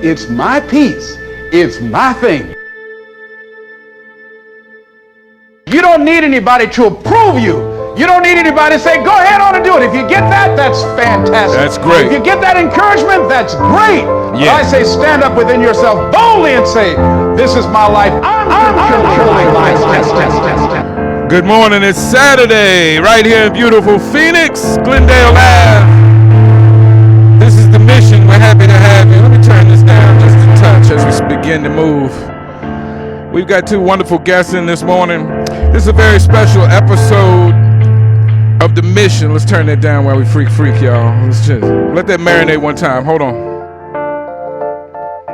It's my piece. It's my thing. You don't need anybody to approve you. You don't need anybody to say, go ahead on and do it. If you get that, that's fantastic. That's great. If you get that encouragement, that's great. Yeah. But I say stand up within yourself boldly and say, this is my life. I'm controlling my life. Good morning. It's Saturday right here in beautiful Phoenix, Glendale Ave. This is The Mission. We're happy to have you. Let me turn this down just a touch as we begin to move. We've got two wonderful guests in this morning. This is a very special episode of The Mission. Let's turn that down while we freak, y'all. Let's just let that marinate one time. Hold on.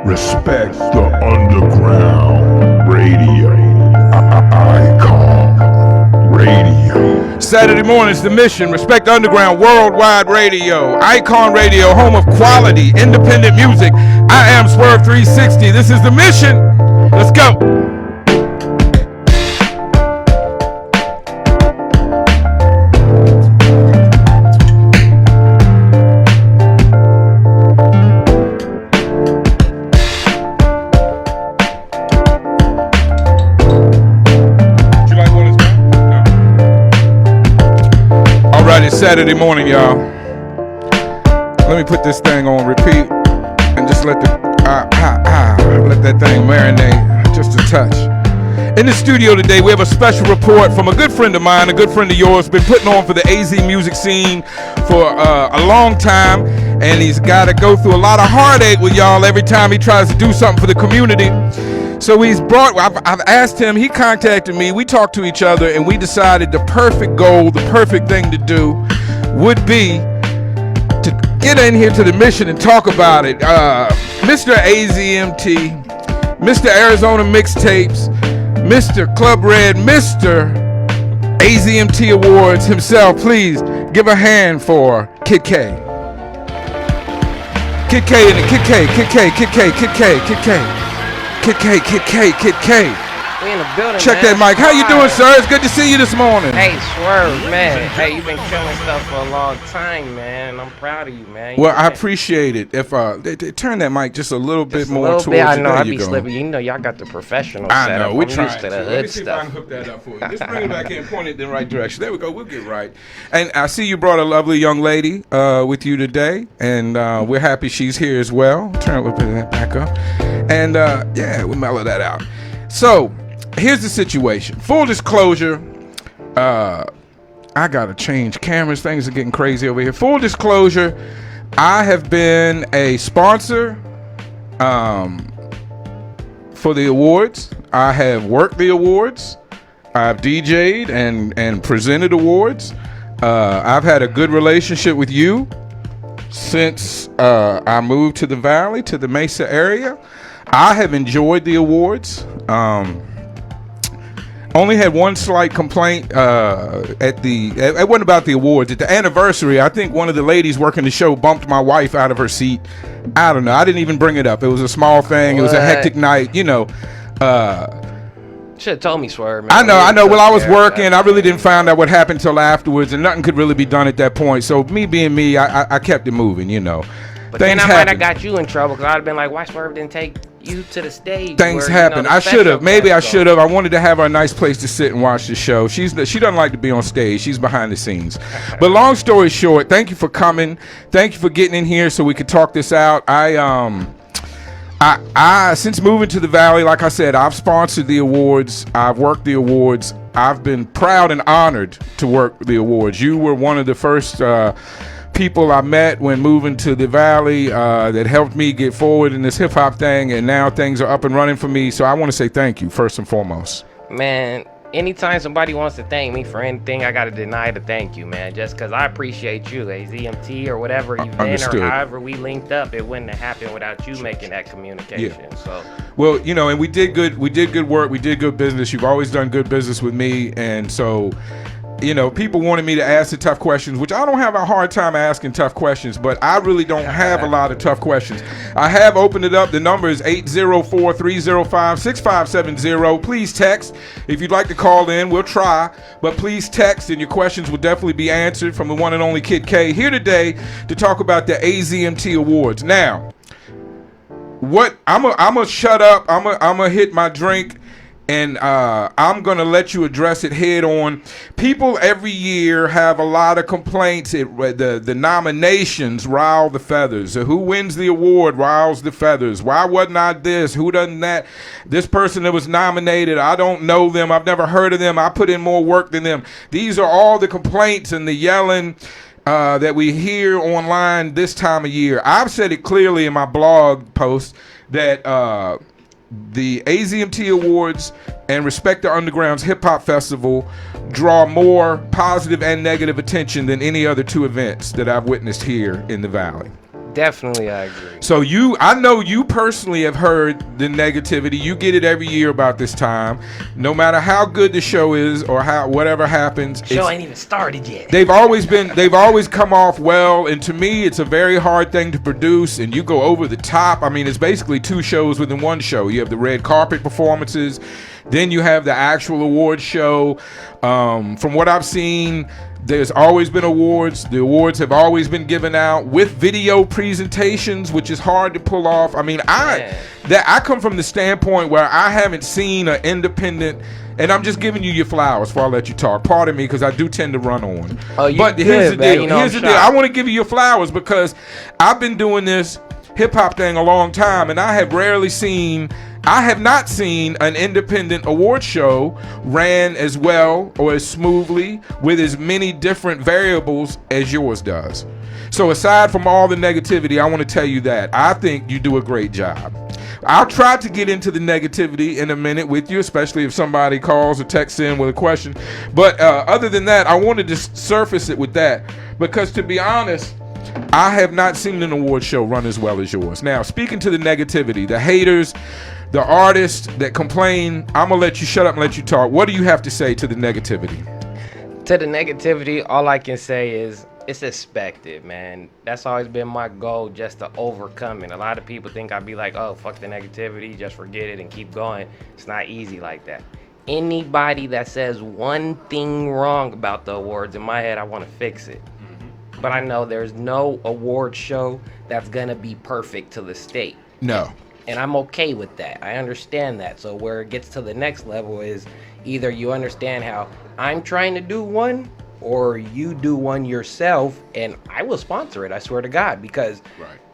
Respect the underground radio. Icon Radio. Saturday mornings, The Mission. Respect the underground worldwide radio. Icon Radio, home of quality, independent music. I am Swerve 360. This is The Mission. Let's go. Saturday morning, y'all. Let me put this thing on repeat and just let let that thing marinate just a touch. In the studio today, we have a special report from a good friend of mine, a good friend of yours, been putting on for the AZ music scene for a long time, and he's got to go through a lot of heartache with y'all every time he tries to do something for the community. So I've asked him, he contacted me, we talked to each other, and we decided the perfect goal, the perfect thing to do would be to get in here to the mission and talk about it. Mr. AZMT, Mr. Arizona Mixtapes, Mr. Club Red, Mr. AZMT Awards himself. Please give a hand for Kid K. Kid K in it, Kid K. Kid K. We in the building, Check man. that mic. How you doing, sir? It's good to see you this morning. Hey, Swerve, man. Hey, you've been killing stuff for a long time, man. I'm proud of you, man. Well, I appreciate it. If they turn that mic just a little bit more towards you. I know, I be go. slipping. You know, y'all got the professional I setup. know, we're I'm trying used to the Let me hood see if I stuff. can hook that up for you. Just bring it back in, point it in the right direction. There we go. We'll get right. And I see you brought a lovely young lady with you today, and we're happy she's here as well. Turn a little bit of that back up. And yeah, we mellow that out. So here's the situation. Full disclosure, I gotta change cameras. Things are getting crazy over here. Full disclosure, I have been a sponsor for the awards. I have worked the awards. I've DJ'd and presented awards. I've had a good relationship with you since I moved to the Valley, to the Mesa area. I have enjoyed the awards. Only had one slight complaint it wasn't about the awards. At the anniversary, I think one of the ladies working the show bumped my wife out of her seat. I don't know. I didn't even bring it up. It was a small thing. It was a hectic night, you know. Should have told me, Swerve, man. I know. Well, I was working. I really didn't find out what happened till afterwards, and nothing could really be done at that point. So me being me, I kept it moving, you know. But then I might have got you in trouble because I'd have been like, why Swerve didn't take you to the stage? Things happen. I should have. Maybe I should have. I wanted to have her a nice place to sit and watch the show. She doesn't like to be on stage. She's behind the scenes. But long story short, thank you for coming. Thank you for getting in here so we could talk this out. I since moving to the Valley, like I said, I've sponsored the awards. I've worked the awards. I've been proud and honored to work the awards. You were one of the first people I met when moving to the Valley that helped me get forward in this hip hop thing, and now things are up and running for me. So I want to say thank you first and foremost. Man, anytime somebody wants to thank me for anything, I gotta deny the thank you, man. Just because I appreciate you, AZMT or whatever event or however we linked up, it wouldn't have happened without you making that communication. Yeah. So, well, you know, and we did good work. We did good business. You've always done good business with me, and so. You know, people wanted me to ask the tough questions, which I don't have a hard time asking tough questions, but I really don't have a lot of tough questions. I have opened it up. The number is 804-305-6570. Please text. If you'd like to call in, we'll try, but please text and your questions will definitely be answered from the one and only Kid K, here today to talk about the AZMT Awards. Now, what I'm gonna shut up. I'm gonna hit my drink, and I'm gonna let you address it head on. People every year have a lot of complaints. The nominations rile the feathers. Who wins the award riles the feathers. Why wasn't I this? Who doesn't that? This person that was nominated, I don't know them. I've never heard of them. I put in more work than them. These are all the complaints and the yelling that we hear online this time of year. I've said it clearly in my blog post that the AZMT Awards and Respect the Underground's Hip Hop Festival draw more positive and negative attention than any other two events that I've witnessed here in the Valley. Definitely, I agree. So I know you personally have heard the negativity. You get it every year about this time. No matter how good the show is or whatever happens, Show ain't even started yet. They've always come off well, and to me, it's a very hard thing to produce. And you go over the top. I mean, it's basically two shows within one show. You have the red carpet performances, then you have the actual award show. From what I've seen, there's always been awards. The awards have always been given out with video presentations, which is hard to pull off. I mean, I come from the standpoint where I haven't seen an independent, and I'm just giving you your flowers before I let you talk. Pardon me, because I do tend to run on. But here's the deal. Here's the deal. I want to give you your flowers because I've been doing this hip hop thing a long time, and I have not seen an independent award show ran as well or as smoothly with as many different variables as yours does. So aside from all the negativity, I want to tell you that I think you do a great job. I'll try to get into the negativity in a minute with you, especially if somebody calls or texts in with a question. But other than that, I wanted to surface it with that because, to be honest, I have not seen an award show run as well as yours. Now, speaking to the negativity, the haters, the artists that complain, I'm going to let you shut up and let you talk. What do you have to say to the negativity? To the negativity, all I can say is it's expected, man. That's always been my goal, just to overcome it. A lot of people think I'd be like, oh, fuck the negativity, just forget it and keep going. It's not easy like that. Anybody that says one thing wrong about the awards, in my head, I want to fix it. But I know there's no award show that's going to be perfect to the state. No. And I'm okay with that. I understand that. So where it gets to the next level is either you understand how I'm trying to do one or you do one yourself, and I will sponsor it, I swear to God, because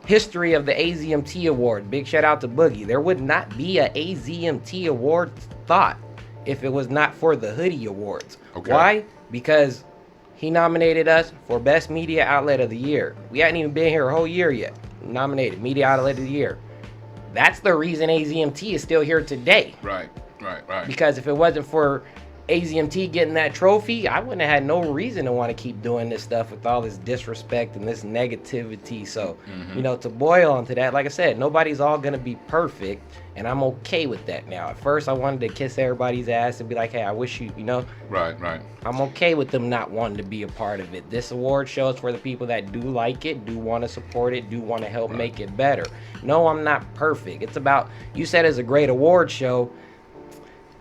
history of the AZMT Award, big shout out to Boogie. There would not be a AZMT Award thought if it was not for the Hoodie Awards. Okay. Why? Because he nominated us for Best Media Outlet of the Year. We hadn't even been here a whole year yet. Nominated Media Outlet of the Year. That's the reason AZMT is still here today. Right. Because if it wasn't for AZMT getting that trophy, I wouldn't have had no reason to want to keep doing this stuff with all this disrespect and this negativity. So, to boil onto that, like I said, nobody's all going to be perfect, and I'm okay with that now. At first, I wanted to kiss everybody's ass and be like, hey, I wish you, Right. I'm okay with them not wanting to be a part of it. This award show is for the people that do like it, do want to support it, do want to help make it better. No, I'm not perfect. It's about, you said it's a great award show.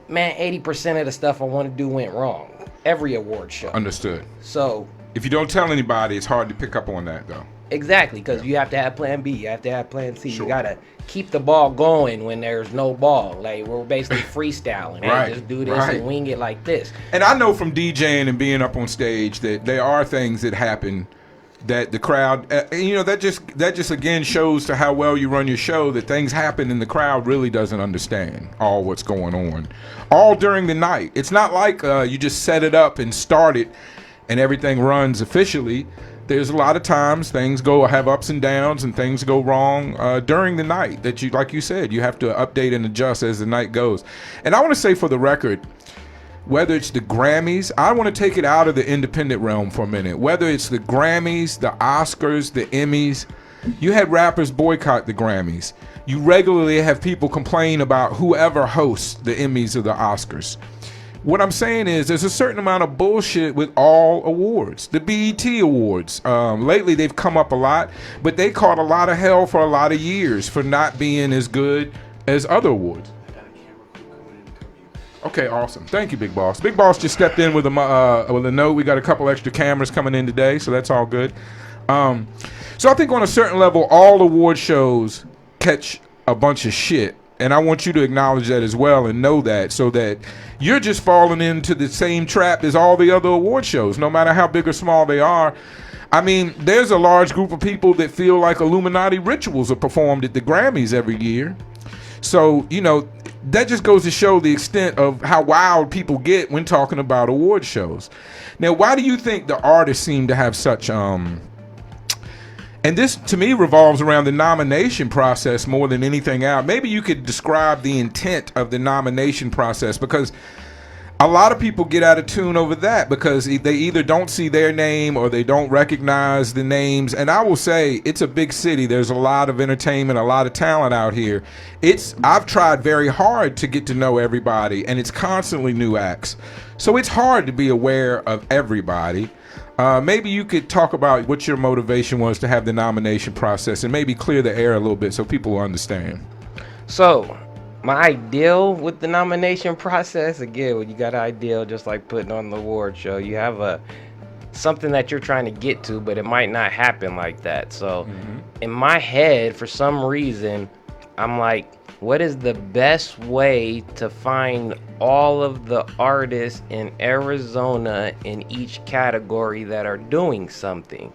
Man, 80% of the stuff I want to do went wrong. Every award show. Understood. So if you don't tell anybody, it's hard to pick up on that, though. Exactly, because you have to have plan B, you have to have plan C. Sure. You got to keep the ball going when there's no ball. Like, we're basically freestyling. Hey, just do this and wing it like this. And I know from DJing and being up on stage that there are things that happen that the crowd, that just again shows to how well you run your show, that things happen and the crowd really doesn't understand all what's going on all during the night. It's not like you just set it up and start it and everything runs officially. There's a lot of times things have ups and downs and things go wrong during the night that you, like you said, you have to update and adjust as the night goes. And I want to say, for the record, whether it's the Grammys, I want to take it out of the independent realm for a minute. Whether it's the Grammys, the Oscars, the Emmys, you had rappers boycott the Grammys. You regularly have people complain about whoever hosts the Emmys or the Oscars. What I'm saying is there's a certain amount of bullshit with all awards. The BET Awards, lately they've come up a lot, but they caught a lot of hell for a lot of years for not being as good as other awards. Okay, awesome. Thank you, Big Boss. Big Boss just stepped in with a note. We got a couple extra cameras coming in today, so that's all good. So I think on a certain level, all award shows catch a bunch of shit. And I want you to acknowledge that as well and know that, so that you're just falling into the same trap as all the other award shows, no matter how big or small they are. I mean, there's a large group of people that feel like Illuminati rituals are performed at the Grammys every year. So, you know, that just goes to show the extent of how wild people get when talking about award shows. Now, why do you think the artists seem to have such and this to me revolves around the nomination process more than anything else. Maybe you could describe the intent of the nomination process, because a lot of people get out of tune over that because they either don't see their name or they don't recognize the names. And I will say, it's a big city. There's a lot of entertainment, a lot of talent out here. I've tried very hard to get to know everybody, and it's constantly new acts. So it's hard to be aware of everybody. Maybe you could talk about what your motivation was to have the nomination process and maybe clear the air a little bit so people will understand. So, my ideal with the nomination process, again, when you got an ideal, just like putting on the award show, you have something that you're trying to get to, but it might not happen like that. So, in my head, for some reason, I'm like, what is the best way to find all of the artists in Arizona in each category that are doing something?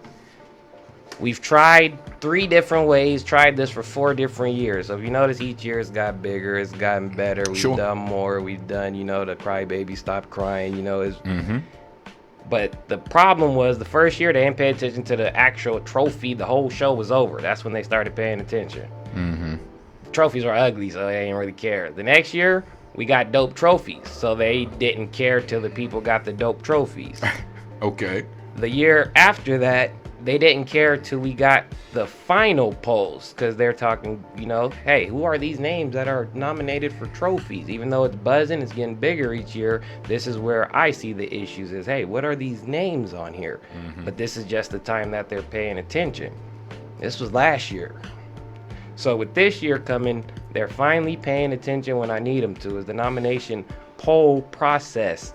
We've tried 3 different ways, tried this for 4 different years. So if you notice, each year it's got bigger, it's gotten better. We've done more. We've done, the Crybaby Stop Crying, But the problem was the first year they didn't pay attention to the actual trophy. The whole show was over. That's when they started paying attention. Trophies are ugly, so they didn't really care. The next year, we got dope trophies, so they didn't care till the people got the dope trophies. Okay. The year after that, they didn't care till we got the final polls, because they're talking, hey, who are these names that are nominated for trophies? Even though it's buzzing, it's getting bigger each year, this is where I see the issues is, hey, what are these names on here? But this is just the time that they're paying attention. This was last year. So with this year coming, they're finally paying attention when I need them to, is the nomination poll process.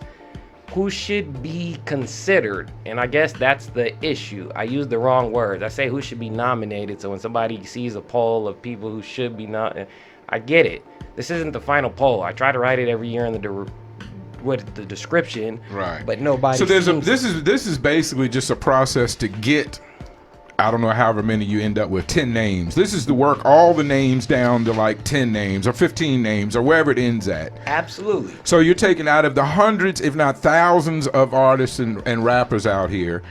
Who should be considered? And I guess that's the issue. I used the wrong words. I say who should be nominated. So when somebody sees a poll of people who should be I get it. This isn't the final poll. I try to write it every year in the description. Right. But nobody. So this is basically just a process to get, I don't know however many you end up with, 10 names. This is to work all the names down to like 10 names or 15 names or wherever it ends at. Absolutely. So you're taking out of the hundreds, if not thousands of artists and rappers out here,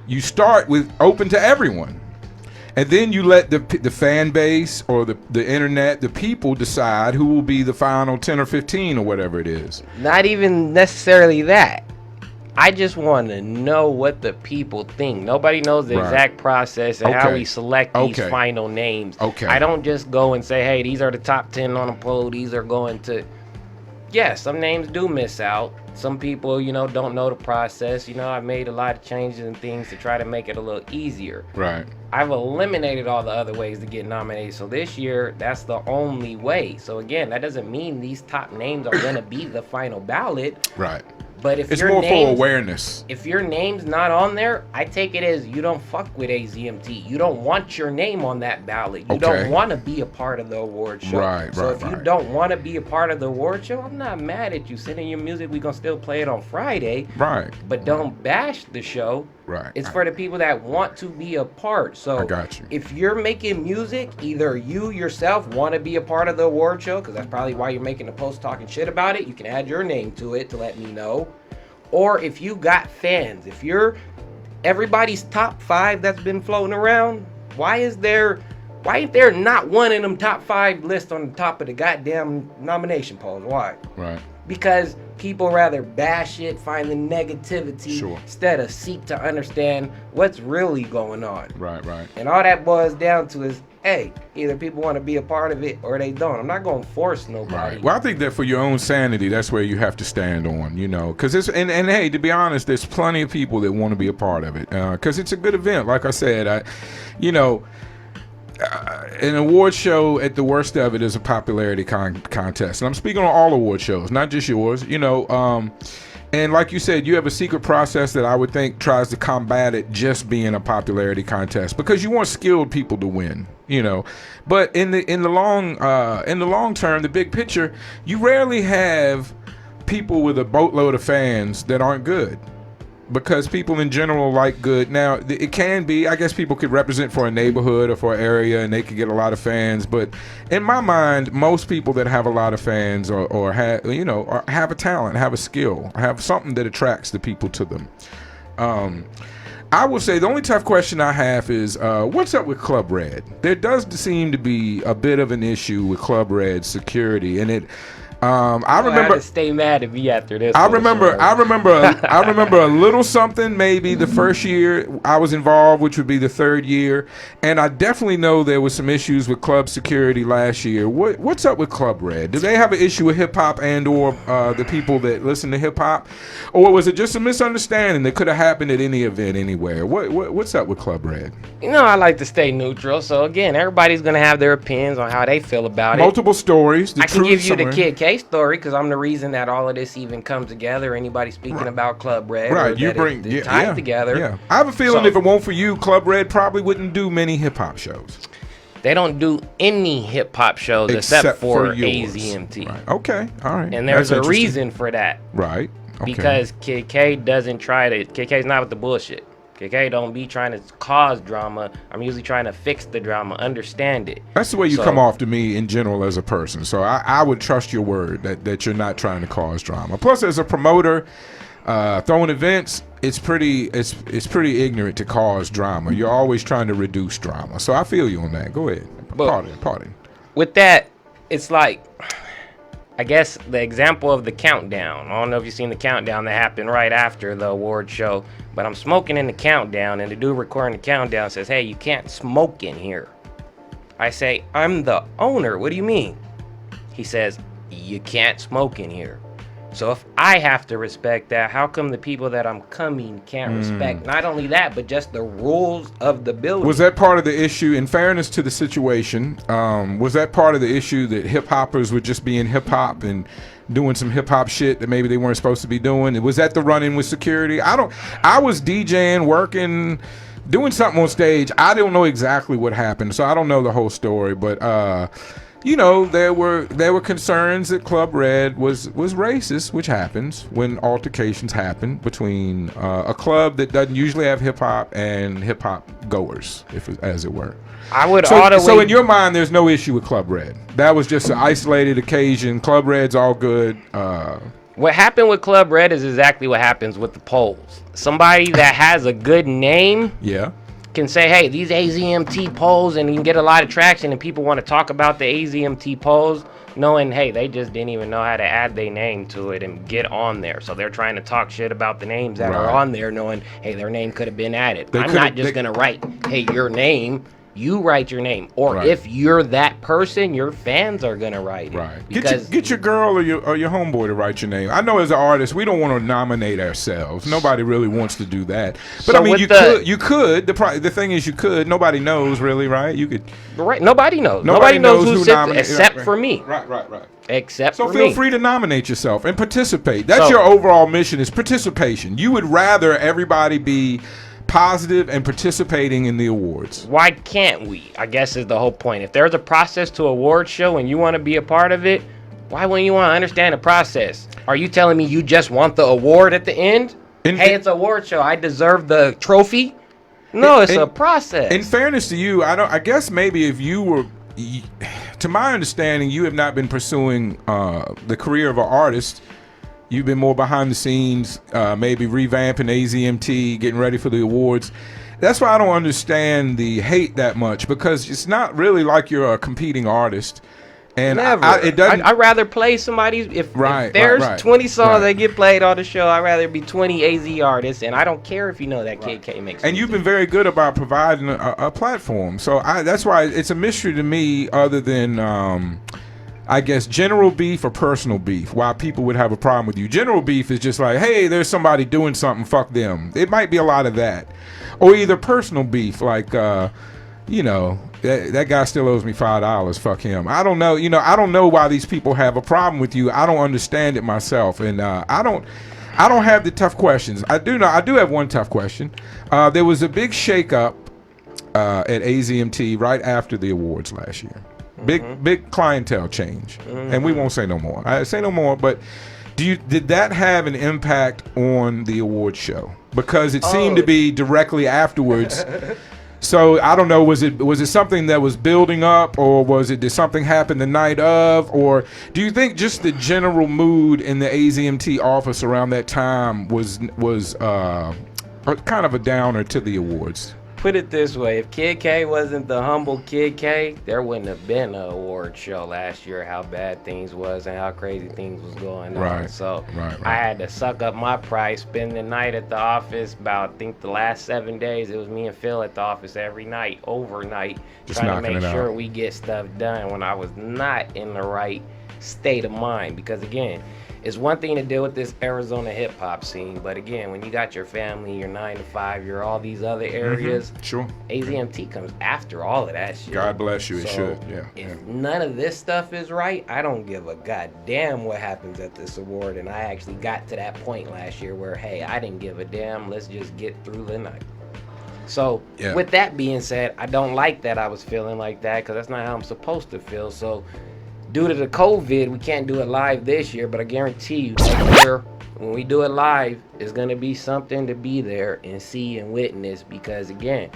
you start with open to everyone. And then you let the fan base or the internet, the people decide who will be the final 10 or 15 or whatever it is. Not even necessarily that. I just want to know what the people think. Nobody knows the exact process and how we select these final names. I don't just go and say, hey, these are the top 10 on a poll. These are going to... Yeah, some names do miss out. Some people, don't know the process. I've made a lot of changes and things to try to make it a little easier. Right. I've eliminated all the other ways to get nominated. So this year, that's the only way. So again, that doesn't mean these top names are going to be the final ballot. Right. But if it's your more name's, for awareness. If your name's not on there, I take it as you don't fuck with AZMT. You don't want your name on that ballot. You don't want to be a part of the award show. Right, so if you don't want to be a part of the award show, I'm not mad at you. Send in your music. We're going to still play it on Friday. Right. But don't bash the show. Right. It's for the people that want to be a part. So I got you. If you're making music, either you yourself want to be a part of the award show, because that's probably why you're making a post talking shit about it. You can add your name to it to let me know. Or if you got fans, if you're everybody's top 5 that's been floating around, why ain't there not one in them top 5 lists on the top of the goddamn nomination polls? Why? Right. Because people rather bash it, find the negativity, instead of seek to understand what's really going on. Right. And all that boils down to is, hey, either people want to be a part of it or they don't. I'm not going to force nobody. Right. Well, I think that for your own sanity, that's where you have to stand on, because it's, and hey, to be honest, there's plenty of people that want to be a part of it, because it's a good event. Like I said, an award show at the worst of it is a popularity contest, and I'm speaking on all award shows, not just yours. And like you said, you have a secret process that I would think tries to combat it just being a popularity contest, because you want skilled people to win, you know. But in the long term, the big picture, you rarely have people with a boatload of fans that aren't good, because people in general like good. Now, it can be, I guess people could represent for a neighborhood or for an area and they could get a lot of fans, but in my mind, most people that have a lot of fans or have, you know, or have a talent, have a skill, have something that attracts the people to them. I will say the only tough question I have is what's up with Club Red? There does seem to be a bit of an issue with Club Red security, and I remember to stay mad at me after this. I remember a little something maybe the first year I was involved, which would be the third year, and I definitely know there was some issues with club security last year. What's up with Club Red? Do they have an issue with hip hop and or the people that listen to hip hop, or was it just a misunderstanding that could have happened at any event anywhere? What's up with Club Red? You know, I like to stay neutral. So again, everybody's gonna have their opinions on how they feel about Multiple stories. I can give you the Kid K story, because I'm the reason that all of this even comes together. Anybody speaking about Club Red, right? You bring tied together. Yeah, I have a feeling if it weren't for you, Club Red probably wouldn't do many hip hop shows. They don't do any hip hop shows except for AZMT. Right. Okay, all right. And there's a reason for that. Right. Okay. Because Kid K doesn't try to. Kid K's not with the bullshit. KK don't be trying to cause drama. I'm usually trying to fix the drama, understand it. That's the way you come off to me in general as a person. So I would trust your word that you're not trying to cause drama. Plus, as a promoter, throwing events, it's pretty ignorant to cause drama. You're always trying to reduce drama. So I feel you on that. Go ahead. Party. With that, it's like, I guess the example of the countdown. I don't know if you've seen the countdown that happened right after the award show, but I'm smoking in the countdown, and the dude recording the countdown says, "Hey, you can't smoke in here." I say, "I'm the owner. What do you mean?" He says, "You can't smoke in here." So if I have to respect that, how come the people that I'm coming can't respect not only that, but just the rules of the building? Was that part of the issue, in fairness to the situation, was that part of the issue that hip-hoppers were just being hip-hop and doing some hip-hop shit that maybe they weren't supposed to be doing? Was that the run-in with security? I was DJing, working, doing something on stage. I don't know exactly what happened, so I don't know the whole story, but you know, there were concerns that Club Red was racist, which happens when altercations happen between a club that doesn't usually have hip hop and hip hop goers, as it were. So in your mind, there's no issue with Club Red. That was just an isolated occasion. Club Red's all good. What happened with Club Red is exactly what happens with the polls. Somebody that has a good name, can say, "Hey, these AZMT polls," and you can get a lot of traction, and people want to talk about the AZMT polls, knowing, hey, they just didn't even know how to add their name to it and get on there. So they're trying to talk shit about the names that are on there, knowing, hey, their name could have been added. I'm not just going to write, "Hey, your name." You write your name, or if you're that person, your fans are gonna write it. Right. Get your girl or your homeboy to write your name. I know as an artist, we don't want to nominate ourselves. Nobody really wants to do that. But so I mean, you could. The thing is, you could. Nobody knows really, right? You could. Right. Nobody knows. Nobody knows who sits except for me. Right. Except for me. So feel free to nominate yourself and participate. That's your overall mission, is participation. You would rather everybody be positive and participating in the awards. Why can't we? I guess is the whole point. If there's a process to award show and you want to be a part of it, why wouldn't you want to understand the process? Are you telling me you just want the award at the end? Hey, it's an award show, I deserve the trophy? No, it's a process. In fairness to you, I guess maybe if you were, to my understanding, you have not been pursuing the career of an artist. You've been more behind the scenes, maybe revamping AZMT, getting ready for the awards. That's why I don't understand the hate that much, because it's not really like you're a competing artist. And I'd rather play somebody's, if there's 20 songs that get played on the show, I'd rather be 20 AZ artists, and I don't care if you know that Kid K makes. And you've been very good about providing a platform. So that's why it's a mystery to me, other than I guess general beef or personal beef, why people would have a problem with you. General beef is just like, hey, there's somebody doing something, fuck them. It might be a lot of that. Or either personal beef, like, you know, that guy still owes me $5, fuck him. I don't know, I don't know why these people have a problem with you. I don't understand it myself. And I I don't have the tough questions. I do have one tough question. There was a big shakeup at AZMT right after the awards last year. Big clientele change, and we won't say no more. I say no more, but did that have an impact on the awards show? Because it seemed to be directly afterwards. So I don't know. Was it something that was building up, or did something happen the night of, or do you think just the general mood in the AZMT office around that time was kind of a downer to the awards? Put it this way, if Kid K wasn't the humble Kid K, there wouldn't have been an award show last year, how bad things was and how crazy things was going on. So I had to suck up my pride, spend the night at the office. About, I think the last 7 days, it was me and Phil at the office every night, overnight, just trying to make sure we get stuff done when I was not in the right state of mind. Because again, it's one thing to deal with this Arizona hip hop scene, but again, when you got your family, your 9 to 5, you're all these other areas. Sure. AZMT comes after all of that shit. God bless you. It should. Yeah. If none of this stuff is right, I don't give a goddamn what happens at this award. And I actually got to that point last year where, hey, I didn't give a damn. Let's just get through the night. So with that being said, I don't like that I was feeling like that, because that's not how I'm supposed to feel. So due to the COVID, we can't do it live this year, but I guarantee you next year, when we do it live, it's going to be something to be there and see and witness, because again,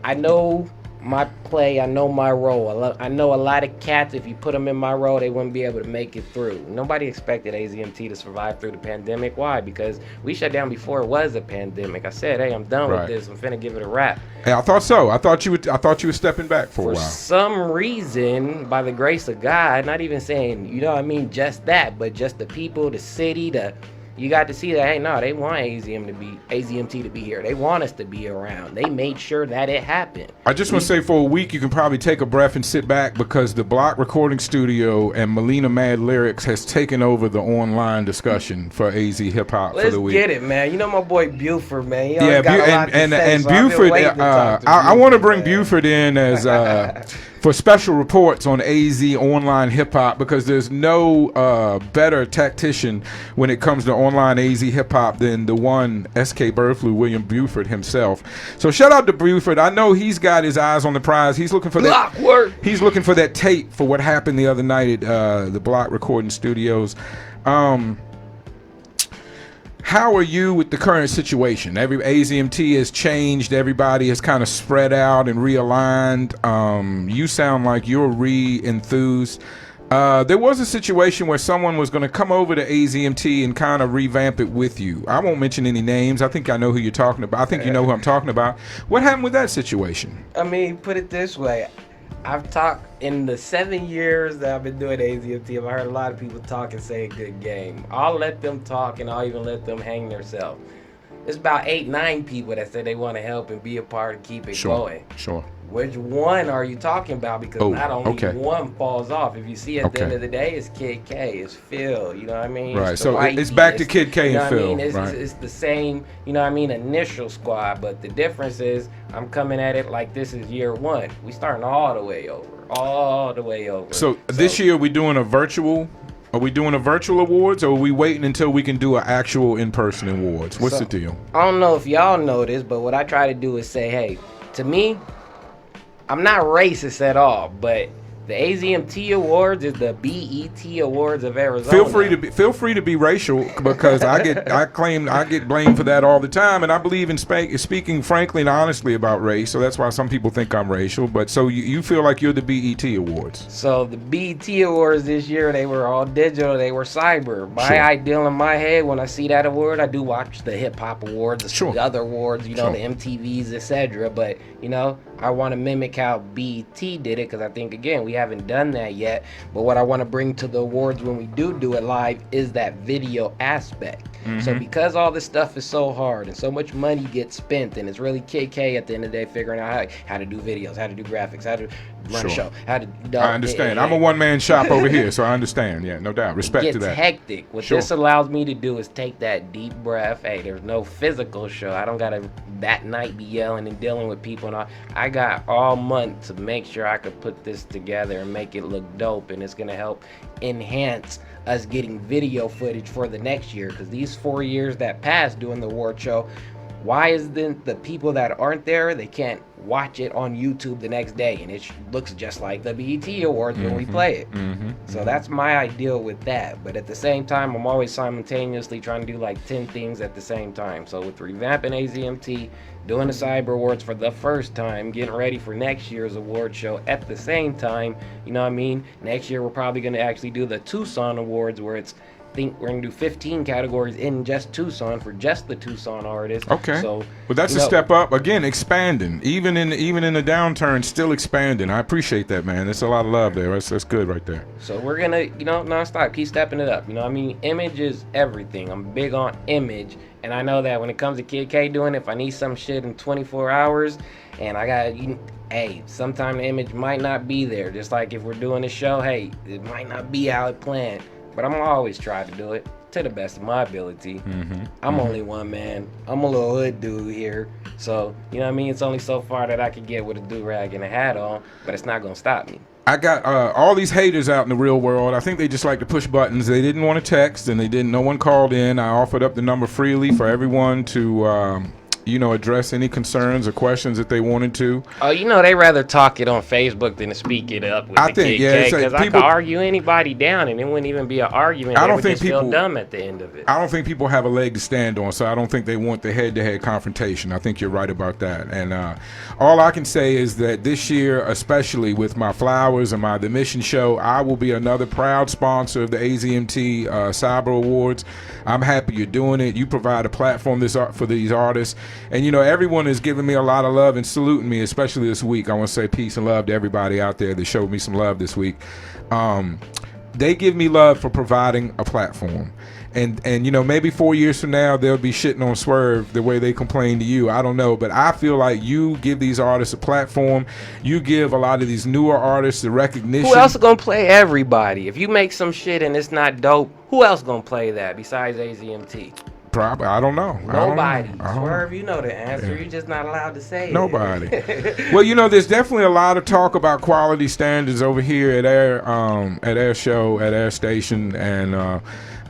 I know my play, I know my role. I know a lot of cats, if you put them in my role, they wouldn't be able to make it through. Nobody expected AZMT to survive through the pandemic. Why? Because we shut down before it was a pandemic. I said, hey, I'm done with this. I'm finna give it a wrap. Hey, I thought so. I thought you were stepping back for a while. For some reason, by the grace of God, not even saying, you know what I mean, just that, but just the people, the city, you got to see that, hey, no, they want AZMT to be here. They want us to be around. They made sure that it happened. I just want to say, for a week, you can probably take a breath and sit back, because the Block Recording Studio and Melina Mad Lyrics has taken over the online discussion for AZ Hip Hop for the week. Let's get it, man. You know my boy Buford, man. He and Buford, I want to bring Buford in as for special reports on AZ online hip hop, because there's no better tactician when it comes to online AZ hip hop than the one SK Burflew, William Buford himself. So shout out to Buford. I know he's got his eyes on the prize. He's looking for that. He's looking for that tape for what happened the other night at the Block Recording Studios. How are you with the current situation? Every AZMT has changed. Everybody has kind of spread out and realigned. You sound like you're re-enthused. There was a situation where someone was going to come over to AZMT and kind of revamp it with you. I won't mention any names. I think I know who you're talking about. I think you know who I'm talking about. What happened with that situation? I mean, put it this way. I've talked in the 7 years that I've been doing AZMT. I've heard a lot of people talk and say a good game. I'll let them talk, and I'll even let them hang themselves. There's about 8, 9 people that say they want to help and be a part and keep it going. Sure. Which one are you talking about? Because not only one falls off. If you see at the end of the day, it's Kid K, it's Phil, you know what I mean? Right, so it's back to Kid K and Phil. It's the same, you know what I mean, initial squad, but the difference is I'm coming at it like this is year one. We starting all the way over. So this year we doing a virtual? Are we doing a virtual awards, or are we waiting until we can do an actual in-person awards? What's the deal? I don't know if y'all know this, but what I try to do is say, hey, to me, I'm not racist at all, but the AZMT Awards is the BET Awards of Arizona. Feel free to be racial, because I get blamed for that all the time, and I believe in speaking frankly and honestly about race. So that's why some people think I'm racial. But so you feel like you're the BET Awards. So the BET Awards this year, they were all digital. They were cyber. My ideal in my head, when I see that award, I do watch the Hip Hop Awards, the other awards, you know, the MTVs, etc. But you know, I want to mimic how BET did it, because I think, again, we haven't done that yet. But what I want to bring to the awards when we do it live is that video aspect. So because all this stuff is so hard and so much money gets spent, and it's really Kid K at the end of the day figuring out how to do videos, how to do graphics, how to run a show, how to... I understand. I'm a one-man shop over here, so I understand. Yeah, no doubt. Respect to that. It's hectic. What this allows me to do is take that deep breath. Hey, there's no physical show. I don't got to that night be yelling and dealing with people. And I I got all month to make sure I could put this together and make it look dope, and it's gonna help enhance us getting video footage for the next year. Because these 4 years that passed doing the award show, why is the people that aren't there, they can't watch it on YouTube the next day, and it looks just like the BET Awards when we play it. So that's my ideal with that. But at the same time, I'm always simultaneously trying to do like 10 things at the same time. So with revamping AZMT, doing the Cyber Awards for the first time, getting ready for next year's award show at the same time, you know what I mean? Next year we're probably going to actually do the Tucson Awards, where it's, think we're gonna do 15 categories in just Tucson for just the Tucson artists. Okay. So, well, that's a step up. Again, expanding. Even in the downturn, still expanding. I appreciate that, man. There's a lot of love there. That's good right there. So we're gonna, nonstop keep stepping it up. You know what I mean? Image is everything. I'm big on image, and I know that when it comes to Kid K doing it, if I need some shit in 24 hours, and I got, hey, sometimes the image might not be there. Just like if we're doing a show, hey, it might not be how it planned. But I'm always try to do it to the best of my ability. I'm only one man. I'm a little hood dude here. So, you know what I mean? It's only so far that I can get with a do-rag and a hat on, but it's not going to stop me. I got all these haters out in the real world. I think they just like to push buttons. They didn't want to text, and no one called in. I offered up the number freely for everyone to address any concerns or questions that they wanted to. Oh, they rather talk it on Facebook than to speak it up with Kid K, because I could argue anybody down and it wouldn't even be an argument. I don't think people feel dumb at the end of it. I don't think people have a leg to stand on, so I don't think they want the head-to-head confrontation. I think you're right about that. And all I can say is that this year, especially with my flowers and the Mission Show, I will be another proud sponsor of the AZMT Cyber Awards. I'm happy you're doing it. You provide a platform for these artists. And, everyone is giving me a lot of love and saluting me, especially this week. I want to say peace and love to everybody out there that showed me some love this week. They give me love for providing a platform. And maybe 4 years from now, they'll be shitting on Swerve the way they complain to you. I don't know. But I feel like you give these artists a platform. You give a lot of these newer artists the recognition. Who else is going to play everybody? If you make some shit and it's not dope, who else going to play that besides AZMT? Probably. I don't know. Nobody. Swerve, you know the answer. Yeah. You're just not allowed to say Nobody. Well, there's definitely a lot of talk about quality standards over here at our show, at our station, and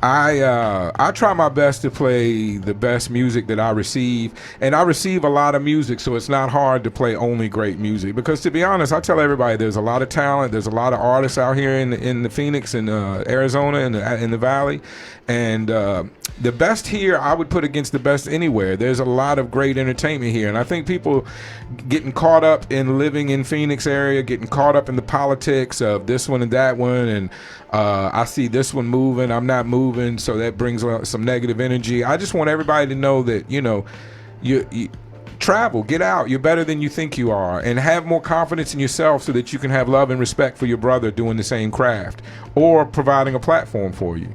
I try my best to play the best music that I receive, and I receive a lot of music, so it's not hard to play only great music. Because to be honest, I tell everybody there's a lot of talent, there's a lot of artists out here in the Phoenix and Arizona and in the Valley, and the best here I would put against the best anywhere. There's a lot of great entertainment here, and I think people getting caught up in living in Phoenix area, getting caught up in the politics of this one and that one, and I see this one moving, I'm not moving, so that brings some negative energy. I just want everybody to know that you travel, get out, you're better than you think you are, and have more confidence in yourself so that you can have love and respect for your brother doing the same craft or providing a platform for you.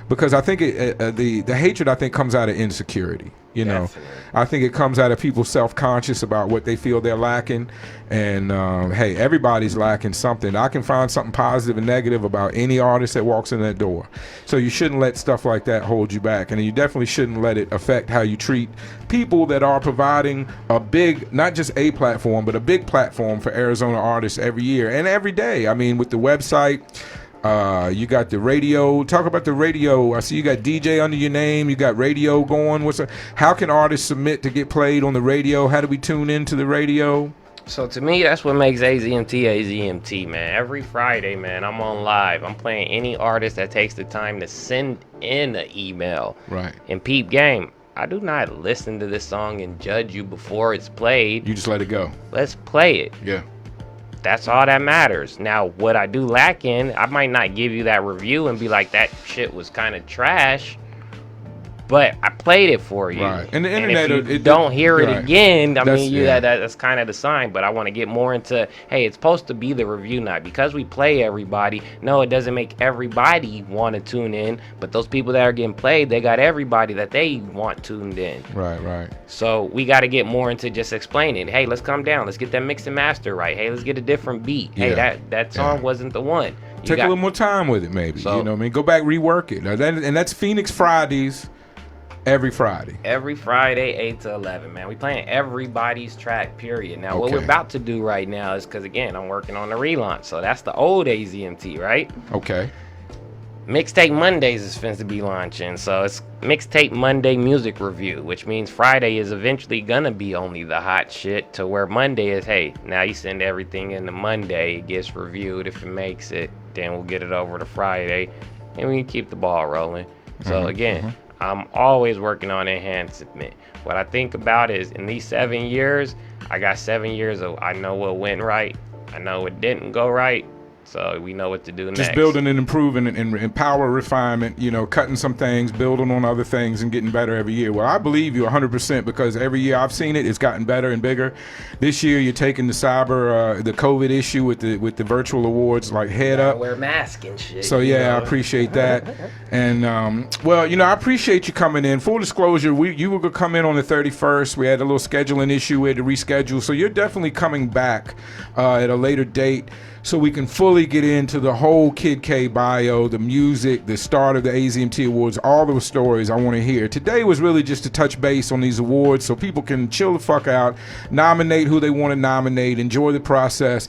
Because I think the hatred, I think, comes out of insecurity. Definitely. I think it comes out of people self-conscious about what they feel they're lacking. And, hey, everybody's lacking something. I can find something positive and negative about any artist that walks in that door. So you shouldn't let stuff like that hold you back. And you definitely shouldn't let it affect how you treat people that are providing a big, not just a platform, but a big platform for Arizona artists every year and every day. I mean, with the website, you got the radio. Talk about the radio. I see you got DJ under your name. You got radio going. How can artists submit to get played on the radio? How do we tune into the radio? So to me, that's what makes AZMT, man. Every Friday, man, I'm on live. I'm playing any artist that takes the time to send in an email. Right. And peep game, I do not listen to this song and judge you before it's played. You just let it go. Let's play it. Yeah. That's all that matters. Now, what I do lack in, I might not give you that review and be like, that shit was kind of trash, but I played it for you. Right. And the internet, if you don't hear it again, that's kind of the sign. But I want to get more into, hey, it's supposed to be the review night. Because we play everybody, no, it doesn't make everybody want to tune in. But those people that are getting played, they got everybody that they want tuned in. Right. So we got to get more into just explaining, hey, let's come down. Let's get that mix and master right. Hey, let's get a different beat. Yeah. Hey, that song wasn't the one. Take a little more time with it, maybe. So, Go back, rework it. And that's Phoenix Fridays. Every Friday. Every Friday, 8 to 11, man. We playing everybody's track, period. Now, what Okay. we're about to do right now is, because, again, I'm working on the relaunch. So that's the old AZMT, right? Okay. Mixtape Mondays is finna to be launching. So it's Mixtape Monday Music Review, which means Friday is eventually gonna be only the hot shit, to where Monday is, hey, now you send everything into Monday. It gets reviewed. If it makes it, then we'll get it over to Friday. And we can keep the ball rolling. So, again, I'm always working on enhancement. What I think about is, in these 7 years, I got 7 years of, I know what went right, I know what didn't go right, so we know what to do next. Just building and improving and power refinement, you know, cutting some things, building on other things, and getting better every year. Well, I believe you 100%, because every year I've seen it, it's gotten better and bigger. This year, you're taking the the COVID issue with the virtual awards like head up. Wear masks and shit. So yeah, I appreciate that. And well, you know, I appreciate you coming in. Full disclosure, you were gonna come in on the 31st. We had a little scheduling issue. We had to reschedule. So you're definitely coming back at a later date, so we can fully get into the whole Kid K bio, the music, the start of the AZMT Awards, all those stories I want to hear. Today was really just to touch base on these awards so people can chill the fuck out, nominate who they want to nominate, enjoy the process,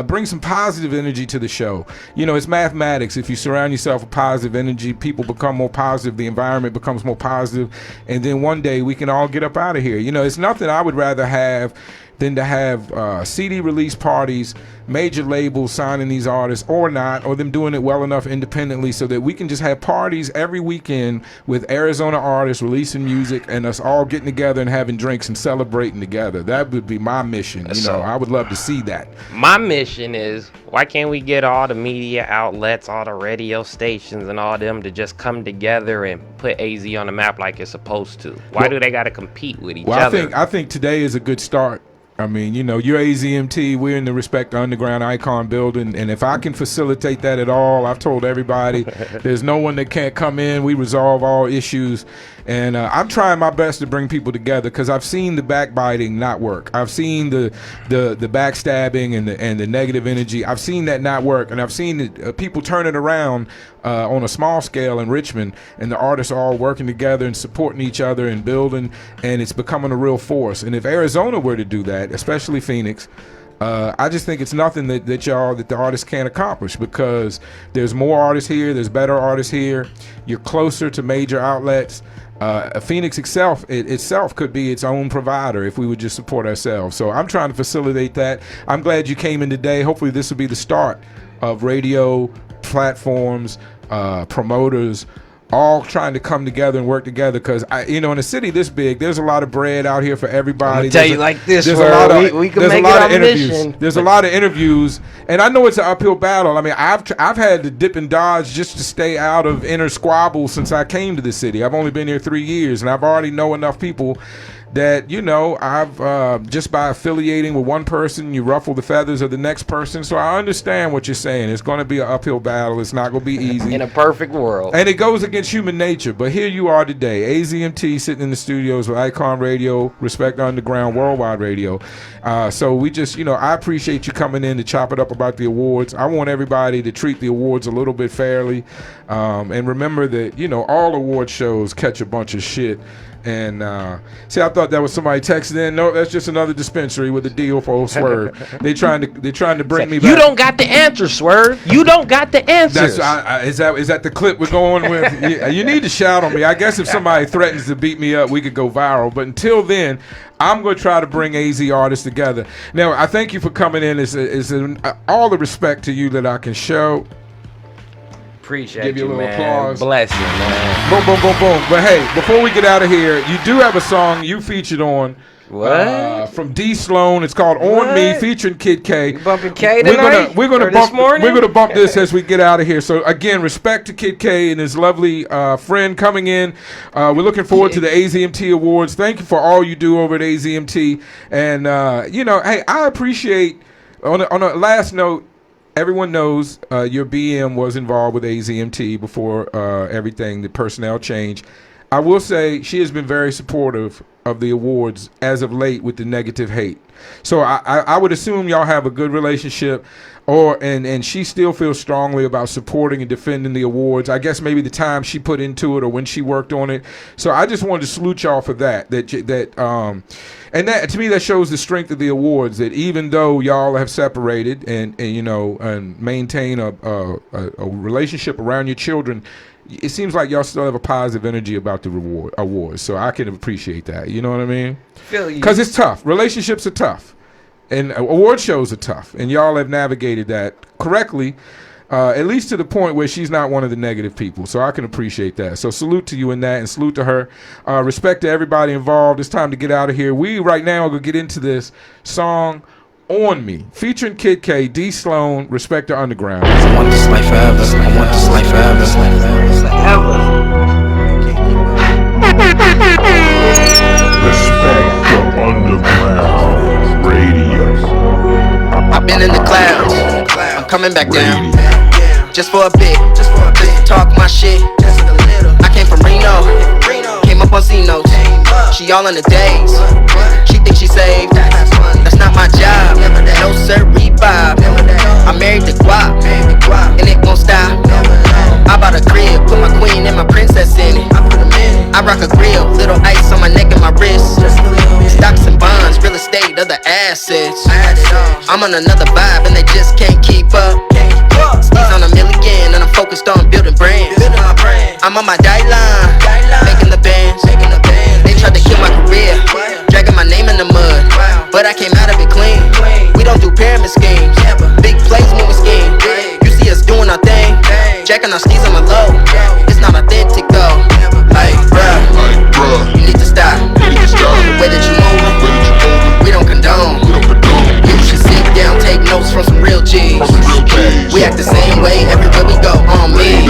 bring some positive energy to the show. You know, it's mathematics. If you surround yourself with positive energy, people become more positive, the environment becomes more positive, and then one day we can all get up out of here. You know, it's nothing I would rather have than to have CD release parties, major labels signing these artists or not, or them doing it well enough independently so that we can just have parties every weekend with Arizona artists releasing music and us all getting together and having drinks and celebrating together. That would be my mission. You know, I would love to see that. My mission is, why can't we get all the media outlets, all the radio stations and all them to just come together and put AZ on the map like it's supposed to? Why do they got to compete with each other? I think today is a good start. I mean, you know, you're AZMT, we're in the Respect Underground Icon building, and if I can facilitate that at all, I've told everybody, there's no one that can't come in. We resolve all issues, and I'm trying my best to bring people together, because I've seen the backbiting not work. I've seen the backstabbing and the negative energy. I've seen that not work, and I've seen people turn it around on a small scale in Richmond, and the artists are all working together and supporting each other and building, and it's becoming a real force. And if Arizona were to do that, especially Phoenix, I just think it's nothing that the artists can't accomplish, because there's more artists here, there's better artists here, you're closer to major outlets. Phoenix itself could be its own provider if we would just support ourselves. So I'm trying to facilitate that. I'm glad you came in today. Hopefully this will be the start of radio platforms, promoters, all trying to come together and work together, because you know, in a city this big, there's a lot of bread out here for everybody. Tell you like this, there's a lot of we can there's make a lot it of our interviews. mission. There's a lot of interviews, and I know it's an uphill battle. I mean, I've had to dip and dodge just to stay out of inner squabbles since I came to the city. I've only been here 3 years, and I've already know enough people that, you know, I've just by affiliating with one person, you ruffle the feathers of the next person. So I understand what you're saying. It's going to be an uphill battle. It's not going to be easy. In a perfect world. And it goes against human nature. But here you are today, AZMT sitting in the studios with Icon Radio, Respect Underground, Worldwide Radio. So we just, you know, I appreciate you coming in to chop it up about the awards. I want everybody to treat the awards a little bit fairly. And remember that, you know, all award shows catch a bunch of shit. And see, I thought that was somebody texting in. No, that's just another dispensary with a deal for old Swerve. They're trying to bring me back. You don't got the answer, Swerve. You don't got the answers. Is that the clip we're going with? You need to shout on me. I guess if somebody threatens to beat me up, we could go viral. But until then, I'm going to try to bring AZ artists together. Now, I thank you for coming in. It's all the respect to you that I can show. Appreciate Give you a little man. applause. Bless you, man. Boom, boom, boom, boom. But hey, before we get out of here, you do have a song you featured on. What? From D Sloan. It's called "On Me," featuring Kid K. You bumping K tonight? We're gonna bump this as we get out of here. So again, respect to Kid K and his lovely friend coming in. We're looking forward to the AZMT Awards. Thank you for all you do over at AZMT. And you know, hey, I appreciate. On a last note, everyone knows your BM was involved with AZMT before everything, the personnel change. I will say she has been very supportive of the awards as of late with the negative hate. So I would assume y'all have a good relationship, and she still feels strongly about supporting and defending the awards. I guess maybe the time she put into it or when she worked on it. So I just wanted to salute y'all for that. And that, to me, that shows the strength of the awards, that even though y'all have separated and maintain a relationship around your children, it seems like y'all still have a positive energy about the awards. So I can appreciate that. You know what I mean? Feel you. Because it's tough. Relationships are tough. And award shows are tough. And y'all have navigated that correctly, at least to the point where she's not one of the negative people. So I can appreciate that. So salute to you in that, and salute to her. Respect to everybody involved. It's time to get out of here. We right now are going to get into this song, On Me, featuring Kid K, D Sloan, Respect to Underground. I want this life forever. I want this life forever. Respect the Underground Radio. I've been in the clouds. I'm coming back down. Just for a bit. Just to talk my shit. I came from Reno. Came up on Z-Notes. She all in the days. She thinks she saved. That's not my job. No sir, Bob. I married the guap, and it won't stop. I bought a crib, put my queen and my princess in it. I rock a grill, little ice on my neck and my wrist. Stocks and bonds, real estate, other assets. I'm on another vibe and they just can't keep up. Steve's on a million and I'm focused on building brands. I'm on my line, making the bands. They tried to kill my career, dragging my name in the mud, but I came out of it clean. We don't do pyramid schemes, big plays when we scheme. You see us doing our thing, jacking our skis on the low. It's not authentic though. Like, bruh, you need to stop. The way that you moving, we don't condone. You should sit down, take notes from some real G's. We act the same way everywhere we go. On me.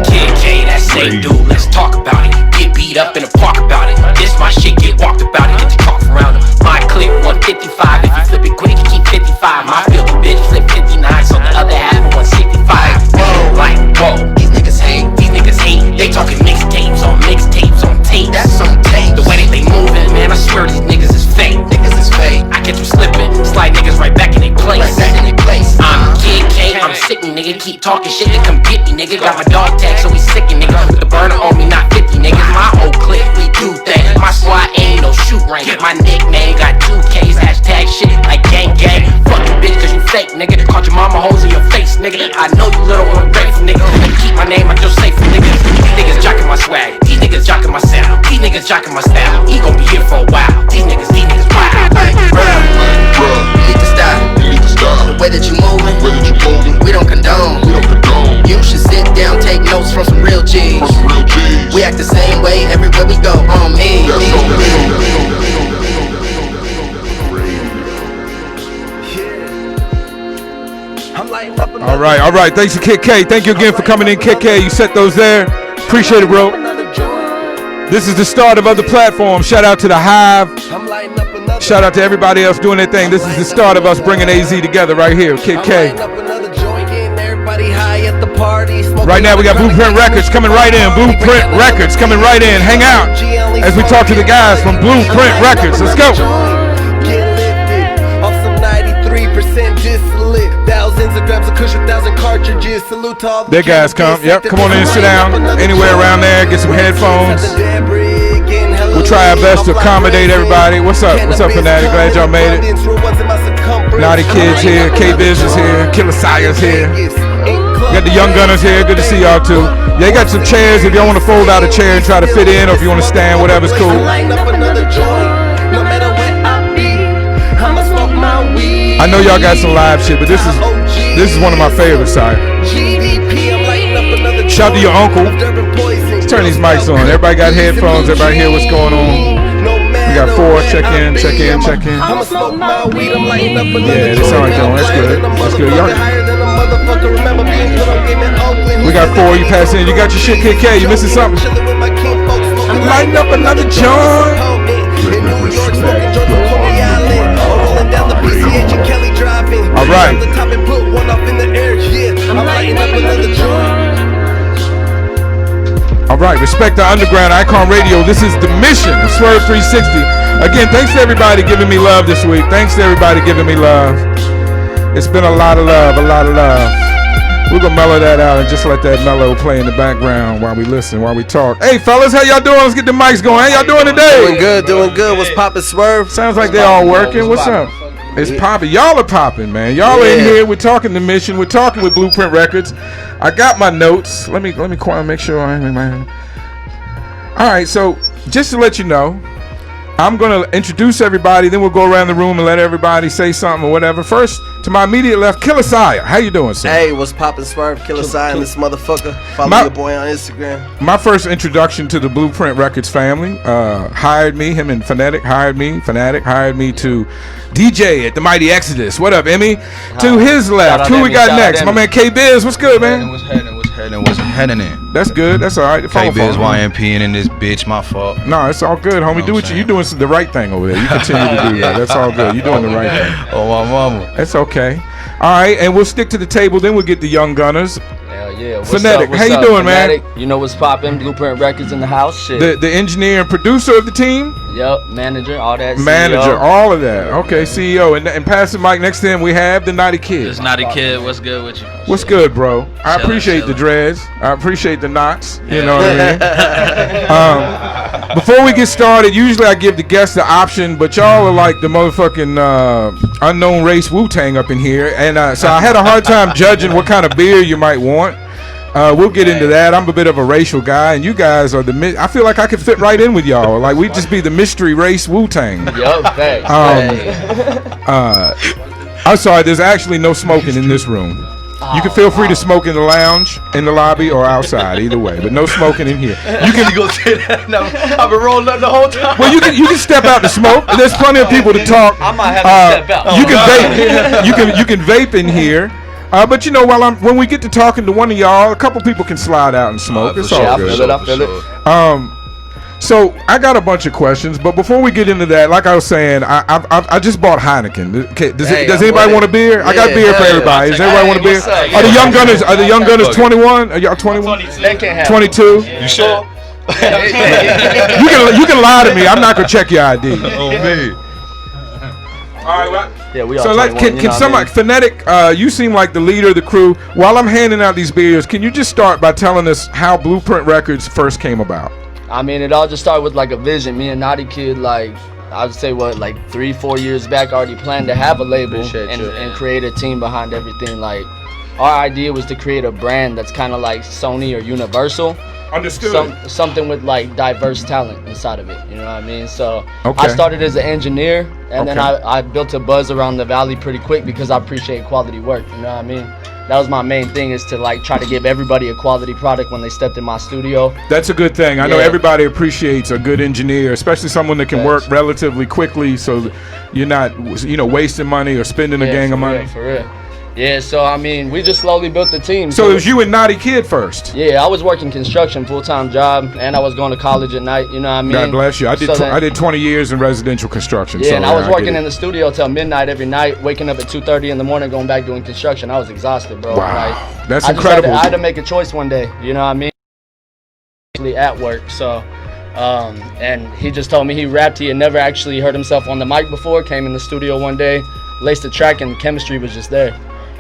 Kid K, that same dude, let's talk about it. Get beat up in the park about it. This my shit, get walked about it. Get the talk around it. My clip 155. If you flip it quick, you keep 55. My filthy bitch flip 59, so the other half 165. Whoa, like, whoa. These niggas hate. They talking mixtapes on tape. That's on tape. The way that they moving, man, I swear these niggas is fake. I catch them slipping, slide niggas right back in their place. I'm Kid K, I'm sick, nigga. Keep talking shit to come get me, nigga. Got my dog tag, so we sickin', nigga. With the burner on me, not 50, niggas. My whole clique, we do that. My squad ain't no shoot rank. My nickname got 2 Ks, hashtag shit like gang gang. Fuck you, bitch, cause you fake, nigga. Caught your mama hoes in your face, nigga. I know you little ungrateful, nigga. Better keep my name out your safe, niggas. These niggas jocking my swag. These niggas jocking my sound. These niggas jocking my style. He gon' be here for a while. These niggas wild. Like, bruh, you need to stop. The way that you moving, we don't condone. You should sit down, take notes from some real G's. We act the same way everywhere we go. On me. All right. Thanks to Kid K. Thank you again for coming in, Kid K. You set those there. Appreciate it, bro. This is the start of other platforms. Shout out to the Hive. Shout out to everybody else doing their thing. This is the start of us bringing AZ together right here, Kid K. Right now we got BluPrint Records coming right in. BluPrint Records coming right in. Hang out as we talk to the guys from BluPrint Records. Let's go. Get lifted off some 93% distillate. Thousands of grams of cushion, 1,000 cartridges. Salute to all the there guys come. Yep, come on in, sit down. Anywhere around there, get some headphones. We'll try our best to accommodate everybody. What's up? What's up, Fanatic? Glad y'all made it. Naughty Kids here, K-Biz is here, Killer Sire's here. We got the Young Gunners here. Good to see y'all too. Yeah, you got some chairs if y'all want to fold out a chair and try to fit in, or if you want to stand, whatever's cool. I know y'all got some live shit, but this is one of my favorites, side. Shout out to your uncle. Let's turn these mics on. Everybody got headphones. Everybody hear what's going on. We got 4. Check in. Yeah, this sound like going. That's good. That's good. We got 4. You pass in. You got your shit, KK. You missing something? I'm lighting up another joint. All right. All right, respect the underground icon radio. This is the mission of Swerve 360. Again, thanks to everybody giving me love this week. Thanks to everybody giving me love. It's been a lot of love, a lot of love. We're gonna mellow that out and just let that mellow play in the background while we listen, while we talk. Hey fellas, how y'all doing? Let's get the mics going. How y'all doing today? Doing good, doing good. What's poppin', Swerve? Sounds like they all working. What's up? It's popping. Y'all are popping, man. Y'all in here. We're talking the mission. We're talking with BluPrint Records. I got my notes. Let me make sure I'm man. All right, so just to let you know, I'm going to introduce everybody, then we'll go around the room and let everybody say something or whatever. First, to my immediate left, Killer Sire. How you doing, sir? Hey, what's poppin', Swerve? Killer Sire and this motherfucker. Follow your boy on Instagram. My first introduction to the BluPrint Records family, hired me, him and Fanatic hired me to DJ at the Mighty Exodus. What up, Emmy? To his left, who we got next? My man K-Biz, what's good, man? What's heading in? That's good. That's all right. K-Biz YMPing in this bitch, my fault. No, it's all good, homie. Do what you doing the right thing over there. You continue to do that. That's all good. You're doing the right thing. Oh, my mama. That's okay. All right, and we'll stick to the table. Then we'll get the young gunners. Hell yeah. What's Phonetic, up, how you doing, Phonetic? man? You know what's poppin'? BluPrint Records in the house. Shit. The engineer and producer of the team? Yup, manager, all that. Manager, all of that. Okay, CEO. And pass the mic next to him, we have the Naughty Kid. This Naughty Kid, what's good with you? What's good, bro? I appreciate the dreads. I appreciate the knots. You know what I mean? Before we get started, usually I give the guests the option, but y'all are like the motherfucking unknown race Wu-Tang up in here. And so I had a hard time judging what kind of beer you might want. We'll get into that. I'm a bit of a racial guy, and you guys are I feel like I could fit right in with y'all. Like we'd just be the mystery race Wu-Tang. Yup, thanks. I'm sorry. There's actually no smoking in this room. You can feel free to smoke in the lounge, in the lobby, or outside. Either way, but no smoking in here. You can go say that. No, I've been rolling up the whole time. Well, you can step out to smoke. There's plenty of people to talk. I might have to step out. You can vape. You can vape in here. But you know, when we get to talking to one of y'all, a couple people can slide out and smoke. It's all good. I feel it. So I got a bunch of questions, but before we get into that, like I was saying, I just bought Heineken. Does anybody want a beer? Yeah, I got beer for everybody. Does everybody want a beer? Are the young gunners 21? Are y'all 21? They can't have 22? You sure? You can lie to me. I'm not gonna check your ID. Oh man. All right, well, yeah, we are. So can somebody, Phonetic, you seem like the leader of the crew. While I'm handing out these beers, can you just start by telling us how BluPrint Records first came about? I mean, it all just started with like a vision. Me and Naughty Kid, like I would say, 3-4 years back, already planned to have a label and create a team behind everything. Like our idea was to create a brand that's kind of like Sony or Universal. Understood. Something with like diverse talent inside of it. You know what I mean? So I started as an engineer, and then I built a buzz around the valley pretty quick because I appreciate quality work. You know what I mean? That was my main thing, is to like try to give everybody a quality product when they stepped in my studio. That's a good thing. I know everybody appreciates a good engineer, especially someone that can work relatively quickly, so you're not wasting money or spending a gang of money. For real. Yeah, so I mean, we just slowly built the team. So it was you and Naughty Kid first? Yeah, I was working construction, full-time job, and I was going to college at night, you know what I mean? God bless you. I did 20 years in residential construction. Yeah, and I was working in the studio till midnight every night, waking up at 2:30 in the morning, going back doing construction. I was exhausted, bro. Wow, that's incredible. I had to make a choice one day, you know what I mean? Actually at work, so... and he just told me he rapped. He had never actually heard himself on the mic before, came in the studio one day, laced the track, and chemistry was just there.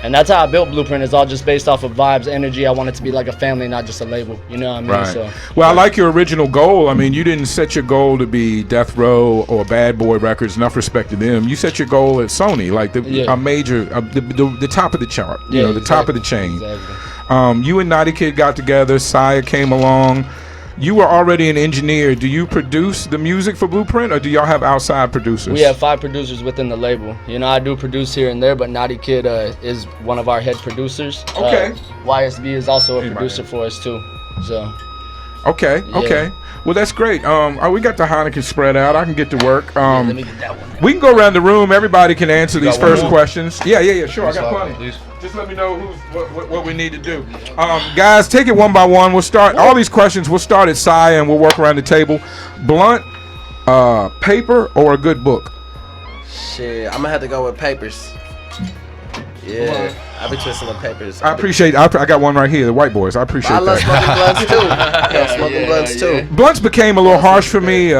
And that's how I built BluPrint. It's all just based off of vibes, energy. I want it to be like a family, not just a label. You know what I mean? Right. So, well, I like your original goal. I mean, you didn't set your goal to be Death Row or Bad Boy Records. Enough respect to them. You set your goal at Sony, like a major, the top of the chart. You know, the top of the chain. Exactly. You and Naughty Kid got together. Sire came along. You were already an engineer. Do you produce the music for BluPrint, or do y'all have outside producers? We have 5 producers within the label. You know, I do produce here and there, but Naughty Kid is one of our head producers. Okay. YSB is also a producer for us too. So. Okay. Yeah. Okay. Well, that's great. We got the Heineken spread out. I can get to work. Let me get that one. We can go around the room. Everybody can answer these first questions. Yeah. Sure, I got plenty. Please. Just let me know what we need to do. Guys, take it one by one. We'll start all these questions. We'll start at Sire and we'll work around the table. Blunt, paper, or a good book? Shit, I'm gonna have to go with papers. Yeah, I be twisting the papers. I appreciate. I got one right here. The white boys. I appreciate I love that. smoking blunts too. Yeah, smoking blunts too. Blunts became a little harsh for me.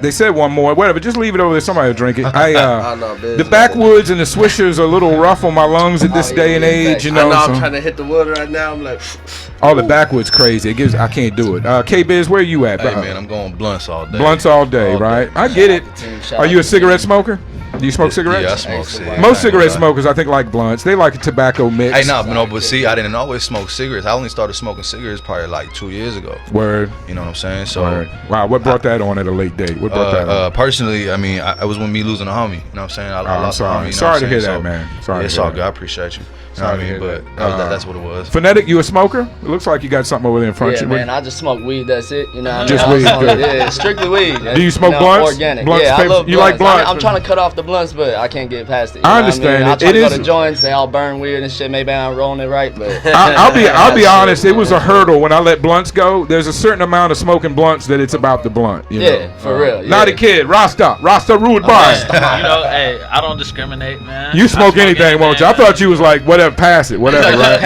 They said one more. Whatever. Just leave it over there. Somebody will drink it. The backwoods and the swishers are a little rough on my lungs at this day and age. You know. I know. I'm trying to hit the wood right now. I'm like. All the backwoods crazy. It gives. I can't do it. K-Biz, where you at? Hey man, I'm going blunts all day. Blunts all day, right? I get it. Are you a cigarette smoker? Do you smoke cigarettes? Yeah, I smoke cigarettes. Most cigarette smokers, I think, like blunts. They like a tobacco mix. Hey, no, but see, I didn't always smoke cigarettes. I only started smoking cigarettes probably like 2 years ago. Word. You know what I'm saying? So, Word. Wow, what brought that on at a late date? What brought that on? Personally, I mean, it was when me losing a homie. You know what I'm saying? I lost sorry. a homie. You know Sorry what to I'm hear saying? that, man. Sorry. Yeah, it's all good. I appreciate you. You know what I mean? But that's what it was. Phonetic, you a smoker? It looks like you got something over there in front of you. Man, I just smoke weed. That's it. You know what I mean? Just weed. Yeah, strictly weed. Do you smoke blunts? Organic. Blunts, I love blunts. you like blunts? I'm trying to cut off the blunts, but I can't get past it. I understand I try to it go is- to joints. They all burn weird and shit. Maybe I'm rolling it right, but I'll be honest. It was a hurdle when I let blunts go. There's a certain amount of smoking blunts that it's about the blunt. You know? For real. Yeah. Not a kid. Rasta ruled by. You know, hey, I don't discriminate, man. You smoke anything, won't you? I thought you was like whatever, pass it, whatever, right?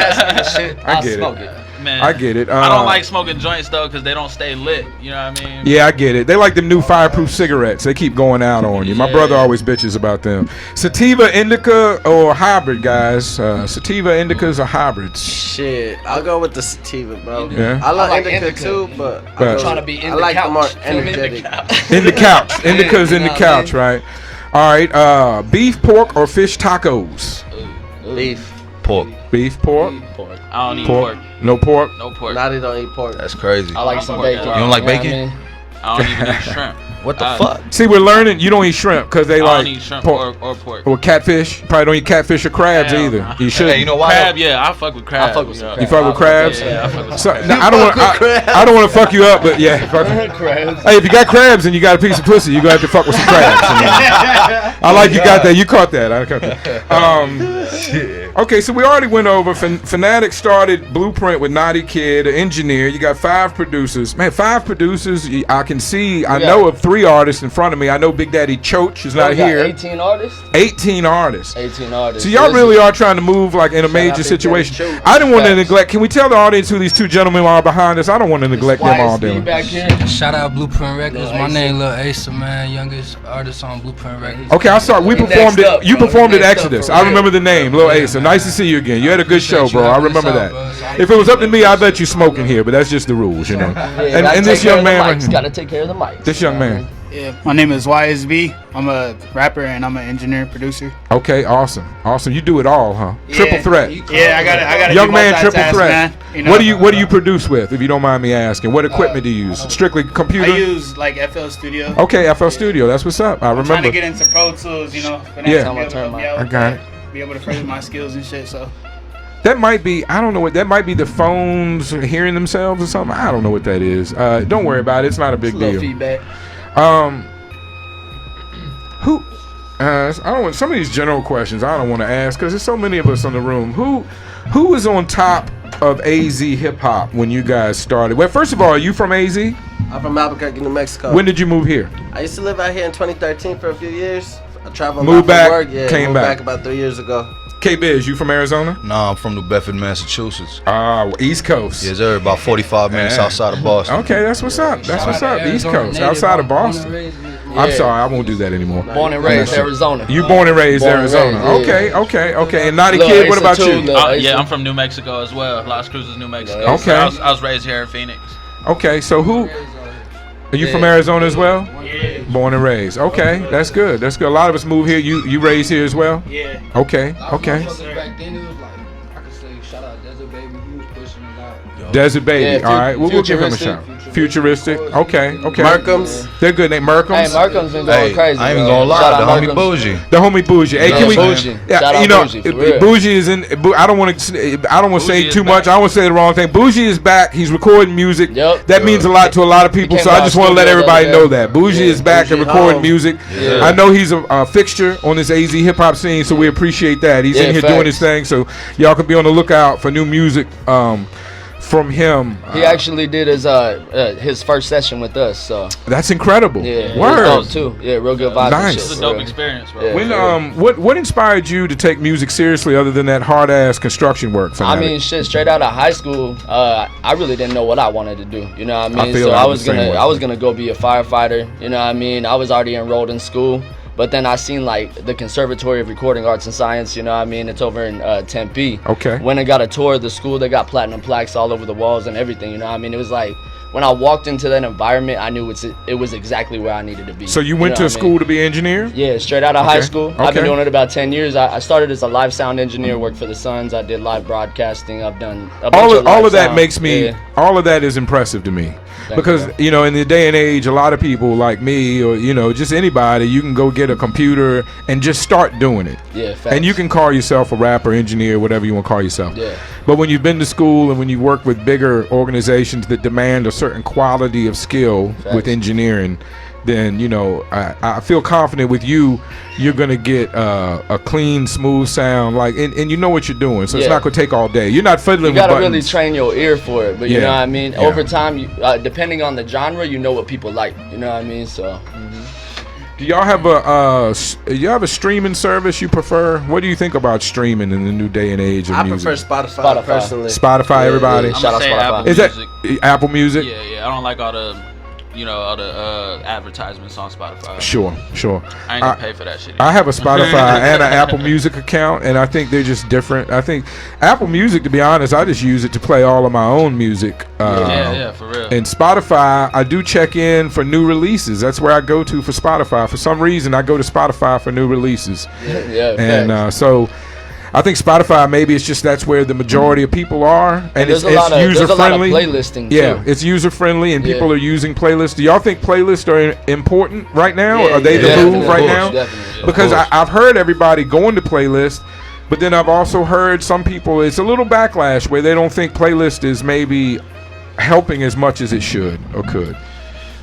I get it. Man, I get it. I don't like smoking joints though because they don't stay lit. You know what I mean? Yeah, I get it. They like them new fireproof cigarettes. They keep going out on you. My brother always bitches about them. Sativa, indica, or hybrid, guys? Sativa, indicas, or hybrids? Shit, I'll go with the sativa, bro. Yeah. I like indica too, but I'm trying to be in I the like couch. the more Feel me? energetic. In the couch. Indica's in the couch, right? All right. Beef, pork, or fish tacos? Beef. Pork. Beef, pork. I don't eat pork. No pork. No pork. Naughty don't eat pork. That's crazy. I like some pork, bacon. yeah. You don't like You know what bacon? I mean? I don't even eat shrimp. What the fuck? See, we're learning you don't eat shrimp because they I like don't eat shrimp pork. or pork. Or catfish. Probably don't eat catfish or crabs Hell either. nah. You should. Hey, you know why? Crab, yeah, I fuck with crab. I fuck with some you know. crab. You fuck with crabs? Yeah, I fuck with So, crab. now, I don't want to fuck you up, but yeah. Crabs. Hey, if you got crabs and you got a piece of pussy, you're gonna have to fuck with some crabs. I like you got that. You caught that. I caught that. Okay, so we already went over. Fanatic started BluPrint with Naughty Kid, an engineer. You got 5 producers. Man, 5 producers. I can see. I know of 3 artists in front of me. I know Big Daddy Choach is not We got here. 18 artists. 18 artists. 18 artists. So y'all really are trying to move like in a major out situation. Big Daddy Choach. I didn't want to Facts. neglect. Can we tell the audience who these 2 gentlemen are behind us? I don't want to neglect them all YSB day. back here. Shout out BluPrint Records. Lil My Asa. name Lil Asa, man. Youngest artist on BluPrint Records. Okay, I saw. We Next performed it. up, You bro. performed at Next up, Exodus. for I real. remember the name, Lil Asa. Nice to see you again. You had a good show, bro. I remember that. If it was up to me, I'd let you smoking here, but that's just the rules, you know. And this young man, right here. Gotta take care of the mic. This young man. Yeah, my name is YSB. I'm a rapper and I'm an engineer producer. Okay, awesome. You do it all, huh? Triple threat. Yeah, I got Young man, triple threat. Man, you know? What do you produce with, if you don't mind me asking? What equipment do you use? Strictly I computer? use like FL Studio. Okay, FL Studio. That's what's up. I I'm trying to remember. get into Pro Tools, you know. Yeah. To be able to help me out I with got that, be able to further my skills and shit. So That might be, I don't know what, that might be the phones hearing themselves or something. I don't know what that is. Don't worry about it. It's not a big deal. Feedback. Who, I don't want, some of these general questions I don't want to ask because there's so many of us in the room. Who was on top of AZ hip hop when you guys started? Well, first of all, are you from AZ? I'm from Albuquerque, New Mexico. When did you move here? I used to live out here in 2013 for a few years. I traveled Moved back, for work. Yeah, came moved back. about 3 years ago. K-Biz, you from Arizona? No, I'm from New Bedford, Massachusetts. East Coast. Yes, sir. About 45 minutes Man. outside of Boston. Okay, that's what's up. That's what's up. East Coast, outside of Boston. I'm sorry, I won't do that anymore. Born and raised Arizona. You born and raised Born and Arizona. raised, yeah. Okay. And Naughty Lil Kid, what Asa about too, you? Lil Yeah, Asa. I'm from New Mexico as well. Las Cruces, New Mexico. Okay. So I was raised here in Phoenix. Okay, so who? Are you from Arizona as well? yeah, Born and raised. Okay, that's good. That's good. A lot of us move here. You raised here as well? yeah. Okay. Back then it was like, I could say shout out Desert Baby. He was pushing a lot. Desert Baby. Yeah, All right. We'll give him a Futuristic. shout. Futuristic. Okay. Markham's. They're good. Name Hey, Markham's. Markham's been going Hey, crazy. I ain't even bro. gonna lie, Shout the out homie Markham's. Bougie. The homie Bougie. Hey, can we? Bougie. Shout Yeah, out you know, Bougie, for real. Bougie is in. I don't want to. I don't want to say Bougie too is much. back. I don't want to say the wrong thing. Bougie is back. He's recording music. Yep. That means a lot to a lot of people. came So I to just our want to let studio the everybody other know day. that Bougie is back and Bougie recording home. music. Yeah. I know he's a fixture on this AZ hip hop scene, so we appreciate that. He's Yeah, in here facts. doing his thing. So y'all can be on the lookout for new music. from him. He actually did his first session with us, so that's incredible. Yeah, word. Oh, too. Yeah, real good vibes. Nice. It's a dope experience, bro. When what inspired you to take music seriously other than that hard ass construction work? I mean, shit, straight out of high school, I really didn't know what I wanted to do. You know what I mean? feel So like I was the same way. gonna go be a firefighter. You know what I mean? I was already enrolled in school. But then I seen like the Conservatory of Recording Arts and Science, you know what I mean? It's over in Tempe. Okay. When I got a tour of the school, they got platinum plaques all over the walls and everything, you know what I mean? It was like, when I walked into that environment, I knew it was exactly where I needed to be. So you went know to what I school mean? to be an engineer? Yeah, straight out of high school. I've been Okay. doing it about 10 years. I started as a live sound engineer, worked for the Suns. I did live broadcasting. I've done a bunch of all live of that sound. makes me Yeah. all of that is impressive to me. Thank Because you know, in the day and age, a lot of people like me, or you know, just anybody, you can go get a computer and just start doing it. Yeah, facts. And you can call yourself a rapper, engineer, whatever you want to call yourself. Yeah. But when you've been to school and when you work with bigger organizations that demand a certain quality of skill with engineering, then you know I feel confident with you. You're gonna get a clean, smooth sound, like, and you know what you're doing, so it's Yeah. not gonna take all day. You're not fiddling You gotta with really buttons. train your ear for it, but you Yeah. know what I mean. Yeah. Over time, you, depending on the genre, you know what people like. You know what I mean. So. Do y'all have a streaming service you prefer? What do you think about streaming in the new day and age of I music? prefer Spotify personally. Spotify, everybody. Shout out Spotify. Is that Apple Music? Yeah. I don't like all the, all the advertisements on Spotify. Sure. I ain't gonna pay for that shit. I have a Spotify and an Apple Music account, and I think they're just different. I think Apple Music, to be honest, I just use it to play all of my own music. Yeah, for real. And Spotify, I do check in for new releases. That's where I go to for Spotify. For some reason, I go to Spotify for new releases. Yeah. And so I think Spotify, maybe it's just that's where the majority of people are, and there's it's a lot of user friendly. playlisting. Yeah, too. it's user friendly, and Yeah. people are using playlists. Do y'all think playlists are important right now? Yeah, Are they the definitely. move right Of now? course, definitely. Because I've heard everybody going to playlists, but then I've also heard some people, it's a little backlash where they don't think playlist is maybe helping as much as it should or could.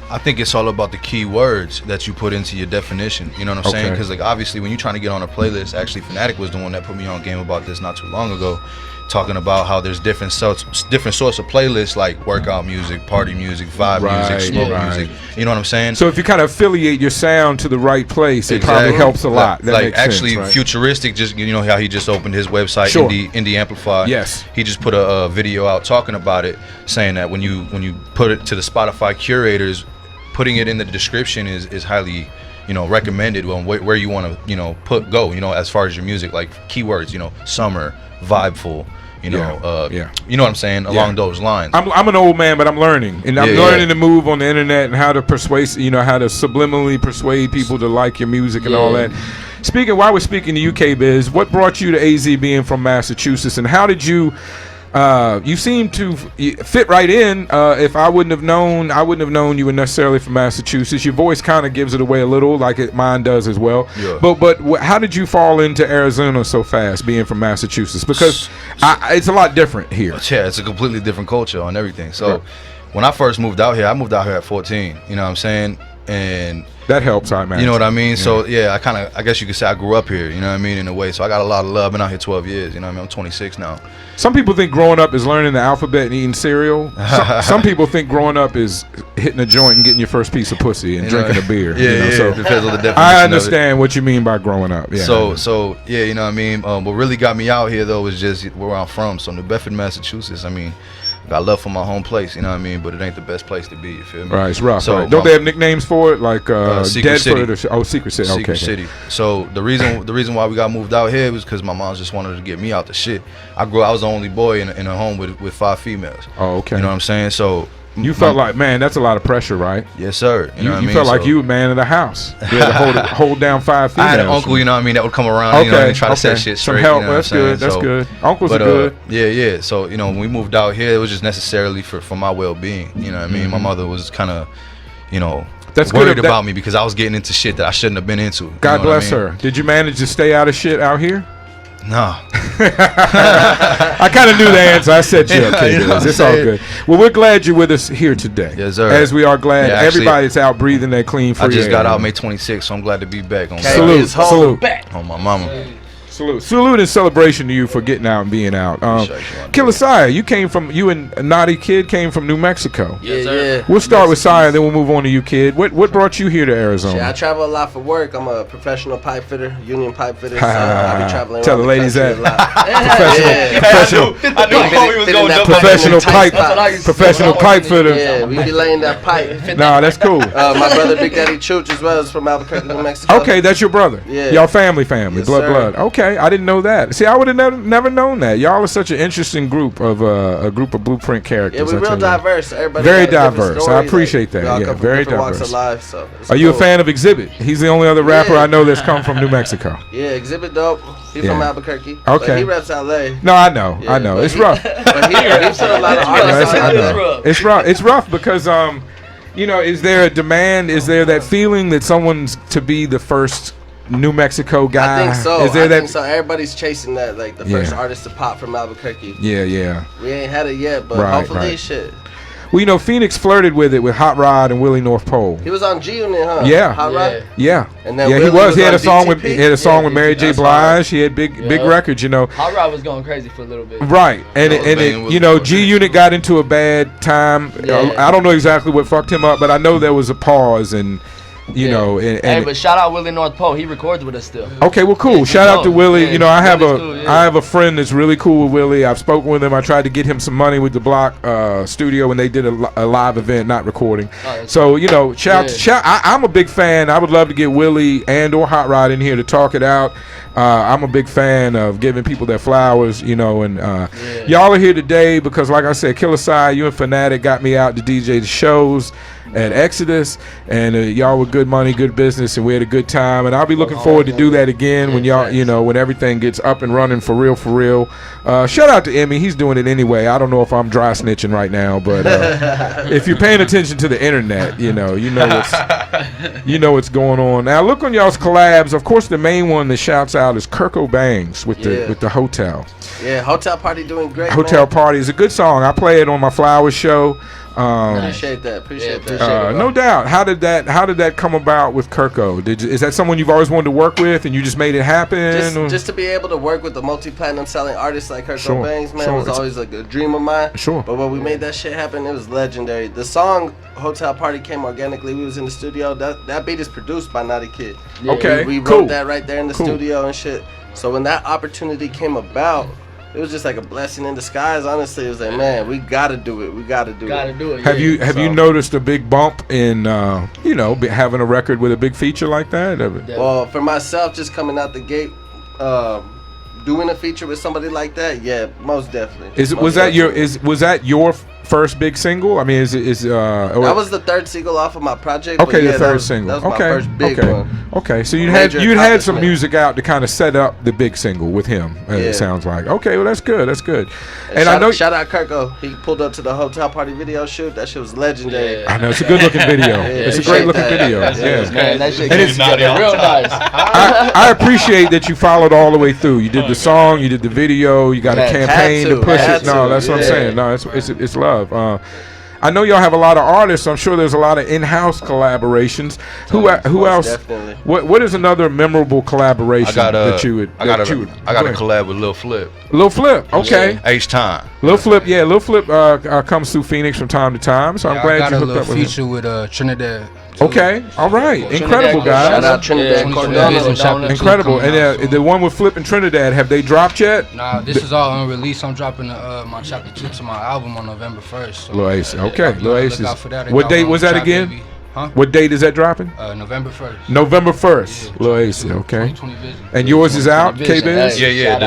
I think it's all about the key words that you put into your definition. You know what I'm saying? Okay. Because like obviously when you're trying to get on a playlist, actually Fnatic was the one that put me on game about this not too long ago, talking about how there's different sorts of playlists, like workout music, party music, vibe music, smoke music. You know what I'm saying? So if you kind of affiliate your sound to the right place, it probably helps a lot. That Like makes actually, sense, right? Futuristic, just you know how he just opened his website, Sure. Indie Amplify. Yes. He just put a video out talking about it, saying that when you put it to the Spotify curators, putting it in the description is highly, recommended on where you want to, go, as far as your music, like keywords, summer, vibeful, you know what I'm saying, along those lines. I'm an old man, but I'm learning, and I'm Yeah, learning to move on the internet and how to persuade, how to subliminally persuade people to like your music and all that. While we're speaking to UK Biz, what brought you to AZ being from Massachusetts, and how did you? You seem to fit right in. If I wouldn't have known you were necessarily from Massachusetts. Your voice kind of gives it away a little, like mine does as well. Yeah. But how did you fall into Arizona so fast, being from Massachusetts? Because it's a lot different here. Yeah, it's a completely different culture on everything. So when I first moved out here, I moved out here at 14. You know what I'm saying? And that helps, I imagine. You know what I mean? Yeah. So I guess you could say I grew up here, you know what I mean, in a way. So I got a lot of love. Been out here 12 years, you know what I mean? I'm 26 now. Some people think growing up is learning the alphabet and eating cereal. Some people think growing up is hitting a joint and getting your first piece of pussy and drinking a beer. So depends on the definition. I understand what you mean by growing up. Yeah. So you know what I mean? What really got me out here though was just where I'm from. So New Bedford, Massachusetts. I mean, got love for my home place, you know what I mean? But it ain't the best place to be, you feel me? Right, it's rough. So right. Don't they have nicknames for it, like Secret Deadford? City. Secret City. Okay. Secret City. So the reason why we got moved out here was because my mom just wanted to get me out the shit. I was the only boy in a home with 5 females. Oh, okay. You know what I'm saying? So you felt like, man, that's a lot of pressure, right? Yes, sir. You know what I mean? Felt like you were man of the house. You had to hold down 5 females. I had an uncle, you know what I mean, that would come around, you know, and try to set shit straight. Some help. You know That's good. That's good. Uncles are good. Yeah. So when we moved out here, it was just necessarily for my well-being. You know what I mean? My mother was kind of, that's worried about me because I was getting into shit that I shouldn't have been into. God bless her. Did you manage to stay out of shit out here? No. I kind of knew the answer. I set you up. It's all good. Well, we're glad you're with us here today. Yes, sir. As we are glad everybody's out breathing that clean free air. I just got out May 26th, so I'm glad to be back. Salute. On my mama. Salute and celebration to you for getting out and being out. Killer Saya, you and Naughty Kid came from New Mexico. Yes, sir. We'll start with Saya, then we'll move on to you, Kid. What brought you here to Arizona? I travel a lot for work. I'm a professional pipe fitter, union pipe fitter. So I be traveling Tell the around ladies country that. Professional pipe fitter. Yeah, we be laying that pipe. Nah, that's cool. My brother Big Daddy Chooch as well is from Albuquerque, New Mexico. Okay, that's your brother. Yeah. Y'all family, Yes, blood, sir. blood. Okay, I didn't know that. See, I would have never known that. Y'all are such an interesting group of a group of BluPrint characters. Yeah, we're real diverse. Everybody very got a different diverse. story. I appreciate We all that. Yeah, come from very different walks diverse. of life, so it's Are you a cool. fan of Exhibit? He's the only other rapper I know that's come from New Mexico. Yeah, Exhibit dope. He's from Albuquerque. Okay. But he reps LA. No, I know. Yeah, I know. but It's he- rough. But he's put a lot of artists I out there. know. It's rough. It's rough because is there a demand? Is there that feeling that someone's to be the first New Mexico guy? I think so. Is there I that? think so. Everybody's chasing that, like the first Yeah. artist to pop from Albuquerque. Yeah. We ain't had it yet, but Right, hopefully, right. shit. Well, Phoenix flirted with it with Hot Rod and Willie North Pole. He was on G Unit, huh? Yeah. Hot Rod? Yeah. And then yeah, he Willie was. was He had on a song DTP? with Mary J. That's Blige. He had big records, Hot Rod was going crazy for a little bit. Right, G Unit got into a bad time. Yeah. I don't know exactly what fucked him up, but I know there was a pause, and Hey, but shout out Willie North Pole. He records with us still. Okay, well, cool. Shout out to Willie. Yeah, I have Willie's cool, I have a friend that's really cool with Willie. I've spoken with him. I tried to get him some money with the Block studio when they did a live event, not recording. So I'm a big fan. I would love to get Willie and or Hot Rod in here to talk it out. I'm a big fan of giving people their flowers, and y'all are here today because, like I said, Killer Sai, you and Fanatic got me out to DJ the shows at Exodus, and y'all were good money, good business, and we had a good time. And I'll be looking forward to do that again when y'all, when everything gets up and running for real. Shout out to Emmy, he's doing it anyway. I don't know if I'm dry snitching right now, but if you're paying attention to the internet, you know what's going on. Now look on y'all's collabs. Of course, the main one that shouts out is Kirko Bangs with the Hotel. Yeah, Hotel Party doing great. Hotel Party is a good song. I play it on my Flowers show. Appreciate that. No doubt. How did that come about with Kirko? Is that someone you've always wanted to work with, and you just made it happen? Just to be able to work with a multi-platinum selling artist like Kirko Bangs, man, was always like a dream of mine. Sure. But when we made that shit happen, it was legendary. The song Hotel Party came organically. We was in the studio. That beat is produced by Naughty Kid. Yeah. Okay. We wrote that right there in the studio and shit. So when that opportunity came about, it was just like a blessing in disguise. Honestly, it was like, man, we gotta do it. We gotta do it. Have you noticed a big bump in having a record with a big feature like that? Well, for myself, just coming out the gate, doing a feature with somebody like that, yeah, most definitely. Was that your first big single? I mean, that was the third single off of my project. Okay, the third single. That was my first big one. Okay, so you'd had some music out to kind of set up the big single with him. It sounds like. Okay, well that's good. And shout out Kirko. He pulled up to the Hotel Party video shoot. That shit was legendary. Yeah. I know it's a good looking video. It's a great looking video. Yeah, man, that shit is real nice. I appreciate that you followed all the way through. You did the song, you did the video, you got a campaign to push it. No, that's what I'm saying. No, it's love. I know y'all have a lot of artists. I'm sure there's a lot of in-house collaborations. Who else? Definitely. What is another memorable collaboration that you would? I got a collab with Lil Flip. Lil Flip, okay. H-Time. Lil Flip comes through Phoenix from time to time. So I'm glad you hooked up with him. I got a feature with Trinidad. Okay, all right, incredible guys. Shout out Trinidad Cordona. Incredible, and the one with Flip and Trinidad, have they dropped yet? Nah, this is all unreleased. I'm dropping my chapter 2 to my album on November 1st. So Lil Ace, okay, Lil Ace. What What date was that again? Baby. Huh? What date is that dropping? November 1st. November 1st. Lil Ace, okay. 2020 Vision. And yours is out, K-Biz? Yeah.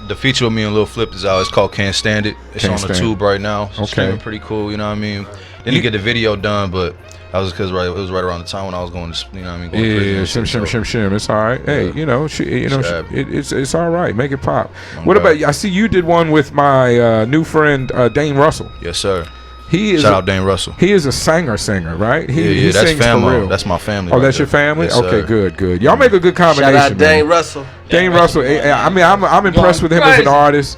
The feature with me and Lil Flip is out. It's called Can't Stand It. It's on the tube right now. It's pretty cool. You know what I mean? Didn't get the video done, but that was because it was right around the time when I was going to, you know what I mean? Shim. It's all right. Hey, it's all right. Make it pop. What about you? I see you did one with my new friend Dane Russell. Yes, sir. Shout out Dane Russell. He is a singer, right? He that's sings family. for real. That's my family. Oh, that's your family? Yes, okay, sir. good. Y'all make a good combination. Shout out Dane Russell. Dane Russell. I mean, I'm impressed with him as an artist.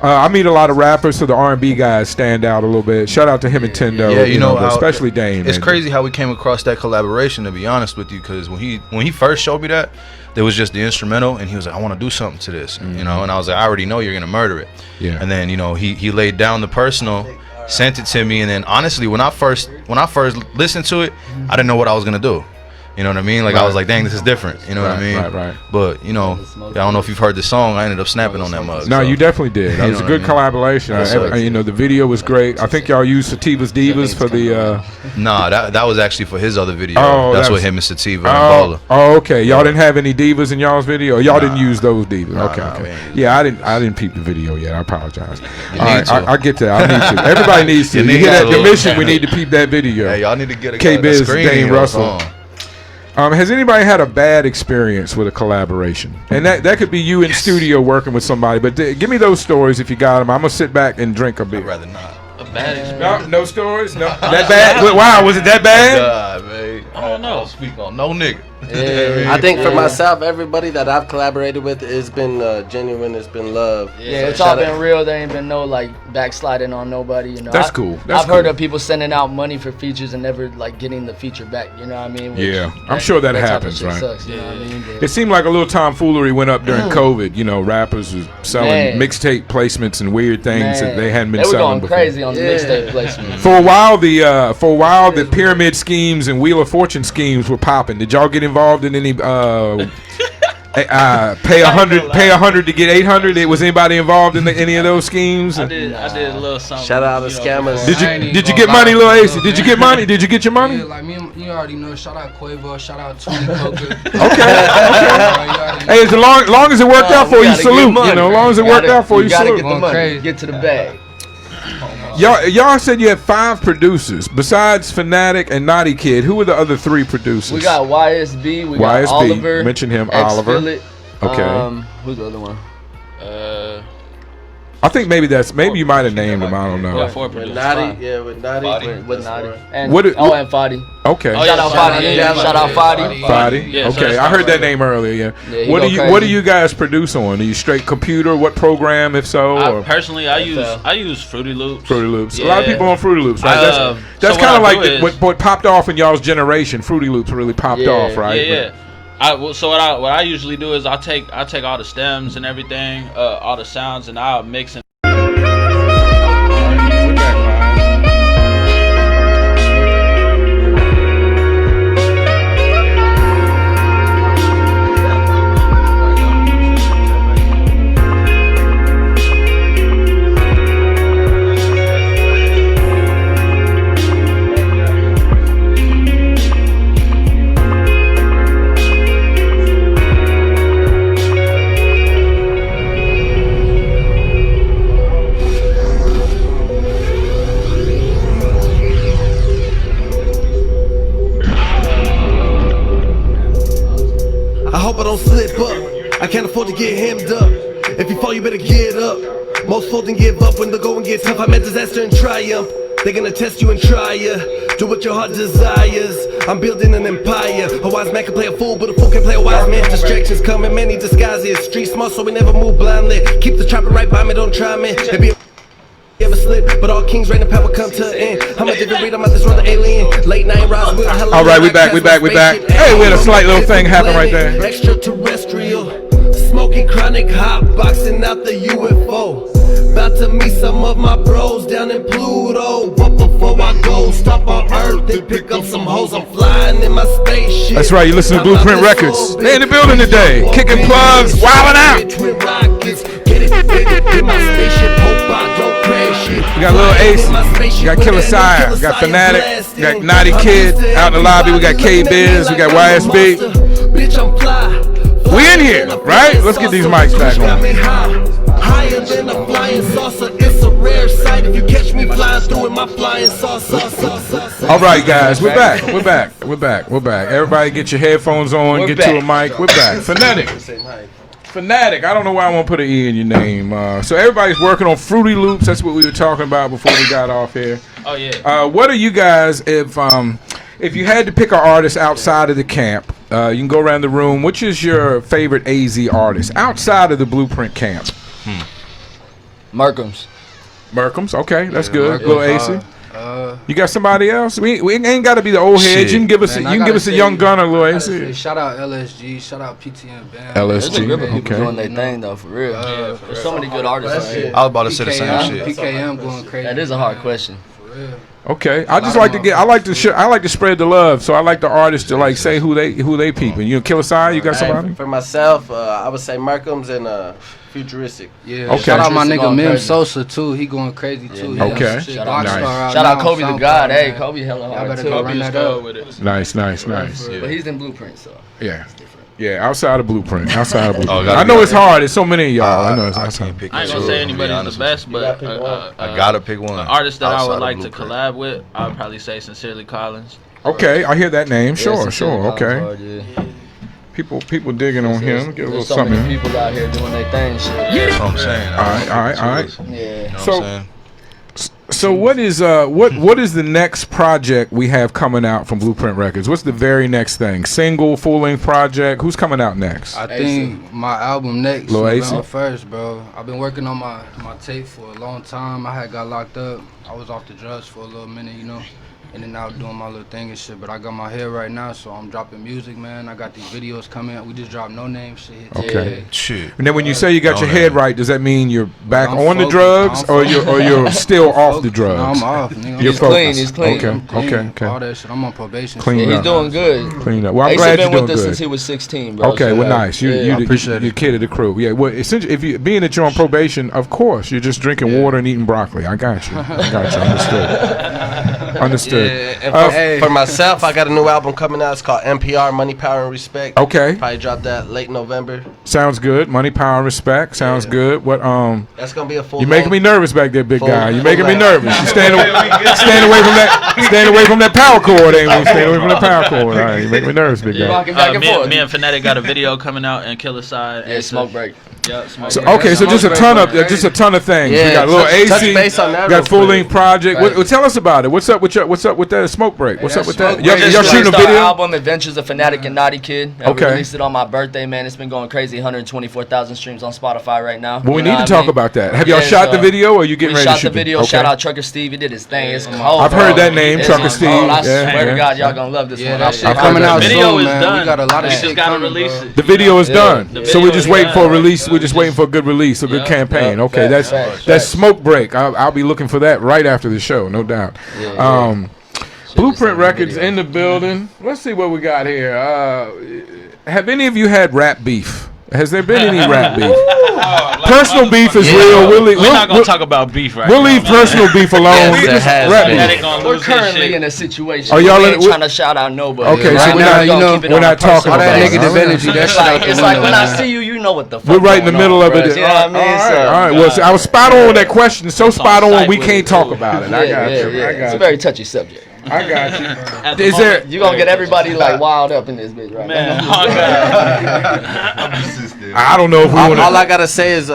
I meet a lot of rappers, so the R&B guys stand out a little bit. Shout out to him and Tendo. Yeah, you know but especially Dame. It's crazy how we came across that collaboration, to be honest with you, because when he first showed me that, there was just the instrumental, and he was like, I want to do something to this, you know, and I was like, I already know you're gonna murder it. Yeah. And then, you know, he laid down the personal, sent it to me, and then honestly, when I first listened to it, I didn't know what I was gonna do. You know what I mean? Like, I was like, dang, this is different. You know what I mean? Right. But, you know, I don't know if you've heard the song. I ended up snapping on that mug. No, so. you definitely did. It was a good collaboration. You know, the video was great. I think y'all used Sativa's Divas for the... Nah, that was actually for his other video. Oh, that's what him and Sativa and Baller. Oh, okay. Y'all didn't have any divas in y'all's video? Or y'all didn't use those divas? Okay. Yeah, I didn't peep the video yet. I apologize. All right, I get that. I need to. Everybody needs to. You hear that commission? We need to peep that video. Hey, y'all need to get a K-Biz, screen Dane Russell. Has anybody had a bad experience with a collaboration? And that could be you in studio working with somebody. But give me those stories if you got them. I'm gonna sit back and drink a beer. I'd rather not. A bad experience. No stories. No, that bad. Wow, was it that bad? God, man. I don't know. I don't speak on no nigga. Yeah, I think for myself, everybody that I've collaborated with, it's been genuine. It's been love. Yeah, So it's all shout been out- real. There ain't been no like backsliding on nobody. You know, That's cool. That's I've heard cool. of people sending out money for features and never like getting the feature back. You know what I mean? Which Yeah, I'm sure that type of happens, shit right? Sucks, you know what I mean? But It seemed like a little tomfoolery went up during COVID. You know, rappers was selling Man. mixtape placements and weird things that they hadn't been they were selling going before. crazy on the mixtape placement. For a while, the pyramid schemes and Wheel of Fortune schemes were popping. Did y'all get involved in any pay 100 to get 800? Was anybody involved in any of those schemes? I did a little something. Shout out to scammers. Did you get money, Lil Ace? Did you get money? Did you get your money? Yeah, like me, you already know. Shout out Quavo. Shout out Tony Coker. Okay. Hey, as long as it worked out for you, salute. You know, as long as it worked out for you, salute. Get the money. Get to the bag. Y'all said you had 5 producers besides Fanatic and Naughty Kid. Who were the other 3 producers? We got YSB. We got YSB, Oliver. mention him, X Oliver. Phillip, Okay. Who's the other one? I think maybe you might have named him. I don't know. Yeah, 4 With producers. Naughty, with Naughty. With Naughty. And, What and Fadi. Okay. Shout out Fadi. Shout out Fadi. Fadi. Yeah, so Okay, that's I heard not that name earlier. Yeah, he What go do you crazy. guys produce on? Are you straight computer? What program, if so? Or Personally, I use Fruity Loops. Fruity Loops. Yeah. A lot of people on Fruity Loops, right? That's so kind of what I like do is- what popped off in y'all's generation. Fruity Loops really popped off, right? Yeah. So what I usually do is I take all the stems and everything, all the sounds, and I'll mix and. I hope I don't slip up. I can't afford to get hemmed up. If you fall, you better get up. Most fold and give up when the going gets tough. I met disaster and triumph. They're gonna test you and try ya. Do what your heart desires. I'm building an empire. A wise man can play a fool, but a fool can play a wise man. Distractions come in many disguises. Street smart, so we never move blindly. Keep the chopper right by me, don't try me. There be ever slip, but all kings reign and power come to an end. I'm a different breed, I'm out this run the alien. Late night rise with a All right, we back. Hey, we had a slight little thing happen right there. Extraterrestrial, smoking chronic, hot boxing out the UFO. About to meet some of my bros down in Pluto. But before I go, stop on Earth and pick up some hoes. I'm flying in my spaceship. That's right, you listen to BluPrint Records. They in the building today, kicking plugs, wilding out. We got Lil Ace, we got Killer Sire, we got Fanatic, we got Naughty Kid out in the lobby, we got K-Biz, we got YSB. We in here, right? Let's get these mics back on. Higher than a flying saucer, it's a rare sight. If you catch me flying through in my flying saucer. All right, guys, we're back. Everybody get your headphones on, get to a mic. We're back. Fanatic. I don't know why I won't put an E in your name. So everybody's working on Fruity Loops. That's what we were talking about before we got off here. Oh yeah. What are you guys, if you had to pick an artist outside of the camp, you can go around the room. Which is your favorite AZ artist outside of the BluPrint camp? Markham's. Okay, that's good. Little AC. You got somebody else? We ain't got to be the old heads. You can give us a young gunner, Lil AC. Shout out LSG. Shout out PTN Band. LSG. There's a group of people Okay. doing their thing though, for real. There's so many good artists out here. I was about to say the same shit. PKM going crazy. That is a hard question. Okay, I just like to I like to spread the love. So I like the artists to like say who they peeping. You Killer Side, you got somebody? For myself, I would say Markham's and Futuristic. Yeah. Okay. Shout out my nigga Mim crazy. Sosa too. He going crazy too. Okay. Shout Nice. Shout out Kobe the God. Hey, Kobe hella hard better too. go run that up. with it. Nice. But he's in BluPrint, so. Yeah. Yeah, outside of BluPrint. gotta I be know like it's hard. There's so many of y'all. I know it's I outside. can't pick I ain't two, gonna say to be anybody's honest the best, but I gotta pick one. An artist that I outside would of like to BluPrint. collab with, I would probably say Sincerely Collins. Okay, I hear that name. Sure. Sincerely Okay. Collins hard, yeah. People digging on him. Get a little There's so something. many people out here doing their thing. Shit. That's what I'm saying. All right. Yeah. You know So- what I'm saying? So what is the next project we have coming out from BluPrint Records? What's the very next thing? Single, full length project? Who's coming out next? I think my album next, Lil AC? November 1st, bro. I've been working on my tape for a long time. I had got locked up. I was off the drugs for a little minute, you know. In and out doing my little thing and shit, but I got my hair right now, so I'm dropping music, man. I got these videos coming. We just dropped No Name shit. Hit Okay. today. Shit. And then when you say you got No your name. head right, does that mean you're back I'm on the focused. drugs, I'm or you're still off the No, drugs? I'm off, nigga. You're He's clean, focused. he's clean. Okay. I'm clean. Okay. All that shit. I'm on probation. Clean Yeah, up. he's doing good. Clean up. Well, I'm Ace glad been you're with doing us good. since he was 16, bro. Okay, so, well, nice. yeah. You appreciate the kid of the crew. Yeah, well, essentially, if you being that you're on probation, of course, you're just drinking water and eating broccoli. I got you. Understood. Yeah, and for myself, I got a new album coming out. It's called NPR, Money, Power, and Respect. Okay. Probably drop that late November. Sounds good. Money, power, and respect. Sounds good. What That's gonna be a full. You're making me nervous back there, big Full- guy. You're full making me length. nervous. You stand away from that power cord, ain't we? Stand away from that power cord. All right, you make me nervous, big guy. Rocking back and forth. Me and Phonetic got a video coming out and Killer Side. Yeah, Smoke Break. Yeah, Smoke So, Break. okay, so just a ton of things. We Yeah, got a little touch AC. base on that Got a real full quick. length project. What, tell us about it. What's up with that Smoke Break? What's up with that? Y'all Y'all shooting a our video? album Adventures of Fanatic and Naughty Kid. Okay. We released it on my birthday, man. It's been going crazy. 124,000 streams on Spotify right now. Well, we You know need to what I talk mean? about that. Have y'all Yeah, shot the so video, or are you getting we ready shot to shoot the video. Okay. Shout out Trucker Steve. He did his thing. It's cold. I've heard that name, It's Trucker cold. Steve. I Yeah, swear yeah. to God, y'all gonna love this one. That shit I've coming heard out that. Video soon, is man. done. We got a lot of We shit just gotta coming, release bro. it. The video is done, The so we're video just is waiting for a done. release. We're just waiting for a good release, a good campaign. Okay, that's Smoke Break. I'll be looking for that right after the show, no doubt. BluPrint Records in the building. Let's see what we got here. Have any of you had rap beef? Has there been any rap beef? Personal beef is real. We're not gonna talk about beef right We'll now. leave personal beef alone. Yes, We it just has rap been. beef. We're currently in a situation. Are y'all we in- ain't trying to shout out nobody. Okay, so Right we're now, not, you know, keep it we're on a not talking personal All that about basis. it. negative energy, that It's shit out like, the it's like window, when I man. see you, you know what the fuck We're right in the going middle on, of bruh. it. You know what I mean? All So, right. Well, see, I was spot on with that question. So spot on, we site with can't it, talk too. about it. I got you. I It's a got you. very touchy subject. I got you. At the Is there? moment, You gonna get everybody like wild up in this bitch right man, now. oh, God. I don't know if we want All to. I gotta say is,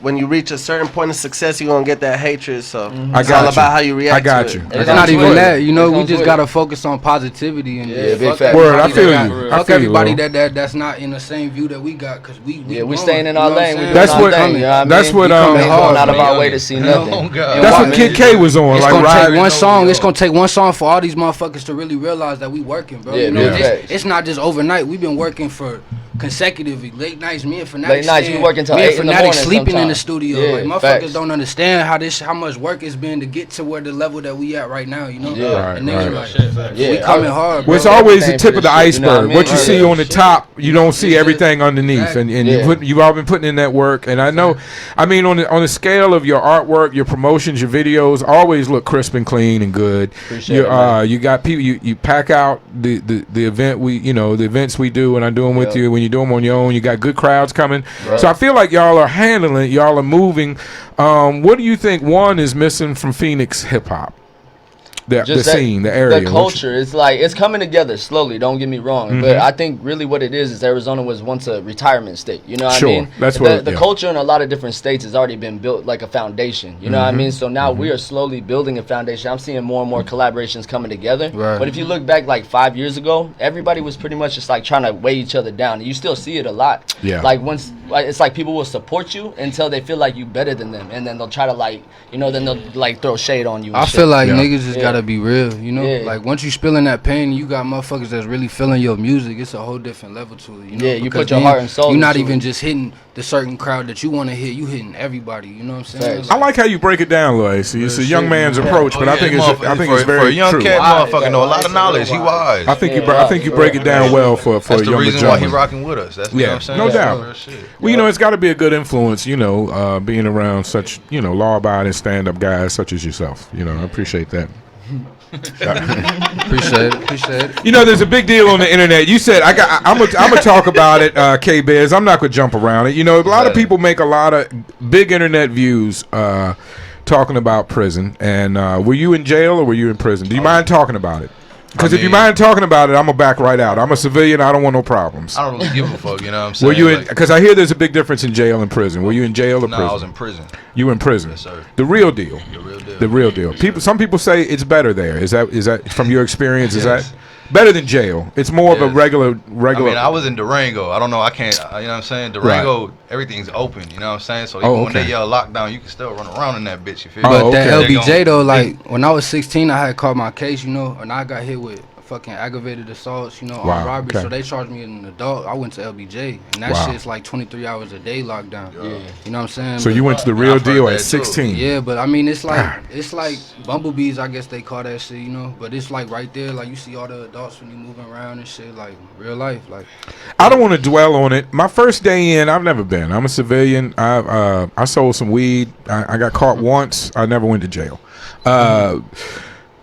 when you reach a certain point of success, you're gonna get that hatred. So I it's got all you. about how you react. I got to you. it. It's not even that, you know. It We comes just with gotta focus on positivity and Yeah, big fuck fact. Word, I everybody feel that you. got- I Fuck feel you, everybody Lil. that's not in the same view that we got, cause we Yeah, we growing, staying in you our know what I'm lane. We saying? doing That's our what- thing, you know what I mean? that's what, We um, ain't going out of our way to see nothing. And That's why- what Kid K was on. It's Like gonna take riding. one song. It's gonna take one song for all these motherfuckers to really realize that we working, bro. Yeah, you know, big facts. it's not just overnight. We've been working for consecutively late nights. Me and Fanatic. Late nights, we working till me 8 and in the Fanatic morning sleeping in the sometimes. studio. Yeah, like motherfuckers facts. don't understand how much work it's been to get to where the level that we at right now. You know, Yeah. and niggas Right. like, Yeah, we coming hard, bro. Well, it's always the Everything tip for of the this shit, you know iceberg. what I What mean? you see Yeah. on the top, you don't see It's everything underneath, and Yeah. you've all been putting in that work. And I know, I mean, on the scale of your artwork, your promotions, your videos, always look crisp and clean and good. Appreciate it, man. You got people. You pack out the event the events we do, and I do them with you. When you do them on your own, you got good crowds coming. Right. So I feel like y'all are handling it. Y'all are moving. What do you think one is missing from Phoenix hip hop? the scene, the area, the culture. It's like it's coming together slowly. Don't get me wrong, but I think really what it is Arizona was once a retirement state. You know what I mean? That's what the culture in a lot of different states has already been built like a foundation. You know what I mean? So now we are slowly building a foundation. I'm seeing more and more collaborations coming together. Right. But if you look back like 5 years ago, everybody was pretty much just like trying to weigh each other down. And you still see it a lot. Yeah. Like once it's like people will support you until they feel like you better than them, and then they'll try to like then they'll like throw shade on you. I feel like niggas just gotta be real, you know. Yeah. Like once you spilling that pain, you got motherfuckers that's really feeling your music. It's a whole different level to it, you know. Yeah, you Because put your heart and soul You're not into even it. just hitting the certain crowd that you want to hit. You hitting everybody. You know what I'm saying? I like how you break it down, Lil AC. It's a young man's approach, but I think it's very for a young true. cat, motherfucker, know a lot of knowledge. He wise. I think you break it down well for That's a the younger reason why he gentleman. rocking with us. That's what I'm saying. No That's doubt. real shit. Well, you know, it's got to be a good influence, being around such, law-abiding stand-up guys such as yourself. I appreciate that. Appreciate it. There's a big deal on the internet. You said I'm gonna talk about it, K-Biz. I'm not gonna jump around it. A lot of people make a lot of big internet views talking about prison. And were you in jail or were you in prison? Do you mind talking about it? Because if you mind talking about it, I'm gonna back right out. I'm a civilian. I don't want no problems. I don't really give a fuck. You know what I'm saying? Were you in? Because I hear there's a big difference in jail and prison. Were you in jail or prison? No, I was in prison. You in prison? Yes, sir. The real deal. The real deal. The real deal. Some people say it's better there. Is that from your experience? Is that better than jail? It's more of a regular. I mean, I was in Durango. I don't know. I can't. You know what I'm saying? Durango, everything's open. You know what I'm saying? So even when they yell lockdown, you can still run around in that bitch. You feel me? But that LBJ though, like when I was 16, I had caught my case, and I got hit with fucking aggravated assaults, on robbery. So they charged me as an adult. I went to LBJ, and that shit's like 23 hours a day lockdown. Yeah. You know what I'm saying? So you went to the real deal at 16. Yeah, but I mean, it's like bumblebees, I guess they call that shit, But it's like right there, like you see all the adults when you moving around and shit, like real life. Like I don't want to dwell on it. My first day in, I've never been. I'm a civilian. I sold some weed. I got caught once. I never went to jail.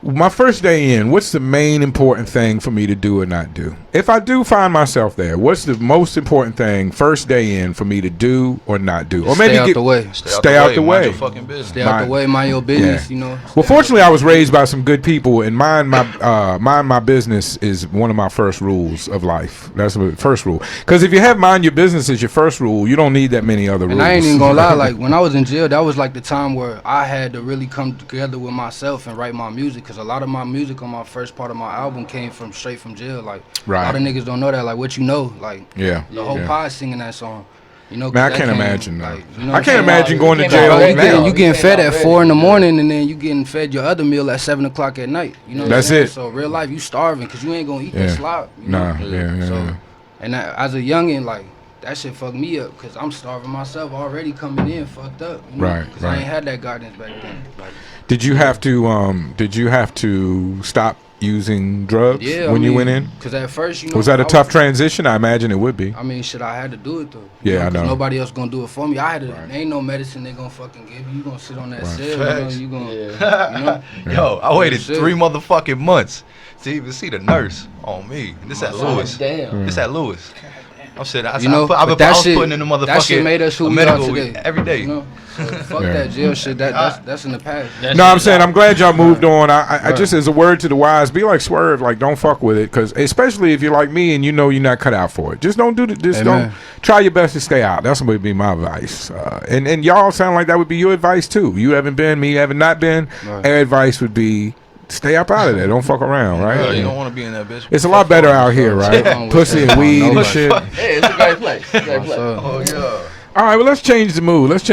My first day in, what's the main important thing for me to do or not do? If I do find myself there, what's the most important thing first day in for me to do or not do? Or maybe stay out the way. Stay out the way. Mind your fucking business. Stay out the way. Mind your business. Well, fortunately, I was raised by some good people, and mind my business is one of my first rules of life. That's the first rule. Because if you have mind your business as your first rule, you don't need that many other rules. And I ain't even gonna lie. Like when I was in jail, that was like the time where I had to really come together with myself and write my music. Because a lot of my music on my first part of my album came straight from jail. Like a lot of niggas don't know that. Like what like the whole pod singing that song. Man, I can't imagine. I can't imagine going to jail. Man, you getting fed at 4 in the morning, and then you getting fed your other meal at 7 o'clock at night. That's it. So real life, you starving because you ain't gonna eat that slop. And as a youngin', like that shit fucked me up because I'm starving myself already coming in fucked up. Because I ain't had that guidance back then. Like, Did you have to stop using drugs when you went in? Because at first, was that a tough transition? I imagine it would be. I mean, shit, I had to do it though. Yeah, I know. Nobody else gonna do it for me. I had to. There ain't no medicine they gonna fucking give you. You gonna sit on that cell. You gonna. Yo, I waited 3 motherfucking months to even see the nurse on me. This at Lewis. Damn. This at Lewis. I'm saying, I was putting in the motherfucking that shit made us who we are today. Every day. Fuck that jail shit. That's in the past. No, I'm saying I'm glad y'all moved on. I just as a word to the wise, be like Swerve, like don't fuck with it, because especially if you're like me and you're not cut out for it. Just don't do it. Just don't try your best to stay out. That's what would be my advice. And y'all sound like that would be your advice too. You haven't been, me haven't not been. Our advice would be stay up out of there. Don't fuck around, right? Yeah, you don't want to be in that bitch. It's a lot better out here, right? Pussy and weed and shit. Hey, it's a great place. Oh yeah. All right, well, let's change the mood. What's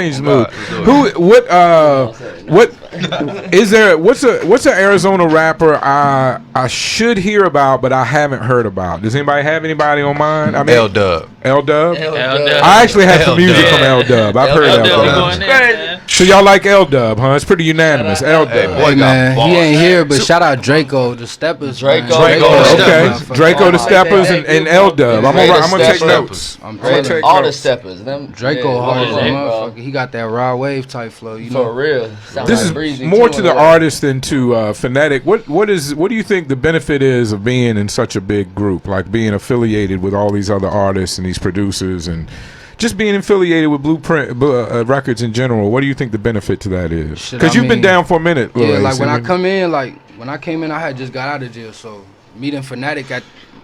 an Arizona rapper I should hear about but I haven't heard about? Does anybody have anybody on mind? I mean, L-Dub. L-Dub? I actually have some music from L-Dub. I've heard L-Dub. So y'all like L-Dub, huh? It's pretty unanimous. L-Dub. Hey man, he ain't here, but shout out Draco, the Steppers. Draco the Steppers and L-Dub. I'm gonna take notes. All the Steppers. Draco hard as a motherfucker. He got that raw wave type flow. For real. This is more to the artist than to Phonetic. What do you think the benefit is of being in such a big group, like being affiliated with all these other artists and these producers and just being affiliated with BluPrint Records in general? What do you think the benefit to that is? Because you've been down for a minute. Yeah, like when I come in, like when I came in, I had just got out of jail, so meeting Fanatic at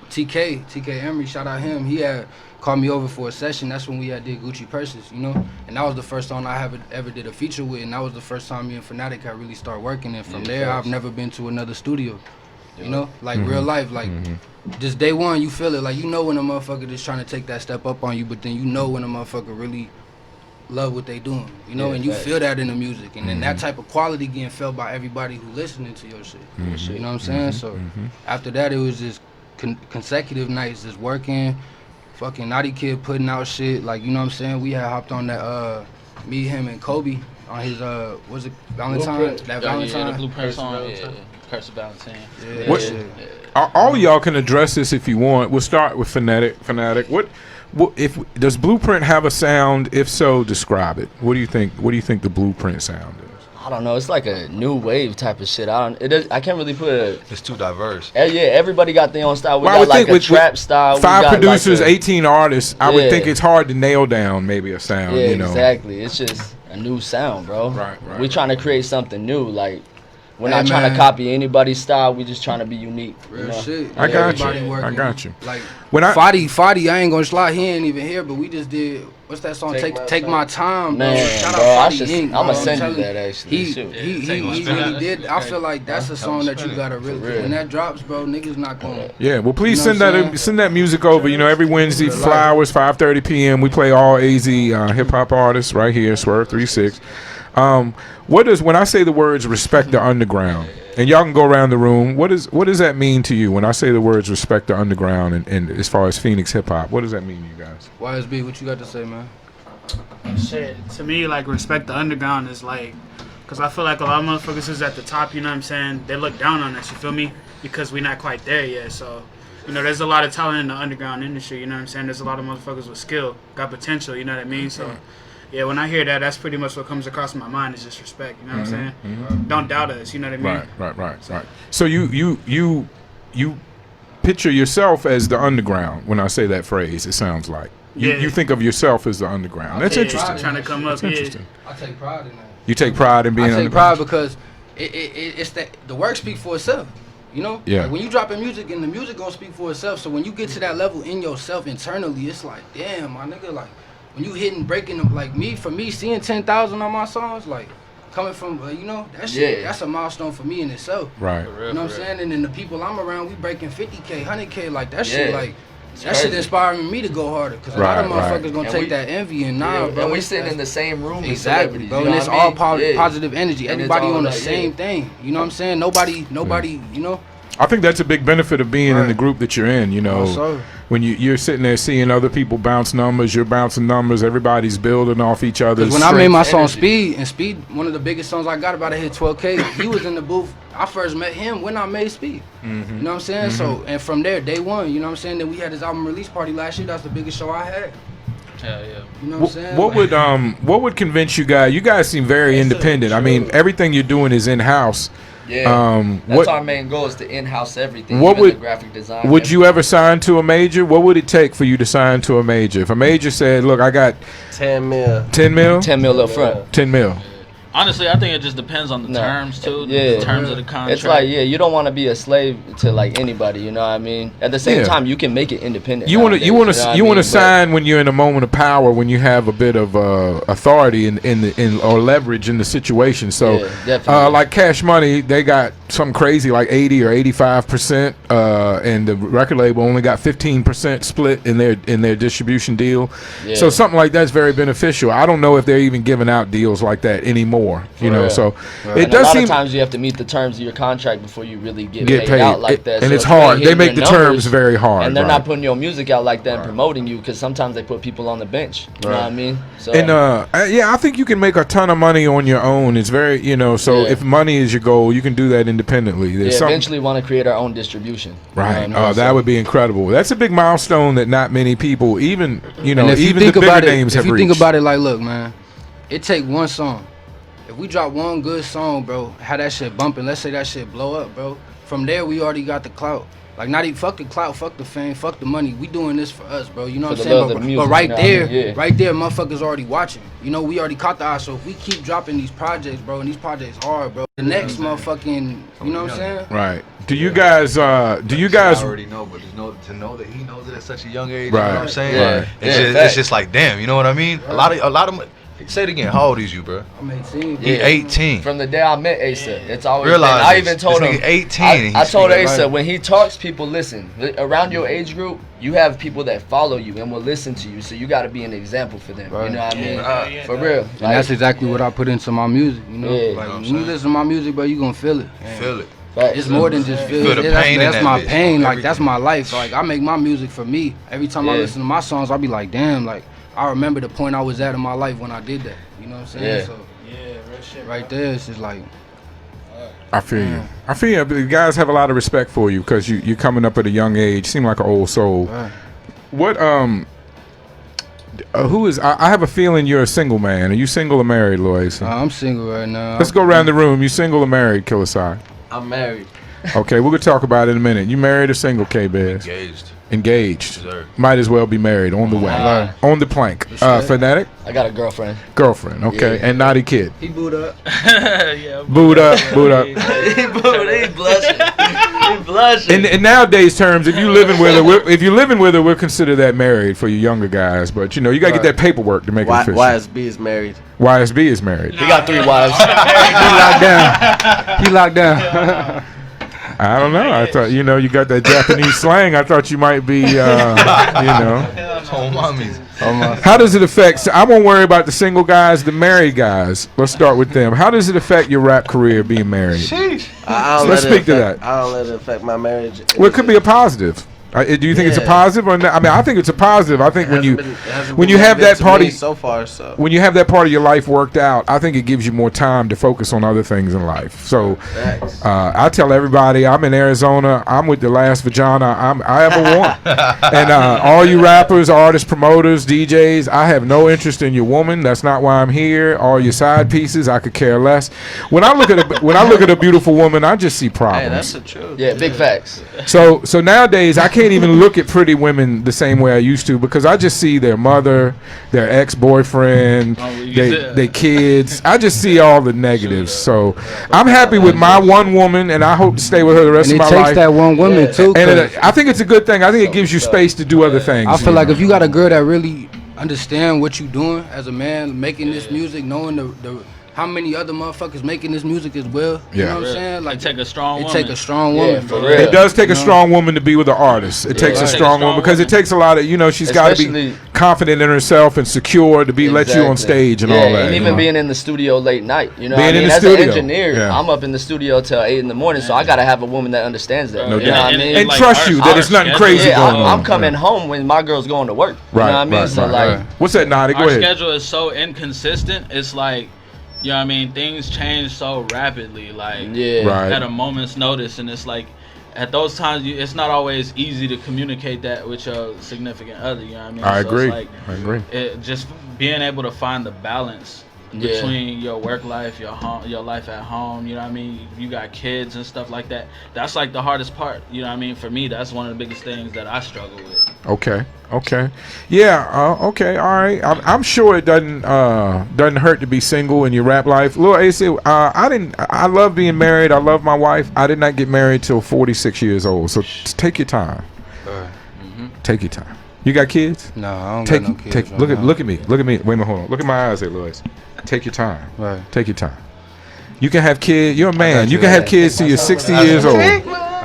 TK Emery, shout out him. He had called me over for a session. That's when we had did Gucci Purses, you know, and that was the first song I ever did a feature with, and that was the first time me and Fanatic had really started working. And from there, I've never been to another studio, you know, like real life, like just day one, you feel it, like you know when a motherfucker just trying to take that step up on you, but then you know when a motherfucker really love what they doing, you know, and you feel that in the music, and then that type of quality getting felt by everybody who listening to your shit. You know what I'm saying? So after that, it was just consecutive nights just working, fucking Naughty Kid putting out shit, like, you know what I'm saying? We had hopped on that me, him, and Kobe on his was it Valentine? BluPrint. That Valentine. Yeah, the BluPrint song. Curse of Valentine. All y'all can address this if you want. We'll start with Fanatic. What if does BluPrint have a sound? If so, describe it. What do you think? What do you think the BluPrint sound is? I don't know. It's like a new wave type of shit. I can't really put a. It's too diverse. Yeah, everybody got their own style. We got like a trap style. 5 producers, 18 artists. I would think it's hard to nail down maybe a sound. Yeah, you know? exactly. It's just a new sound, bro. Right. We trying to create something new. Like, we're not trying to copy anybody's style. We just trying to be unique. Real shit. I got you. Like when Fadi, I ain't gonna lie, he ain't even here, but we just did. What's that song? Take my time, bro. Man, Shout bro, out Fadi Inc. I'ma send you that actually. He really did. I feel like that's a song that you gotta really. When that drops, bro, niggas not gonna. Yeah, well, please send that music over. You know, every Wednesday, Flowers, 5:30 p.m. We play all AZ hip hop artists right here, Swerve 36. When I say the words respect the underground, and y'all can go around the room, what does that mean to you when I say the words respect the underground and as far as Phoenix hip hop? What does that mean to you guys? YSB, what you got to say, man? Shit, to me, like, respect the underground is like, because I feel like a lot of motherfuckers is at the top, you know what I'm saying? They look down on us, you feel me? Because we're not quite there yet, so, you know, there's a lot of talent in the underground industry, you know what I'm saying? There's a lot of motherfuckers with skill, got potential, you know what I mean? So, yeah, when I hear that, that's pretty much what comes across my mind is just respect, you know what I'm saying? Don't doubt us, you know what I mean? Right. So you picture yourself as the underground when I say that phrase, it sounds like. You think of yourself as the underground. That's interesting. Trying to come up. That's interesting. I take pride in that. You take pride in being underground? I take pride because it's that the work speaks for itself. You know? Yeah. Like when you dropping music and the music gonna speak for itself. So when you get to that level in yourself internally, it's like, damn, my nigga, like when you hitting breaking them, like for me seeing 10,000 on my songs, like coming from you know, that shit, that's a milestone for me in itself. Right. You know what I'm saying? And then the people I'm around, we breaking 50K, 100K, like that shit, like that crazy. shit inspiring me to go harder. Cause a lot of motherfuckers gonna take that envy and bro. And we sitting in the same room exactly, as celebrities, bro. You And know it's what I all mean? positive energy. And everybody on the like, same thing. You know what I'm saying? Nobody, you know. I think that's a big benefit of being in the group that you're in, you know. When you're sitting there seeing other people bounce numbers, you're bouncing numbers, everybody's building off each other's. Because when I made my song Speed, and Speed, one of the biggest songs I got, about to hit 12K, he was in the booth. I first met him when I made Speed. You know what I'm saying? So, and from there, day one, you know what I'm saying? Then we had his album release party last year. That's the biggest show I had. Hell yeah. You know what I'm saying? What would convince you guys? You guys seem very independent. I mean, everything you're doing is in-house. Yeah, that's our main goal is to in-house everything. What even the graphic design? Would you ever sign to a major? What would it take for you to sign to a major? If a major said, "Look, I got 10 mil, 10 mil, 10 mil up front, 10 mil." Honestly, I think it just depends on the terms too. Yeah, the terms of the contract. It's like you don't want to be a slave to like anybody. You know what I mean? At the same time, you can make it independent. You want to sign when you're in a moment of power, when you have a bit of authority or leverage in the situation. So, like Cash Money, they got something crazy like 80 or 85%, and the record label only got 15% split in their distribution deal. Yeah. So something like that's very beneficial. I don't know if they're even giving out deals like that anymore. You know, so it does seem. A lot of times you have to meet the terms of your contract before you really get paid out like that. And so it's hard. They make the terms very hard. And they're not putting your music out like that and promoting you because sometimes they put people on the bench. You know what I mean? So, and I think you can make a ton of money on your own. It's very, so if money is your goal, you can do that independently. Eventually want to create our own distribution. Right. That would be incredible. That's a big milestone that not many people, even even the bigger names have reached. If you think about it, like, look, man, it take one song. If we drop one good song, bro, have that shit bumping, let's say that shit blow up, bro. From there, we already got the clout. Like, not even fuck the clout, fuck the fame, fuck the money. We doing this for us, bro. You know For what I'm the love saying? of the music, But right you know there, what I mean? Yeah. right there, motherfuckers already watching. You know, we already caught the eye. So if we keep dropping these projects, bro, and these projects hard, bro, the next motherfucking, you know what I'm saying? Right. Do you guys I already know, but to know that he knows it at such a young age, Right. you know what I'm saying? Right. It's just like, damn, you know what I mean? A lot of say it again. How old is you, bro? I'm 18. He 18. From the day I met Asa, it's always Realize been, I this. even told This him. nigga 18 I told he's Asa right. when he talks, people listen. Around your age group, you have people that follow you and will listen to you. So you got to be an example for them. Right. You know what I mean? For real. And that's exactly what I put into my music. You know, Yeah. like when you listen to my music, bro, you gonna feel it. Feel it. It's more than just feel Feel it. the That's, pain in that's that my bitch, pain. bro. Like that's my life. Like I make my music for me. Every time I Yeah. listen to my songs, I'll be like, damn, like I remember the point I was at in my life when I did that. You know what I'm saying? Yeah. So real shit. Right there, it's just like. I feel you. I feel you. The guys have a lot of respect for you because you coming up at a young age. Seem like an old soul. Right. What who is? I have a feeling you're a single man. Are you single or married, Lois? I'm single right now. Let's go around the room. You single or married, Killisai? I'm married. Okay, we're gonna talk about it in a minute. You married or single, K-Bez? Engaged. Engaged. Sir. Might as well be married. On the way. On the plank. Fanatic? I got a girlfriend. Girlfriend. Okay. Yeah. And naughty kid. He booed up. Yeah. Boot up. Boot up. He blushing. He blushing. In nowadays terms, if you living with her, we'll consider that married for you younger guys. But you know, you gotta get that paperwork to make it official. YSB is married. YSB is married. He got 3 wives. He locked down. I don't know. I thought you got that Japanese slang. I thought you might be Oh, mommies. How does it affect? So I won't worry about the single guys, the married guys. Let's start with them. How does it affect your rap career being married? Sheesh. Let's speak to that. I don't let it affect my marriage. Well, it could be a positive. Do you think it's a positive or not? I mean, I think it's a positive. I think when you have that party so far, so when you have that part of your life worked out, I think it gives you more time to focus on other things in life. So I tell everybody, I'm in Arizona. I'm with the last vagina I ever want. And all you rappers, artists, promoters, DJs, I have no interest in your woman. That's not why I'm here. All your side pieces, I could care less. When I look at a beautiful woman, I just see problems. Hey, that's the truth. Yeah, big facts. So nowadays I can't even look at pretty women the same way I used to because I just see their mother, their ex-boyfriend, they kids. I just see all the negatives. So I'm happy with my one woman, and I hope to stay with her the rest of my life. It takes that one woman too. And I think it's a good thing. I think it gives you space to do other things. I feel like if you got a girl that really understand what you doing as a man, making this music, knowing the how many other motherfuckers making this music as well. You know what I'm saying? Like it take a strong woman. It take a strong woman. For bro. real. It does take a strong woman to be with an artist. It takes a strong woman because it takes a lot of, she's got to be confident in herself and secure to let you on stage and all that. And even being in the studio late night, Being in the as studio. an engineer, I'm up in the studio till 8 in the morning, so I gotta have a woman that understands that. No You know what I mean? And trust you that it's nothing crazy going on. I'm coming home when my girl's going to work. You know what I mean? So what's that, Nadi? Go Our ahead. schedule is so inconsistent. It's like, you know what I mean? Things change so rapidly, like at a moment's notice, and it's like at those times it's not always easy to communicate that with your significant other. You know what I mean? I So agree. It's like, I agree. Just being able to find the balance between your work life, your home, your life at home. You know what I mean? You got kids and stuff like that. That's like the hardest part. You know what I mean? For me, that's one of the biggest things that I struggle with. Okay. Yeah. Okay. All right. I'm sure it doesn't hurt to be single in your rap life. Lil AC, I love being married. I love my wife. I did not get married till 46 years old. So take your time. Take your time. You got kids? No, I don't got no kids. Look at me. Wait a minute. Hold on. Look at my eyes there, Louis. Take your time. Right. Take your time. You can have kids. You're a man. You can have kids till you're 60 years old. I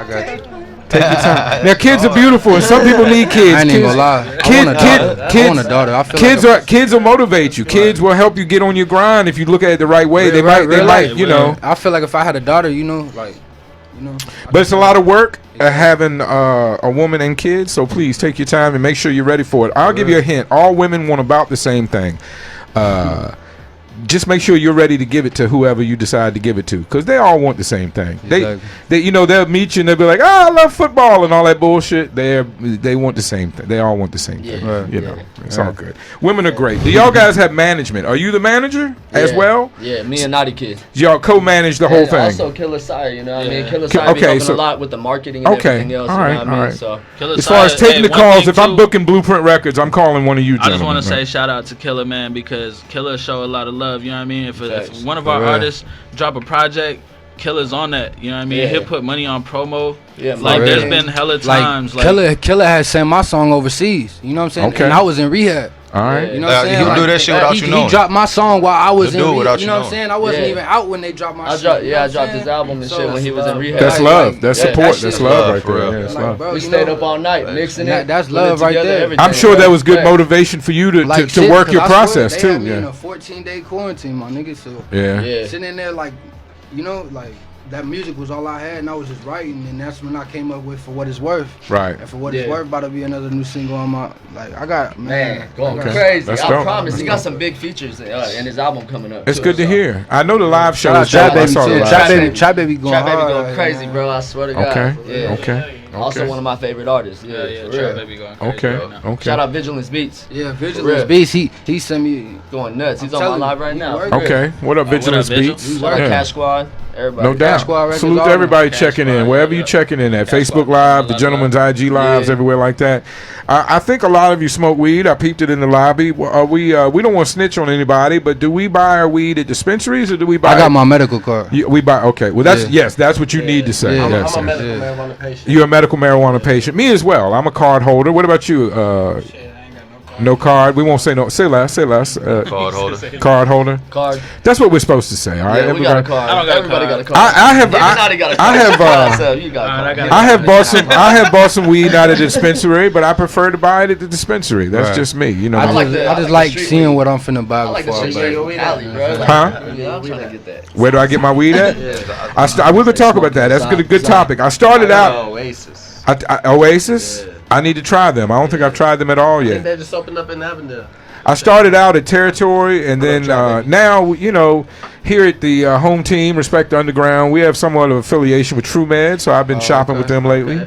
got you. Take your time. Now, kids are beautiful, and some people need kids. I ain't even gonna lie. I want a daughter. I feel Kids will motivate you. Kids will help you get on your grind if you look at it the right way. They might. I feel like if I had a daughter, But it's a lot of work having a woman and kids. So please take your time and make sure you're ready for it. I'll give you a hint. All women want about the same thing. just make sure you're ready to give it to whoever you decide to give it to, because they all want the same thing. They they'll meet you and they'll be like, I love football and all that bullshit. They want the same thing. They all want the same thing. It's all good. Women are great. Do y'all guys have management? Are you the manager as well? Yeah, me and Naughty Kid. Y'all co-manage the whole thing. Also, Killer Sire, you know what I mean? Killer Sire be helping a lot with the marketing and everything else. All right, you know what I mean? So, as far as taking the calls, if I'm booking BluPrint Records, I'm calling one of you gentlemen. I just want to say shout out to Killer, man, because Killer show a lot of love. You know what I mean? If one of our artists drop a project, Killer's on that. You know what I mean? He'll put money on promo. Yeah, like there's been hella times. Killer has sent my song overseas. You know what I'm saying? Okay. And I was in rehab. All right. You know what I'm saying? He'll do that shit without you knowing. He dropped my song while I was in rehab. You know what I'm saying? I wasn't even out when they dropped my shit. I dropped his album and shit when he was in rehab. That's love. That's support. That's love right there. Yeah, that's love. Bro, we stayed up all night mixing it. That's love right there. I'm sure that was good motivation for you to work your process too. They had me in a 14-day quarantine, my nigga. So sitting in there like, you know, like. That music was all I had, and I was just writing, and that's when I came up with For What It's Worth. Right. And For What It's Worth about to be another new single on my, I got, going crazy. I promise. He got some big features in his album coming up. It's good to hear. I know the live show is Trap Baby going crazy, bro. I swear to God. Okay. Also one of my favorite artists. Trap Baby going crazy. Okay. Shout out Vigilance Beats. Yeah, Vigilance Beats. He sent me going nuts. He's on my live right now. Okay. What up, Vigilance Beats? Cash Squad. Everybody. No doubt. Salute to everybody checking in, wherever you checking in at. Facebook Live, the Gentleman's IG Lives, everywhere like that. I think a lot of you smoke weed. I peeped it in the lobby. We don't want to snitch on anybody, but do we buy our weed at dispensaries or do we buy? I got my medical card. We buy. Okay. Well, that's what you need to say. I'm a medical marijuana patient. You're a medical marijuana patient. Me as well. I'm a card holder. What about you? No card. We won't say no. Say less. Card holder. Card holder. Card. That's what we're supposed to say. All right. Yeah, we got a card. Everybody got a card. I have bought some weed out of the dispensary, but I prefer to buy it at the dispensary. That's just me. You know. I just like seeing what I'm finna buy before I buy it. Huh? Where do I get my weed at? I will talk about that. That's a good topic. I started out. Oasis. Oasis. I need to try them. I don't think I've tried them at all I yet. think they just opened up in Avondale. I started out at Territory, and then now, you know, here at the home team, Respect the Underground, we have somewhat of affiliation with True Med, so I've been shopping with them lately.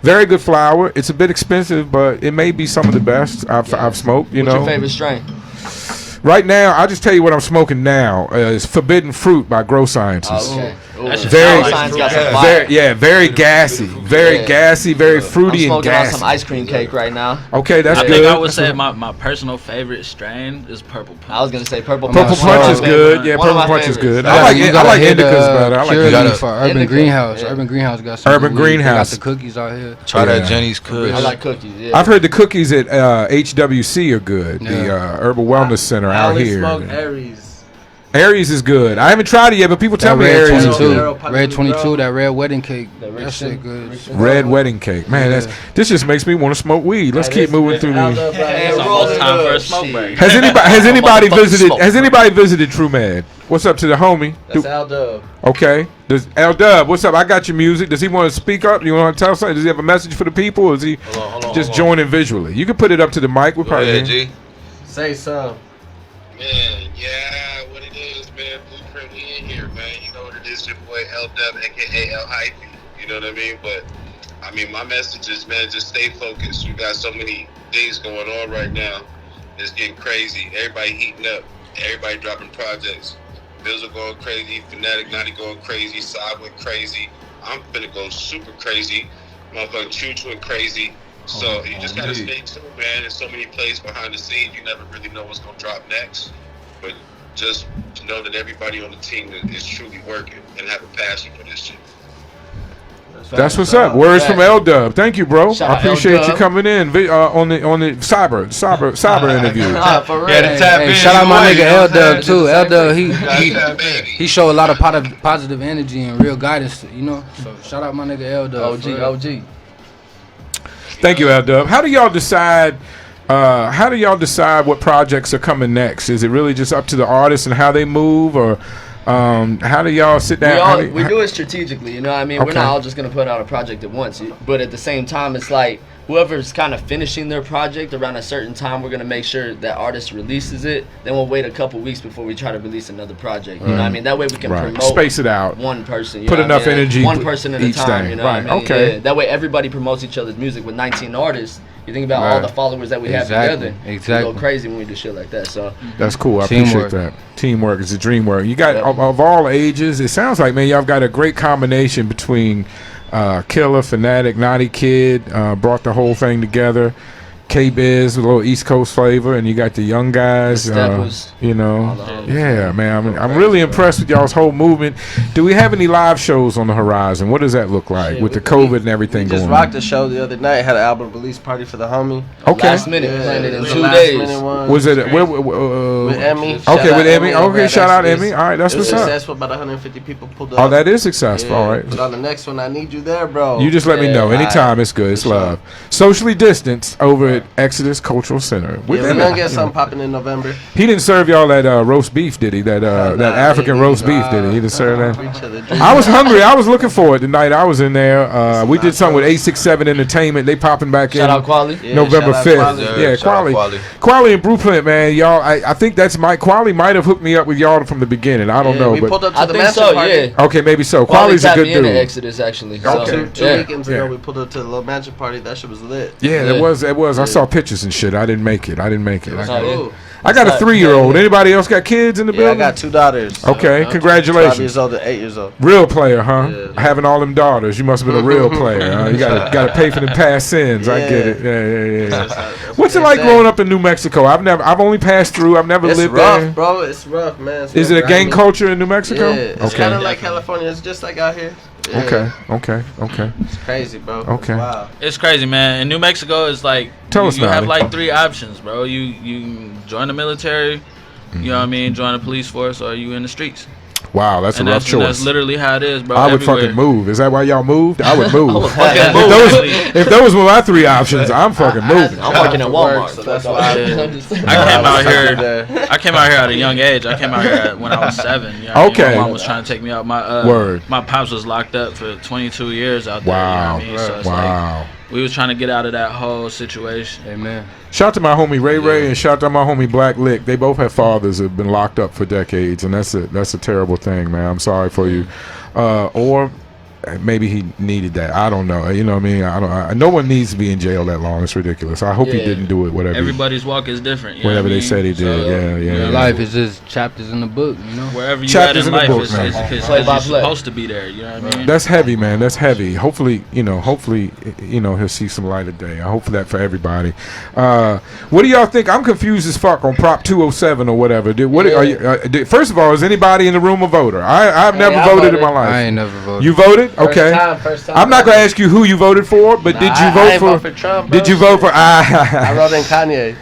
Very good flower. It's a bit expensive, but it may be some of the best I've smoked. You know. What's your favorite strain? Right now, I'll just tell you what I'm smoking now. It's Forbidden Fruit by Grow Sciences. Very gassy, very fruity and gassy. On some ice cream cake right now. Okay, that's good. I think I would say my personal favorite strain is Purple Punch. I was gonna say Purple Punch. Purple Punch is good. Yeah, Purple Punch is good. I like Indica's better. I like for Urban Greenhouse. Urban Greenhouse got some. Urban Greenhouse. Got the cookies out here. Try that Jenny's Kush. I like cookies. Yeah. I've heard the cookies at HWC are good. The Herbal Wellness Center out here. I only smoke Aries. Aries is good. I haven't tried it yet, but people tell me Aries is good. Red 22, that red wedding cake. That shit good. Red wedding cake. Man, this just makes me want to smoke weed. Let's keep moving through these. It's almost time for a smoke break. Has anybody visited True Med? What's up to the homie? That's Al Dub. Okay. Does Al Dub, what's up? I got your music. Does he want to speak up? You want to tell something? Does he have a message for the people? Or is he just joining visually? You can put it up to the mic. We're probably G. Say some. Man, what it is, man. BluPrint, we in here, man. You know what it is, your boy L Dub, aka L Hypey. You know what I mean? But I mean, my message is, man, just stay focused. We got so many things going on right now. It's getting crazy. Everybody heating up. Everybody dropping projects. Bills are going crazy. Fanatic Naughty going crazy. Side went crazy. I'm finna go super crazy. Motherfucking Chooch went crazy. So you just gotta stay tuned, man. There's so many plays behind the scenes. You never really know what's gonna drop next. But just know that everybody on the team is truly working and have a passion for this shit. That's what's up. Words from L Dub. Thank you, bro. I appreciate you coming in on the cyber interview. Shout out my nigga L Dub too. L Dub, he show a lot of positive energy and real guidance. You know. So shout out my nigga L Dub. OG. Thank you, L Dub. How do y'all decide what projects are coming next? Is it really just up to the artists and how they move, or how do y'all sit down? We do it strategically, you know what I mean? Okay. We're not all just going to put out a project at once. But at the same time, it's like whoever's kind of finishing their project around a certain time, we're gonna make sure that artist releases it. Then we'll wait a couple weeks before we try to release another project. You know what I mean? That way we can promote, space it out, one person. Put enough energy, one person at a time. thing. You know what I mean? Okay. Yeah, that way everybody promotes each other's music. With 19 artists, you think about all the followers that we have together. Exactly. We go crazy when we do shit like that. So that's cool. I Teamwork. appreciate that. Teamwork is a dream work. You got of all ages. It sounds like, man, y'all got a great combination between Killer, Fanatic, Naughty Kid, brought the whole thing together. K-Biz with a little East Coast flavor, and you got the young guys, you know. Yeah, man, I'm really impressed with y'all's whole movement. Do we have any live shows on the horizon? What does that look like with the COVID and everything going on? We just rocked a show the other night, had an album release party for the homie. Okay. Last minute, planned it in 2 last days. minute one. Was it with Emmy? Okay, with Emmy. Okay, shout out Emmy. All right, that's what's up. Successful. About 150 people pulled up. Oh, that is successful. All right. But on the next one, I need you there, bro. You just let me know anytime. It's good. It's love. Socially distanced over at Exodus Cultural Center. We're gonna get something popping in November. He didn't serve y'all that roast beef, did he? That African roast beef, did he? He didn't serve that. I was hungry. I was looking for it the night I was in there. We did something with 867 Entertainment. They popping back in. Shout out Quali. November 5th. Yeah, Quali and BluPrint, man. Y'all, I think that's Mike. Quali might have hooked me up with y'all from the beginning. I don't know, we but pulled up to I the think mansion so. party. Yeah. Okay, maybe so. Quali's a good dude. Exodus actually. Okay. Two weekends ago, we pulled up to the little mansion party. That shit was lit. Yeah, it was. I saw pictures and shit. I didn't make it. Cool. I got a 3-year-old. Anybody else got kids in the building? I got 2 daughters. Okay, congratulations. 5 years old and 8 years old. Real player, huh? Having all them daughters, you must have been a real player. Huh? You gotta pay for them past sins. I get it. Yeah. What's it like growing up in New Mexico? I've only passed through. I've never lived rough, there. bro. It's rough, man. Is it a gang culture in New Mexico? Yeah, it's kind of like California. It's just like out here. Yeah. Okay. It's crazy, bro. Okay. Wow. It's crazy, man. In New Mexico, it's like Tell us you about have it. like 3 options, bro. You can join the military, you know what I mean, join the police force, or you in the streets. Wow, that's a rough choice. That's literally how it is, bro. I would everywhere. fucking move. Is that why y'all moved? I would move. If those were my 3 options, I'm fucking moving. I'm working at Walmart, so that's why I came out here at a young age. I came out here when I was 7. You know what I mean? Okay. My mom was trying to take me out. My pops was locked up for 22 years out there. Wow. You know what I mean? So it's like we was trying to get out of that whole situation. Amen. Shout out to my homie Ray and shout out to my homie Black Lick. They both have fathers that have been locked up for decades, and that's a terrible thing, man. I'm sorry for you. Or maybe he needed that. I don't know. You know what I mean? No one needs to be in jail that long. It's ridiculous. I hope he didn't do it. Whatever. Everybody's walk is different. Whatever they said he did. Yeah. Life is just chapters in the book, you know. Wherever you Chapters at in in the life, book, it's man. you're supposed to be there. You know what I mean? That's heavy, man. That's heavy. Hopefully, he'll see some light of day. I hope for that for everybody. What do y'all think? I'm confused as fuck on Prop 207 or whatever. First of all, is anybody in the room a voter? I've never voted in my life. I ain't never voted. You voted? Okay. First time. I'm not gonna ask you who you voted for, but did you vote for Trump? Did you vote for? I wrote in Kanye.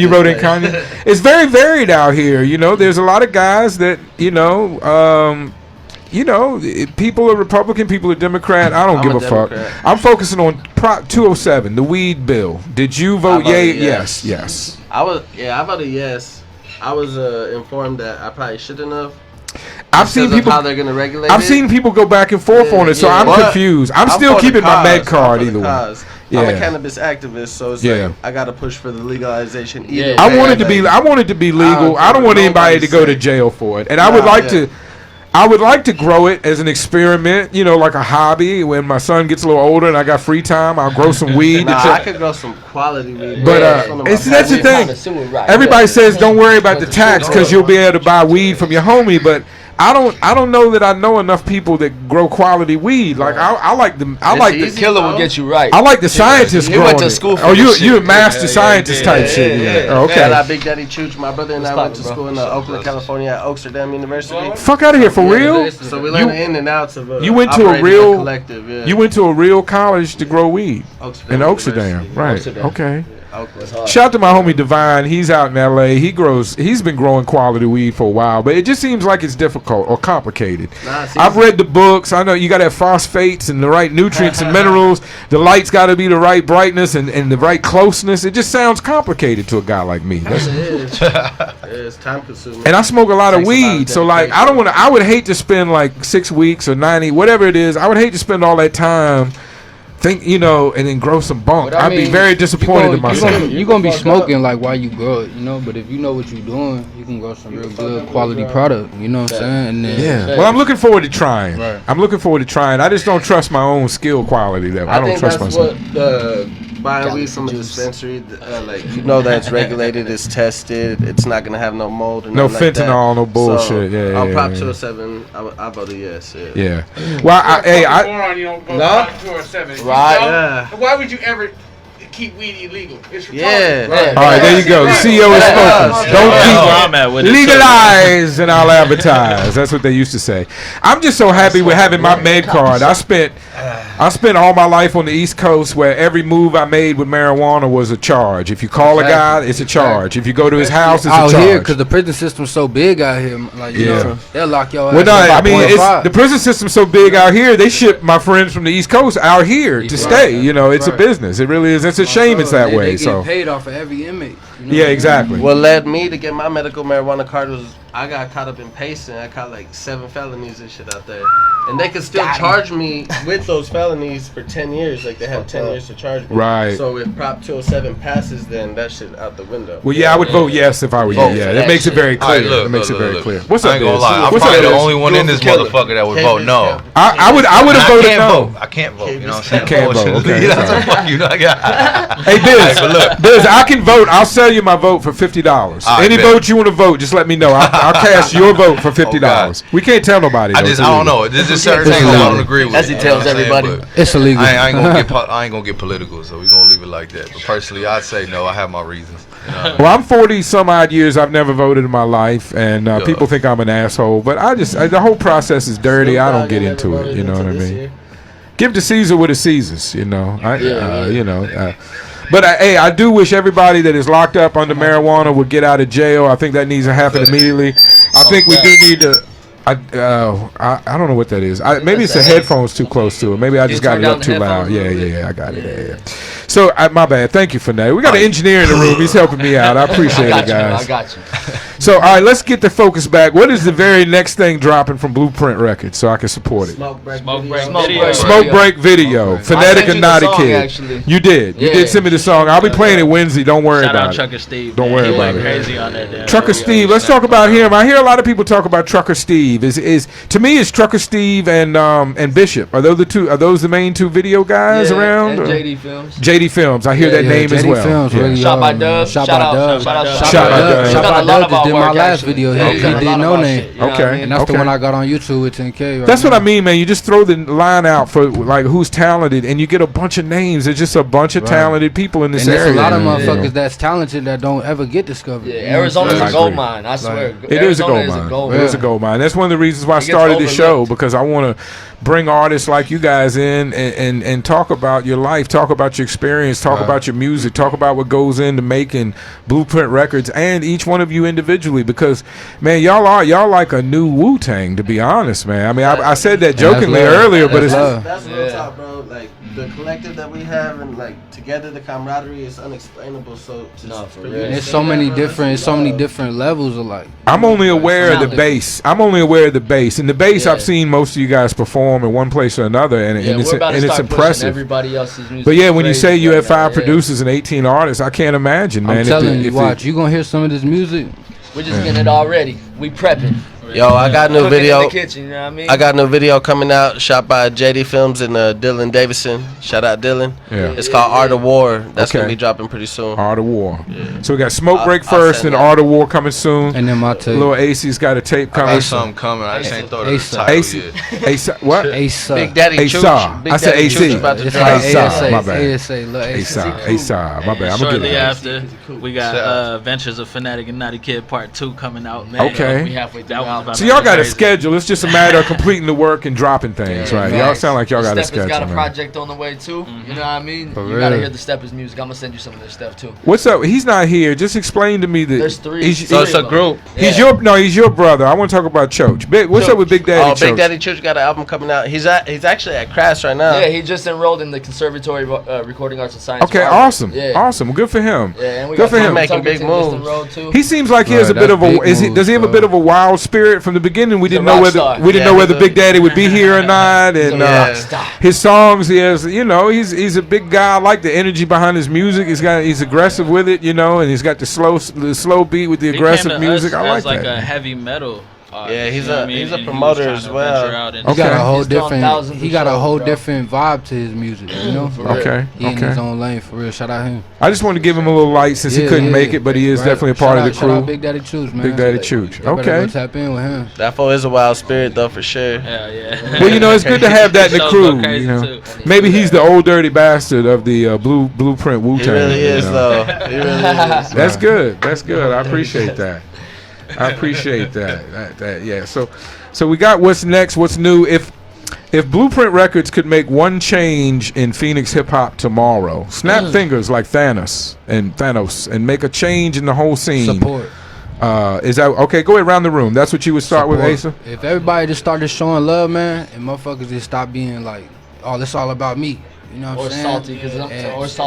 You wrote in Kanye. It's very varied out here. You know, there's a lot of guys that people are Republican, people are Democrat. I don't give a fuck. I'm focusing on Prop 207, the weed bill. Did you vote yay? Yes. I voted yes. I was informed that I probably shouldn't have. I've seen people how they're gonna regulate. I've seen people go back and forth on it, so I'm confused. I'm still keeping my med card either way. I'm a cannabis activist, so it's like I gotta push for the legalization. I want it to be legal. I don't want anybody to go to jail for it, and I would like to grow it as an experiment, like a hobby. When my son gets a little older and I got free time, I'll grow some weed. I could grow some quality weed. But that's the thing. Everybody says don't worry about the tax because you'll be able to buy weed from your homie, but I don't know that I know enough people that grow quality weed. Like I like the Killer will get you right. I like the scientists. He went to school for you a master scientist type shit. Yeah. Okay. Shout out Big Daddy Chooch. My brother and I went to school in Oakland, California, at Oaksterdam University. Fuck out of here, for real? So we learned the in and outs of you went to a real collective. Yeah. You went to a real college to grow weed in Oaksterdam, right? Okay. Shout out to my homie Divine. He's out in LA. He's been growing quality weed for a while, but it just seems like it's difficult or complicated. I've read the books. I know you got to have phosphates and the right nutrients and minerals. The light's got to be the right brightness and the right closeness. It just sounds complicated to a guy like me. It's time consuming. And I smoke a lot of weed, so like I would hate to spend like 6 weeks or 90, whatever it is. I would hate to spend all that time think, you know, and then grow some bunk. But I I'd be mean, very disappointed in myself. You're gonna be smoking like while you grow it, you know. But if you know what you're doing, you can grow some real good quality product. You know what I'm saying? And then, Well, I'm looking forward to trying. Right. I'm looking forward to trying. I just don't trust my own skill quality. I don't trust myself. Buying weed from a dispensary, like you know that it's regulated, it's tested, it's not gonna have no mold and no nothing like that. fentanyl, no bullshit. So, on Prop 207, I voted yes. Yeah. Well, You don't go No? to 207. Right. You know? Yeah. Why would you ever keep weed illegal? It's retarded. Yeah. All right, there you go. The CEO is spoken. Don't keep legalize and I'll advertise. That's what they used to say. I'm just so happy with having my med card. I spent all my life on the East Coast where every move I made with marijuana was a charge. If you call a guy, it's a charge. If you go to his house, it's a charge. Out here, because the prison system's so big out here, like you know, they'll lock your ass. Well, no, up I by mean, 0.5. the prison system's so big out here. They ship my friends from the East Coast out here to stay. You know, it's a business. It really is. It's a shame it's that way. They So get paid off of every inmate. You know yeah, exactly. What led me to get my medical marijuana card was I got caught up in pacing. I caught like 7 felonies and shit out there. And they could still charge me with those felonies for 10 years. Like they have 10 years to charge me. Right. So if Prop 207 passes, then that shit out the window. Well, yeah, I would vote yes if I were you. Yeah, that makes it very clear. It makes it very clear. What's up, I ain't gonna Biz? lie. I'm What's probably up, the Biz? only one in this motherfucker that would vote no. I would have voted no. I can't vote. You know what I'm saying? You can't vote. Okay. You know what I'm saying? Fuck you. I got. Hey, Biz, But look. Biz, I can vote. I'll sell you my vote for $50. Any vote you want to vote, just let me know. I'll cash your vote for $50. We can't tell nobody. I don't know. There's just certain things I don't agree with. As he tells everybody. It's illegal. I ain't gonna get political, so we're gonna leave it like that. But personally, I'd say no. I have my reasons. You know? Well, I'm 40 some odd years. I've never voted in my life, and people think I'm an asshole. But the whole process is dirty. I don't get into it. You know what I mean? Give to Caesar what is Caesar's. You know. But hey, I do wish everybody that is locked up under marijuana would get out of jail. I think that needs to happen immediately. I think we do need to. I don't know what that is. Maybe it's the headphones too close to it. Maybe I just got it up too loud. Yeah. I got it. Yeah. So my bad. Thank you for that. We got an engineer in the room. He's helping me out. I appreciate it, guys. I got you. So all right, let's get the focus back. What is the very next thing dropping from BluPrint Records so I can support it? Smoke break video. Phonetic and Naughty Kid. Actually. You did. You did send me the song. I'll be playing it Wednesday. Don't worry Shout about out it. Trucker Steve. Don't man. worry He about went it. crazy on that damn Trucker video. Steve. Let's talk about him. I hear a lot of people talk about Trucker Steve. Is to me it's Trucker Steve and Bishop. Are those the two? Are those the main two video guys around? And or? JD Films. JD Films. I hear that name as well. Films, really, Shot by Dub. Shot Shout by out. Dub. Shout out. Shout by Dub. Shot by Dub just did my work, last actually. video. Yeah, He did no name. Okay. And that's the one I got on YouTube with 10K. Right That's now. what I mean, man. You just throw the line out for like who's talented, and you get a bunch of names. There's just a bunch of talented people in this And there's area. a lot of motherfuckers that's talented that don't ever get discovered. Yeah, You know what I'm Arizona's saying? a gold mine. I swear. It is a gold mine. It is a gold mine. That's one of the reasons why I It gets started this show, overlooked. because I want to bring artists like you guys in and talk about your life, talk about your experience, talk about your music, talk about what goes into making BluPrint Records, and each one of you individually, because man, y'all like a new Wu-Tang, to be honest, man. I mean, I said that jokingly earlier, but it's that's real talk, bro. Like the collective that we have, and like together, the camaraderie is unexplainable. So It's so many different levels of like. I'm only aware of the bass. I'm only aware of the bass. And the bass, I've seen most of you guys perform in one place or another, and it's impressive. Everybody else's music. But yeah, when you say you have 5 producers and 18 artists, I can't imagine, man. I'm telling you, watch, you gonna hear some of this music. We're just getting it already. We prepping. Yo, I got a new Cooking video. in the kitchen, you know what I mean? I got a new video coming out, shot by JD Films and Dylan Davison. Shout out Dylan. Yeah. It's called Art of War. That's gonna be dropping pretty soon. Art of War. So we got Smoke Break first, and Art of War coming soon. And then my tape. Little AC's got a tape coming. I got something coming. I just ain't thought of the title yet. Asa, what? Asa. Big Daddy Chooch. I said AC. It's Asa. My bad. ASA. Asa. My bad. I'm gonna Shortly get it. after, we got Adventures of Fanatic and Naughty Kid Part 2 coming out, man. Okay. We halfway through. So y'all got a schedule. It's just a matter of completing the work and dropping things, right? Y'all sound like y'all got a schedule. Steppers got a man. project on the way too. You know what I mean? For You gotta real. hear the Steppers music. I'm gonna send you some of their stuff too. What's up? He's not here. Just explain to me that. There's three. So it's a group. He's your brother. I want to talk about Choach. What's up with Big Daddy Choach? Big Daddy Chooch got an album coming out. He's actually at Crash right now. Yeah, he just enrolled in the Conservatory of Recording Arts and Science. Okay, of Harvard. awesome. Yeah. Awesome. Good for him. Yeah, and we Good got for him. Making big moves. He seems like he has a bit of a. Does he have a bit of a wild spirit? spirit from the beginning. We didn't a know rock whether star. Big Daddy would be here or not. And his songs, he has, he's a big guy. I like the energy behind his music. He's aggressive with it, and he's got the slow beat with the aggressive music. I like like that. a heavy metal. He's a promoter as well. He got a whole different. He got a whole different vibe to his music. Okay. He in his own lane for real. Shout out him. I just wanted to give him a little light since he couldn't make it, but he is definitely a part of the crew. Shout out Big Daddy Chooch, man. Big Daddy Chooch. Okay. Tap in with him. That fool is a wild spirit though, for sure. Yeah. Well, it's good to have that in the crew. Maybe he's the old dirty bastard of the BluPrint Wu-Tang. He really is though. He really is. That's good. That's good. I appreciate that. Yeah. So we got what's next, what's new. If BluPrint Records could make one change in Phoenix hip hop tomorrow, snap fingers like Thanos and make a change in the whole scene. Support. Is that okay? Go ahead around the room. That's what you would start with, Asa? If everybody just started showing love, man, and motherfuckers just stop being like, oh, it's all about me. You know what I'm saying? Salty,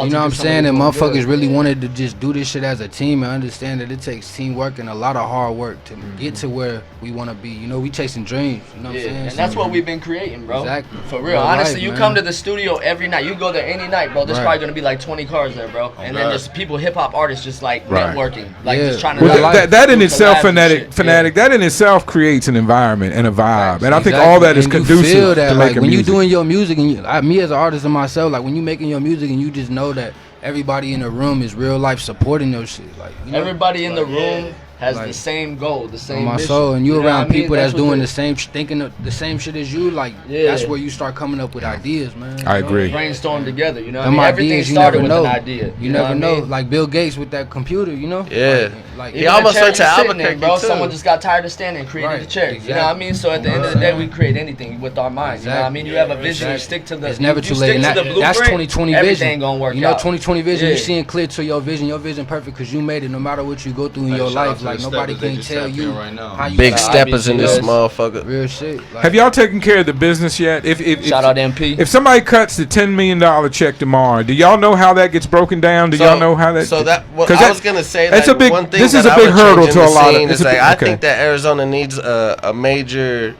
you know what I'm saying? And motherfuckers really wanted to just do this shit as a team and understand that it takes teamwork and a lot of hard work to get to where we want to be. We chasing dreams. You know what I'm saying? And that's what we've been creating, bro. Exactly. For real. Honestly, you come to the studio every night. You go there any night, bro. There's probably going to be like 20 cars there, bro. And then there's people, hip-hop artists just like networking. Like just trying to... that in itself, Fanatic, that in itself creates an environment and a vibe. And I think all that is conducive to making when music. you're doing your music, and me as an artist and myself, like when you making your music and you just know that everybody in the room is real life supporting your shit. Like everybody in the room has the same goal, the same my mission. soul, and you around people that's doing the the same, thinking the same shit as you. Like that's where you start coming up with ideas, man. I agree. Brainstorm together, you know. Everything started with an idea. You never know. Like Bill Gates with that computer, Yeah. Like he almost went to Albuquerque bro. too. Someone just got tired of standing, created a chair. You know what I mean? So at the end of the day, we create anything with our minds. You know what I mean? You have a vision, you stick to the. It's never too late. And that's 2020 vision. Everything gonna work out. 2020 vision. You seeing clear to your vision. Your vision perfect because you made it. No matter what you go through in your life, like nobody can tell you how you. Big steppers in this motherfucker. Real shit. Have y'all taken care of the business yet? Shout out MP. If somebody cuts the $10 million check tomorrow, do y'all know how that gets broken down? Do y'all know how that? So I was gonna say that's like, a big. one thing This is that a big I would hurdle change to in a the lot scene of. is like I think that Arizona needs a major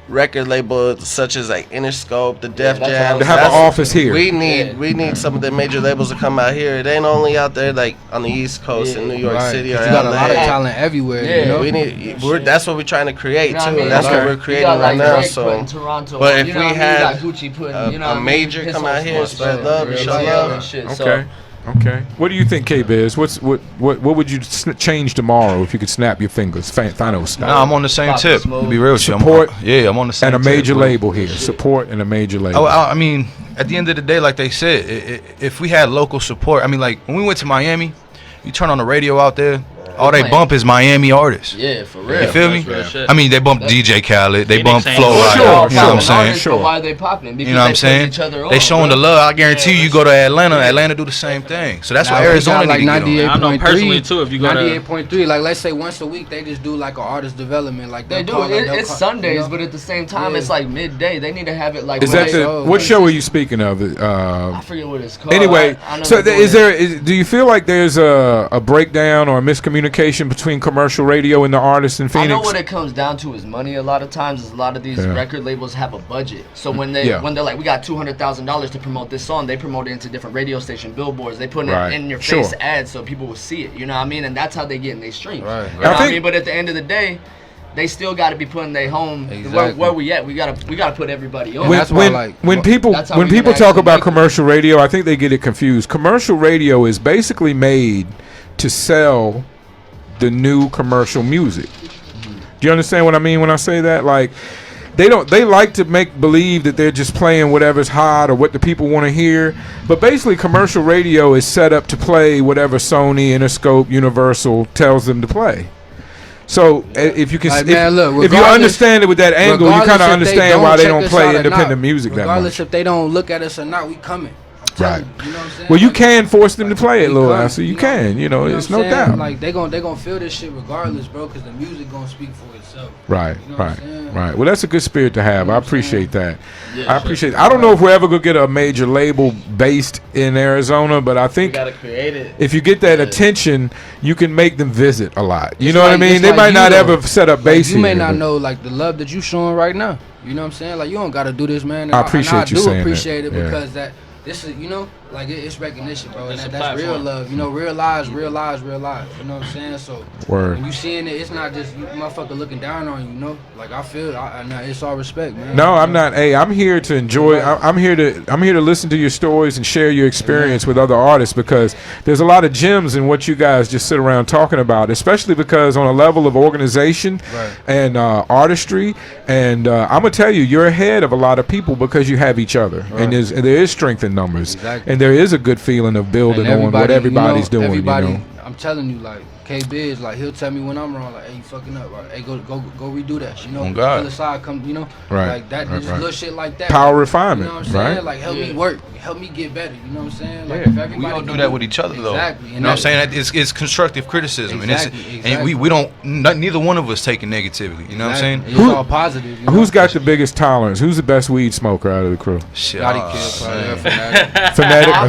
record label such as like Interscope, the Def Jam. To have an office here. We need some of the major labels to come out here. It ain't only out there like on the East Coast in New York City or LA. You got a lot of talent everywhere. Yeah, you know? we need. That's what we're trying to create You know too. what I mean? That's what we're creating right now. So, Toronto, but if we had had a major come out here and spread love and show love, Okay. What do you think, K-Biz? What would you change tomorrow if you could snap your fingers, Thanos style? No, I'm on the same tip. To be real with you, Support. I'm on the same. And a major label here. Support and a major label. I mean, at the end of the day, like they said, if we had local support, I mean, like when we went to Miami, you turn on the radio out there. All they bump is Miami artists. Yeah, for real. You feel me? I mean, they bump DJ Khaled, they bump Flo Rida. You know what I'm saying? Sure. Why are they popping? Because you know what I'm saying? They showing the love. I guarantee you go to Atlanta. Atlanta do the same thing. So that's why Arizona like need to get on. I know personally too. If you go to 98.3, like let's say once a week they just do like an artist development. Like they do. It's Sundays, but at the same time it's like midday. They need to have it like. Is that what show are you speaking of? I forget what it's called. Anyway, so do you feel like there's a breakdown or a miscommunication between commercial radio and the artists in Phoenix? I know what it comes down to is money. A lot of times, a lot of these record labels have a budget. So when they're like, we got $200,000 to promote this song, they promote it into different radio station billboards. They put it in your face ads so people will see it. You know what I mean? And that's how they get in their streams. Right. You know what I mean? But at the end of the day, they still got to be putting their home where we at. We gotta put everybody on. When people talk about commercial radio, I think they get it confused. Commercial radio is basically made to sell the new commercial music. Do you understand what I mean when I say that? Like, they like to make believe that they're just playing whatever's hot or what the people want to hear, but basically commercial radio is set up to play whatever Sony, Interscope, Universal tells them to play. So if you can, if you understand it with that angle, you kind of understand why they don't play independent music that much. Regardless if they don't look at us or not, we coming. Right. Well, you can force them to play it, Lil Al. You can. You know, it's no doubt. Like they gonna feel this shit regardless, bro, because the music gonna speak for itself. Right, You know right, what I'm saying? right. Well, that's a good spirit to have. I appreciate that. Yeah, I appreciate. I don't know if we're ever gonna get a major label based in Arizona, but I think We gotta create it. if you get that attention, you can make them visit a lot. You It's know what I like- mean? it's They like might you not know, ever set up base You may here, not but- know like the love that you showing right now. You know what I'm saying? Like you don't gotta do this, man. And I appreciate you I do saying that. appreciate it Yeah. because that this is, you know, like it's recognition, bro. And It's a that's real platform. love. You know, real lives, real lives, real lives. You know what I'm saying? So Word. when you seeing it, it's not just you motherfucker looking down on you. You know, like I feel, it's all respect, man. No, I'm not. Hey, I'm here to enjoy. I'm here to listen to your stories and share your experience with other artists because there's a lot of gems in what you guys just sit around talking about. Especially because on a level of organization and artistry, and I'm gonna tell you, you're ahead of a lot of people because you have each other, and there is strength in numbers, and there is a good feeling of building on what everybody's doing. Everybody, you know? I'm telling you, like K-Biz, like he'll tell me when I'm wrong, like, hey, you fucking up, right? Hey, go redo that. You know, On God. other side come, you know, Right, like that, right, just right. little shit like that. Power You refinement, know what I'm saying? right? Like help me work, help me get better. You know what I'm saying? Like Yeah, if everybody we don't do can that with each other though. Exactly. You know what I'm saying? It's constructive criticism, Exactly, and we don't. Neither one of us taking negatively. You know what I'm saying? It's all positive. You know? Who's got the biggest tolerance? Who's the best weed smoker out of the crew? Shit, Gotti Kid, probably. man. Fanatic. I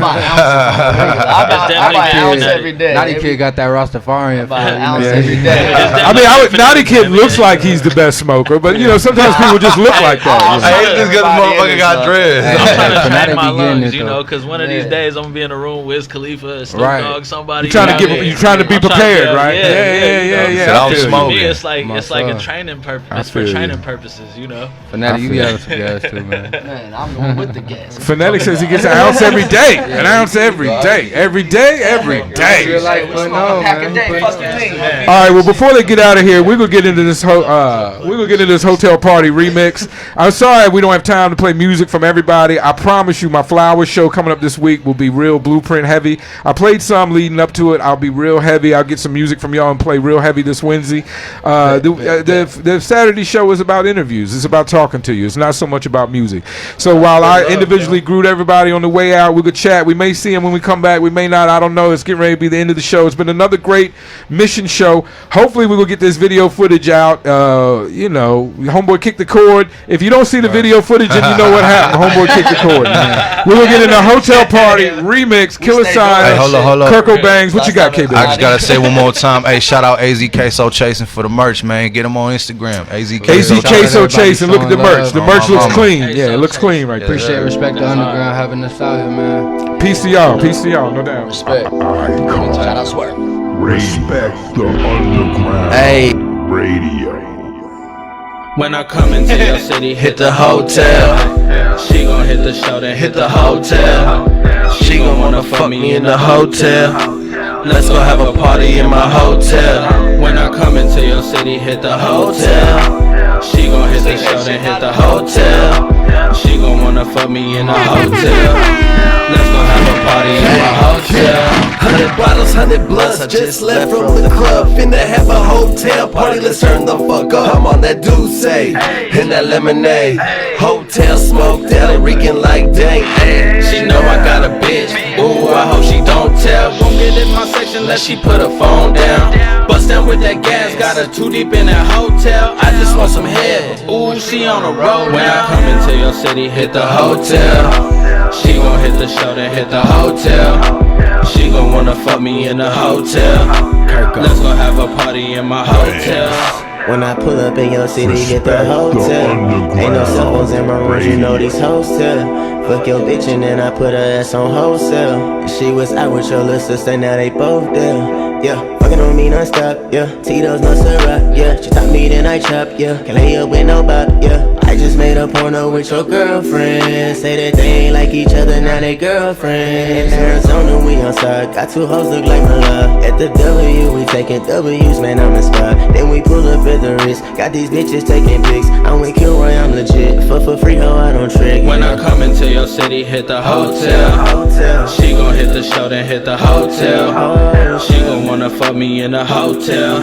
buy an ounce every day. Naughty Kid got that Rastafarian. I buy an feel, ounce you know? every day. I mean, Naughty Kid looks like he's the best smoker, but you know sometimes people just look like that. Hey, just because the motherfucker got dreads. I'm trying to Fanatic train my be getting lungs, it, you though. know, because one of these days I'm gonna be in a room with Wiz Khalifa, Snoop Right. Dogg, somebody. You're trying to you get, know what I mean? you're trying to be I'm trying prepared, to- right? Yeah, Yeah. you know. Said I'm I feel you. smoking. For me, it's like My it's like a son. training purpose. I It's for feel you. training purposes, you know. Fanatic, you be feel having some gas too, man. Man, I'm going with the gas. Fanatic says he gets an ounce every day. An ounce every day. Every day, every day. Real life putting on, man. All right. Well, before they get out of here, we're gonna get into this hotel party remix. I'm sorry we don't have time to play music from everybody. I promise you, my Flowers show coming up this week will be real BluPrint heavy. I played some leading up to it. I'll be real heavy. I'll get some music from y'all and play real heavy this Wednesday. The Saturday show is about interviews. It's about talking to you. It's not so much about music. So while I individually greet everybody on the way out, we could chat. We may see them when we come back. We may not. I don't know. It's getting ready to be the end of the show. It's been another great mission show. Hopefully we will get this video footage out. You know, Homeboy kicked the cord. If you don't see the video footage, then you know what happened. Homeboy kicked the cord. We're going to get in a hotel party remix. Killer Sign. Hey, hold up. Kirko Bangs. What you got, KB? I just gotta say one more time. Hey, shout out AZK So Chasing for the merch, man. Get them on Instagram. AZK So Chasing. Look at the merch. The merch looks Mama. clean. Yeah, it looks clean right there. Appreciate respect the underground having us out here, man. Peace to y'all. Peace to y'all. No doubt. Respect. Shout out Swerve. Respect the underground. Hey. Radio. When I come into your city, hit the hotel. She gon' hit the show, then hit the hotel. She gon' wanna fuck me in the hotel. Let's go have a party in my hotel. When I come into your city, hit the hotel. She gon' hit the show, then hit the hotel. She gon' wanna fuck me in the hotel. Let's go have a party in my hotel. 100 bottles, 100 blunts, I just left from the club. Finna have a hotel party, let's turn the fuck up. I'm on that Douce and that lemonade. Hotel smoked out and reeking like dang. She know I got a bitch. Ooh, I hope she don't tell. Won't get in my section unless she put her phone down. Bust down with that gas, got her too deep in that hotel. I just want some head. Ooh, she on the road. When I come into your city, hit the hotel. She gon' hit the show, then hit the hotel. She gon' wanna fuck me in the hotel. Let's go have a party in my hotel. When I pull up in your city, hit the hotel. Ain't no cell phones in my room, you know these hoes tell. Fuck your bitch and then I put her ass on wholesale. She was out with your little sister, now they both there. Yeah, fucking on me non-stop, yeah. Tito's no syrup, yeah. She taught me then I chop, yeah. Can't lay up with no bop, yeah. I just made a porno with your girlfriend. Say that they ain't like each other, now they girlfriends. Arizona, we outside. Got two hoes look like my love. At the W, we taking W's, man, I'm inspired. Then we pull up at the wrist. Got these bitches taking pics. I'm with Kilroy, I'm legit. For free, ho, I don't trick. When I come into your city, hit the hotel. She gon' hit the show, then hit the hotel. She gon' wanna fuck me in the hotel.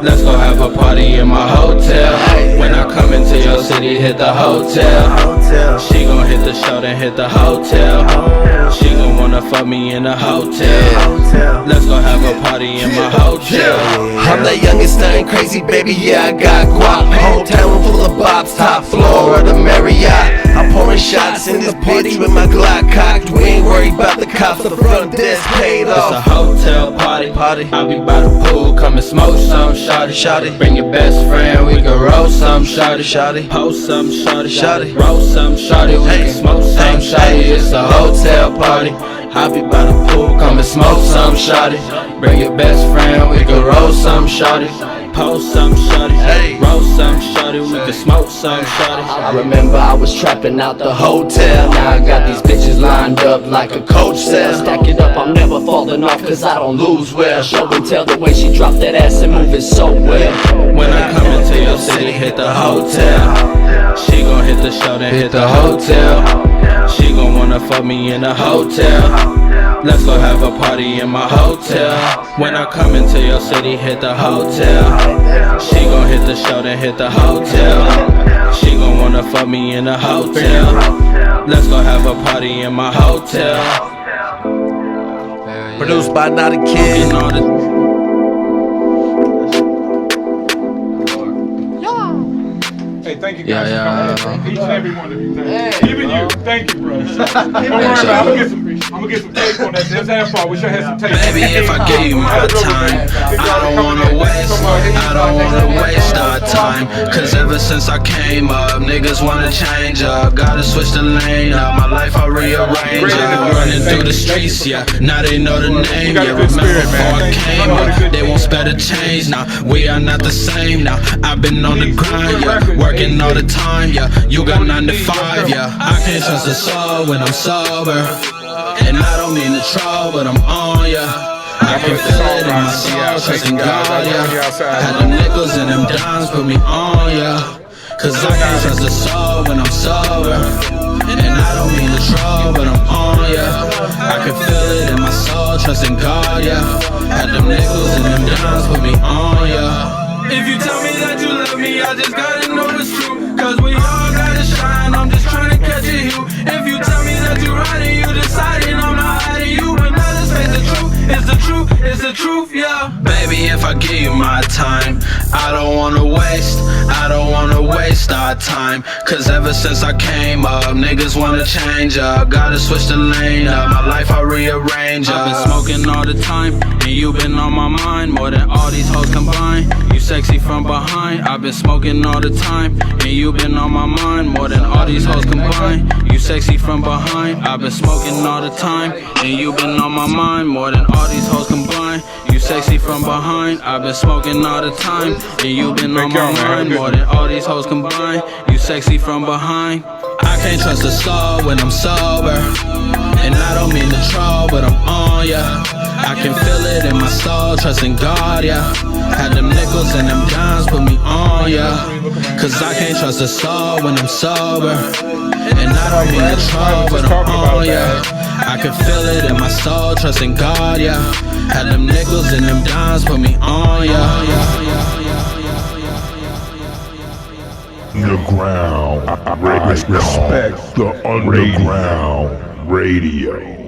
Let's go have a party in my hotel. When I come into your city, city, hit the hotel. She gon' hit the show, then hit the hotel. She gon' wanna fuck me in the hotel. Let's go have a party in my hotel. I'm the youngest, nothing crazy, baby, yeah, I got guap. Hometown full of bobs, top floor of the Marriott. I'm pouring shots in this bitch with my Glock cocked. We ain't worried about the cops, the front desk paid off. It's a hotel party. I'll be by the pool, come and smoke some, shawty. Bring your best friend, we can roll some, shawty. Post some, shawty. Roll some, shawty. We can smoke some, shawty. It's a hotel party. I'll be by the pool, come and smoke some, shawty. Bring your best friend, we can roll some, shawty. Post some, shawty. Roll some, shawty. We can smoke some, shawty. I remember I was trapping out the hotel. Now I got these bitches lined up like a coach cell. Stack it up, I'm never falling off cause I don't lose well. Show and tell the way she drop that ass and move it so well. When I come into your city, hit the hotel. She gon' hit the show, then hit the hotel. She gon' wanna fuck me in the hotel. Let's go have a party in my hotel. When I come into your city, hit the hotel. She gon' hit the show, then hit the hotel. She gon' wanna fuck me in the hotel. Let's go have a party in my hotel. Produced by Not a Kid. Hey, thank you guys for coming in, bro. Each and every one of you. Thank you. Even you. Thank you, bro. Don't worry about it. I'm gonna get some tape on that. That's half part. Wish I had some tape. Baby, if I gave you my time, I don't wanna waste our time. Cause ever since I came up, niggas wanna change up. Gotta switch the lane up. My life I rearrange up. Running through the streets, yeah. Now they know the name. Yeah, remember before I came up, they won't spare the change. Now we are not the same. Now I've been on the grind, yeah. Working all the time, yeah. You got 9 to 5, yeah. I can't trust a soul when I'm sober. And I don't mean to troll, but I'm on ya. I can feel it in my soul, trusting God, yeah. Had them nickels and them dimes put me on ya. Cause I can't trust a soul when I'm sober. And I don't mean to troll, but I'm on ya. I can feel it in my soul, trusting God, yeah. Had them nickels and them dimes put me on ya. If you tell me that you love me, I just gotta know it's true. Cause we all gotta shine, I'm just trying to catch a hue. If you tell me that you right and you deciding I'm not hiding you, but now let's face the truth, it's the truth, it's the truth, yeah. Baby, if I give you my time, I don't wanna waste our time. Cause ever since I came up, niggas wanna change up. Gotta switch the lane up, my life I rearrange up. I've been smoking all the time, and you been on my mind more than all these hoes combined. You sexy from behind, I've been smoking all the time, and you been on my mind more than all these hoes combined. You sexy from behind, I've been smoking all the time, and you been on my mind more than all these hoes combined. You sexy from behind, I've been smoking all the time, and you been on my mind more than all these hoes combined. You sexy from behind. I can't trust a soul when I'm sober. And I don't mean to troll, but I'm on ya. I can feel it in my soul, trusting God, yeah. Had them nickels and them dimes put me on ya. Cause I can't trust a soul when I'm sober. And I don't mean to troll, but I'm on ya. I can feel it in my soul, trusting God, yeah. Had them nickels and them dimes put me on ya. Underground. I respect the underground radio.